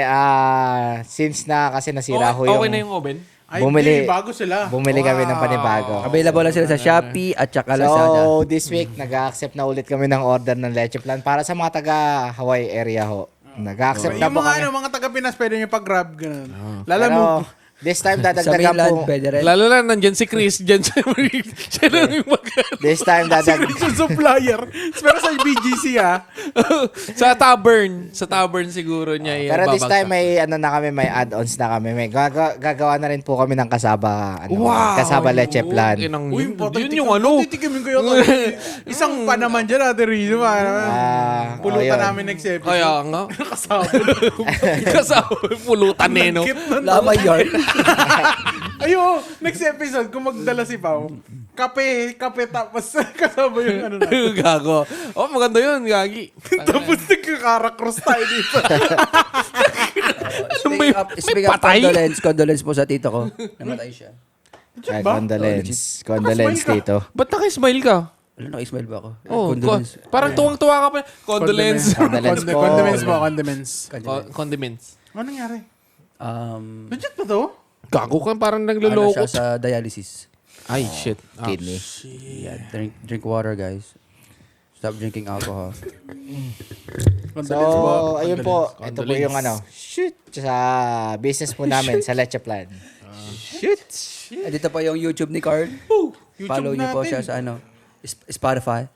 since na kasi nasira ho yung... Okay na yung oven? Ay, Bumili- bago sila. Bumili kami ng panibago. Available lang sila sa Shopee at saka Lazada. So, this week, nag-accept na ulit kami ng order ng leche plan para sa mga taga-Hawaii area ho. Nag-accept na Yung po mga, kami. mga taga-Pinas, pwede nyo pag-grab. Ganun. Pero, Lalamove. this time, Sa dadagdagan mainland, po. pwede rin. Lalo lang, nandyan si Chris. Dyan siya lang yung This time, Yung supplier. Pero sa BGC Sa Tavern. Sa Tavern siguro niya Pero this babagsak. time, may may add-ons na kami. May gagawa na rin po kami ng kasaba, kasaba leche plan. Uy, Yun yung ano. Titikimin ko yun. Isang pa naman dyan, Ate Rizzo. Pulutan ayun. namin next episode. Kaya nga. Kasama. Kasama pulutan eh, no? Lama yard. Ayo, next episode, kung magdala si Pao, kape tapos kasama yung ano na. Gago. Oh, maganda yun, Gagi. Tapos nagkakarakross tayo dito. Speaking of patay? condolence po sa tito ko. Namatay siya. Ay, ba? condolence dito. Ba't naka-smile ka? Alam, naka-smile ba ako? Oh, Condolence. parang tuwang-tuwa ka pa. Condolence. Condolence po. Condiments. Condiments. Ano nangyari? Um, Legit ba to? Gago ka, parang ano nagluloko. siya sa dialysis. Ay, shit. Kidney. Yeah, drink water, guys. Stop drinking alcohol. So, ayun po. Ito po yung shoot sa business po namin, sa leche plan. Dito pa yung YouTube ni Carl. Follow niyo po siya sa Spotify.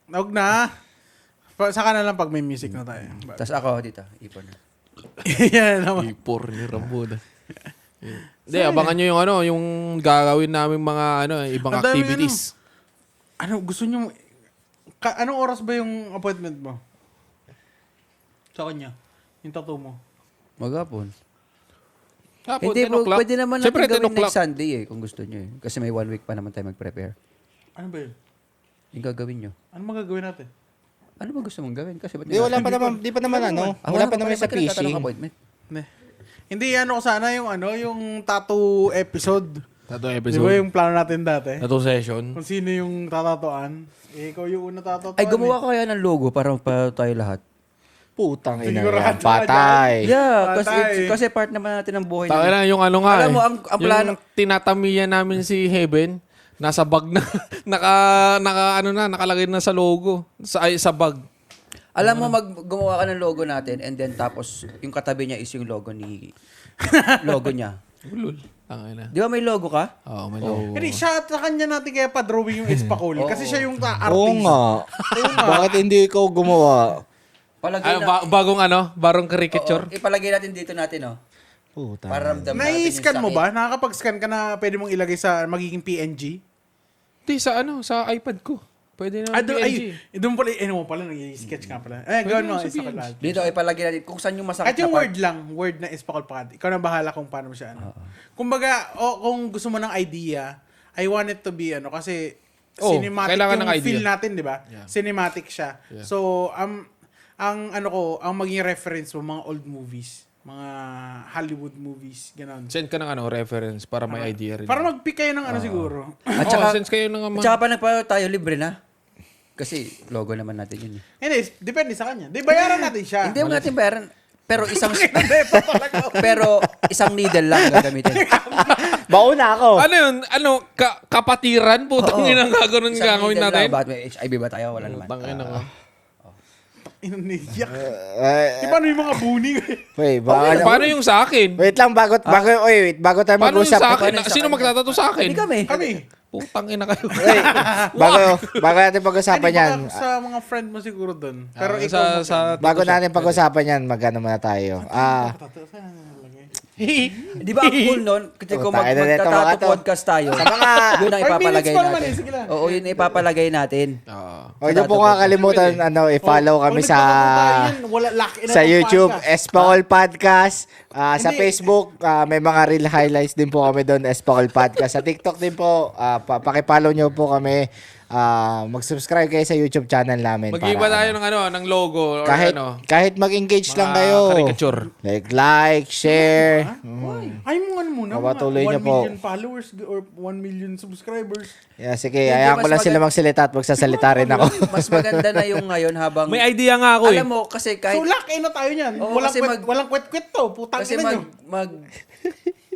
Huwag na. Saka na lang pag may music na tayo. Tapos ako dito, ipon. Yan naman. Ipor ni Ramona. Hindi, abangan nyo yung yung gagawin namin mga ibang Ang daming activities. Gusto nyo, anong oras ba yung appointment mo? Sa kanya? Yung tattoo mo? Maghapon. Hapon, Hindi 10 po, o'clock. pwede naman natin Siyempre, 10 gawin o'clock. next Sunday kung gusto nyo Kasi may 1 week pa naman tayo mag-prepare. Ano ba yun? Yung gagawin nyo. Ano magagawin natin? Ano ba gusto mong gawin? Kasi ba't Di wala pa naman, wala pa naman sa fishing. appointment. Hindi, ko sana yung tattoo episode. Tattoo Di ba episode. yung plano natin dati? Tattoo session. Kung sino yung tatatoan. Ikaw yung una tatatoan. Ay, gumawa ka kaya ng logo para tayo lahat. Putang ina Sigurado yan. Patay. Yeah, Patay. kasi part naman natin ng buhay Taka natin. na yung nga Alam mo, ang plano- yung tinatamiyan namin si Heaven, nasa bag na, nakalagay na sa logo. Sa bag. Alam mo, gumawa ka ng logo natin and then tapos yung katabi niya is yung logo niya. Ulul. Tangina. Di ba may logo ka? Oo, may logo. Hindi, siya sa kanya natin kaya pa-drawing yung Espacoli. Kasi siya yung Oo artist. nga. Bakit hindi ikaw gumawa? Palagay Bagong caricature. ipalagay natin dito natin, Puta. Para ramdam natin yung Nai-scan mo sakit. ba? Nakakapag-scan ka na pwede mong ilagay sa magiging PNG? Hindi, sa iPad ko. Pwede na PNG. Doon pala, mo pala, nag-sketch ka pala. Gawin mo, sa Espacol. Dito ipalagay natin kung saan yung masakit At yung na part. word lang, word na Espacol Pad. Ikaw na bahala kung paano mo siya. Kumbaga, kung gusto mo ng idea, I want it to be, kasi cinematic kailangan yung ng idea. feel natin, di ba? Yeah. Cinematic siya. Yeah. So, ang maging reference mo, mga old movies, mga Hollywood movies, gano'n. Send ka ng reference para may idea rin. Para mag-pick kayo ng siguro. At saka, send kayo ng at saka pa nagpa tayo libre na. Kasi logo naman natin yun. Hindi, depende sa kanya. Di, bayaran natin siya. Hindi mo natin bayaran. Pero isang needle lang gagamitin. Bauna ako. Ano yun? Kapatiran? Putang inang gagawin Isang gagawin needle natin? lang. Bakit may HIV ba tayo? Wala naman. Tangina nga. Iniyak. Di paano yung mga buni? Wait, Paano yung sa akin? wait lang, bago tayo Paano yung mag-usap. sa akin? Paano yung sa Sino kanya? magtatato sa akin? Hindi kami. Kami. Putang ina kayo. Wait, bago natin pag-usapan Hindi, yan. baka sa mga friend mo siguro doon. Pero Ah, ikaw, sa Bago natin pag-usapan yan, magano muna tayo. Di ba ang cool nun? Kasi kung Tayo na nito, mga magtatato to. podcast tayo, Sa mga- yun ang 5 ipapalagay minutes pa naman natin. sige lang. Oo, yun ang ipapalagay natin. Huwag niyo po kakalimutan, i-follow kami sa YouTube, Espacol Podcast. Sa Hindi. Facebook, may mga real highlights din po kami doon, Espacol Podcast. Sa TikTok din po, pakipollow niyo po kami. Mag-subscribe kayo sa YouTube channel namin. Mag-iba tayo ng logo or Kahit mag-engage lang mga kayo. caricature. Like, share. Ay mo ano muna. Pagpapatuloy niyo 1 po. million followers or 1 million subscribers. Yeah, sige, Hindi, hayaan ko mas lang sila magsalita at magsasalita rin ako. Mas maganda na yung ngayon habang... May idea nga ako eh. Alam mo, kasi kahit... So, laki na tayo niyan. Oo, kasi Walang kwet-kwet to. Putang Kasi ina nyo.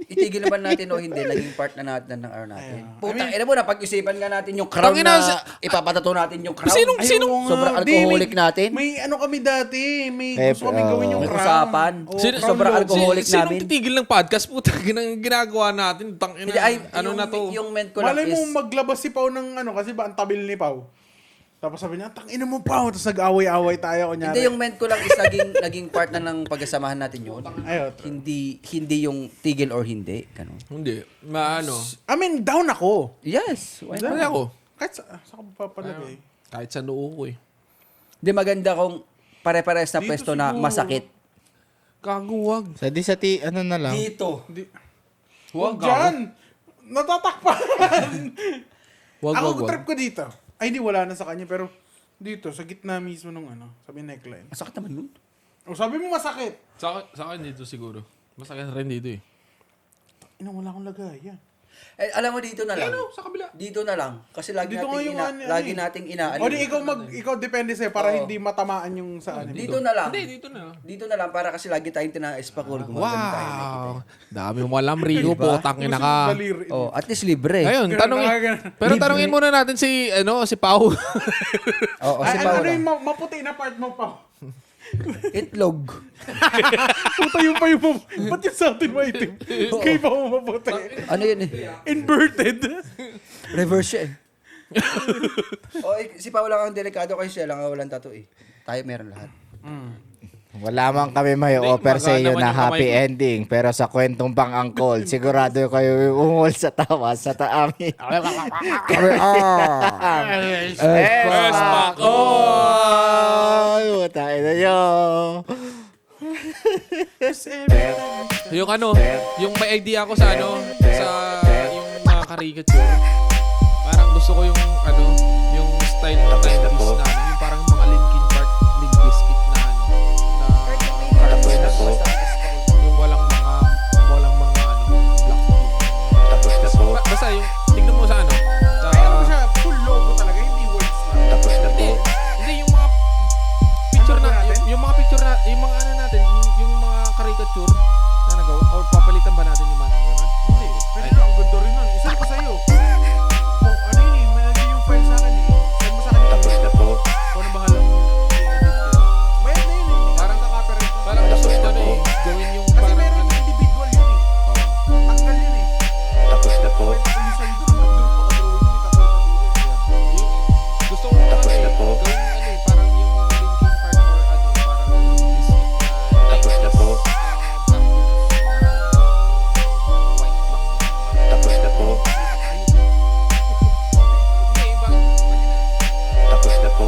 itigil naman natin o hindi, naging part na natin ng araw natin. Putang ina mo, napag-isipan nga natin yung crown Tangina, na ipapatato natin yung crown. Sinong- oo nga. Sobrang Di, alcoholic natin. May ano kami dati. May Eh, gusto kami gawin yung may crown. usapan. Oo, Sino- crown sobrang logo. alcoholic Sinong namin. titigil ng podcast? Puta, ginagawa natin. Hindi, ay, Ano yung, na to? Yung meant ko lang Malay is... mo maglabas si Pao ng ano, kasi ba ang tabil ni Pao. Tapos sabi niya, tangina mo Pao. Tapos nag-away-away tayo. Kunyari. Hindi, yung meant ko lang is naging part na ng pagkasamahan natin yun. Ayun. Hindi yung tigil or hindi. Ganun. Hindi. Maano. I mean, down ako. Yes. Why not? Hindi ako. Kahit sa ka papalagay. Kahit sa noo ko eh. Di maganda kung pare-pares na Dito pwesto na siguro. masakit. Kaguwag. Sa di sa ano na lang. Dito. Huwag dyan. Natatakpan. Wag, Ako, wag, wag. trip ko dito. Ay, hindi, wala na sa kanya. Pero dito, sa gitna mismo nung ano, sabi neckline. Masakit naman yun. O sabi mo masakit. Sa akin dito siguro. Masakit rin dito eh. Ina, wala akong lagayan. Eh, alam mo dito na lang. Ano, sa kabila. Dito na lang. Kasi lagi Dito nga yung lagi nating inaano. O di, ikaw depende sa'yo para Oo. hindi matamaan yung sa ano. Dito na lang. Hindi, dito na. Dito na lang para kasi lagi tayong tinaespakul. Wow. Dami mo alam, Rico. Diba? Putang ina ka. Daliri. Oh, at least libre. Ngayon, Ganun, tanongin. ganun. Pero tanongin muna natin si Pau. Oo, Ay, si ano Paula. yung maputi na part mo pa? Itlog. Puta yung pa yung ba't yung sa atin maitim? Kay pa mo maputi. Ano yun eh? Inverted. Reverse siya eh. Si Paula ang delikado kasi siya lang ang walang tattoo eh. Tayo meron lahat. Wala man kami may offer sa iyo gumagana na naman yung happy kamay ko. ending. Pero sa kwentong pang-angkol, sigurado kayo umul sa tawa sa taamin. Ay, tayo na nyo. Yung yung may idea ako sa yung mga caricature. Parang gusto ko yung yung style ng 90s na yung parang mga Linkin Park, Limp Bizkit na Tapos na po. yung walang mga black. Tapos na po. Basta yung, tignan mo sa sa, Ano mo siya, full logo talaga, hindi words lang. Tapos na po. hindi, yung mga picture na, yung mga picture na, yung mga natin, yung mga caricature na nagawa, or papalitan ba natin yung mga gano'n? Hindi, pwede na, ang ganda rin nun. Isa ko sa'yo. Oh, ano yun eh, may lagay yung file sa akin eh. Send mo sa akin Tapos na po. Ikaw na bahalang i-edit yan. Bayad na yun eh, hindi Parang copyright. Parang gusto ko gawin yung Kasi parang meron yung individual yun eh. Tanggal yun eh. Tapos na po. Yung sa'yo doon, nagdurog pa ka-drawing yun, itapos na doon. gusto ko Tapos na po. gawin parang yung Linkin Park or parang yung Bizkit na Tapos na po. white lang. Tapos na po. Hindi, iba. Tapos na po.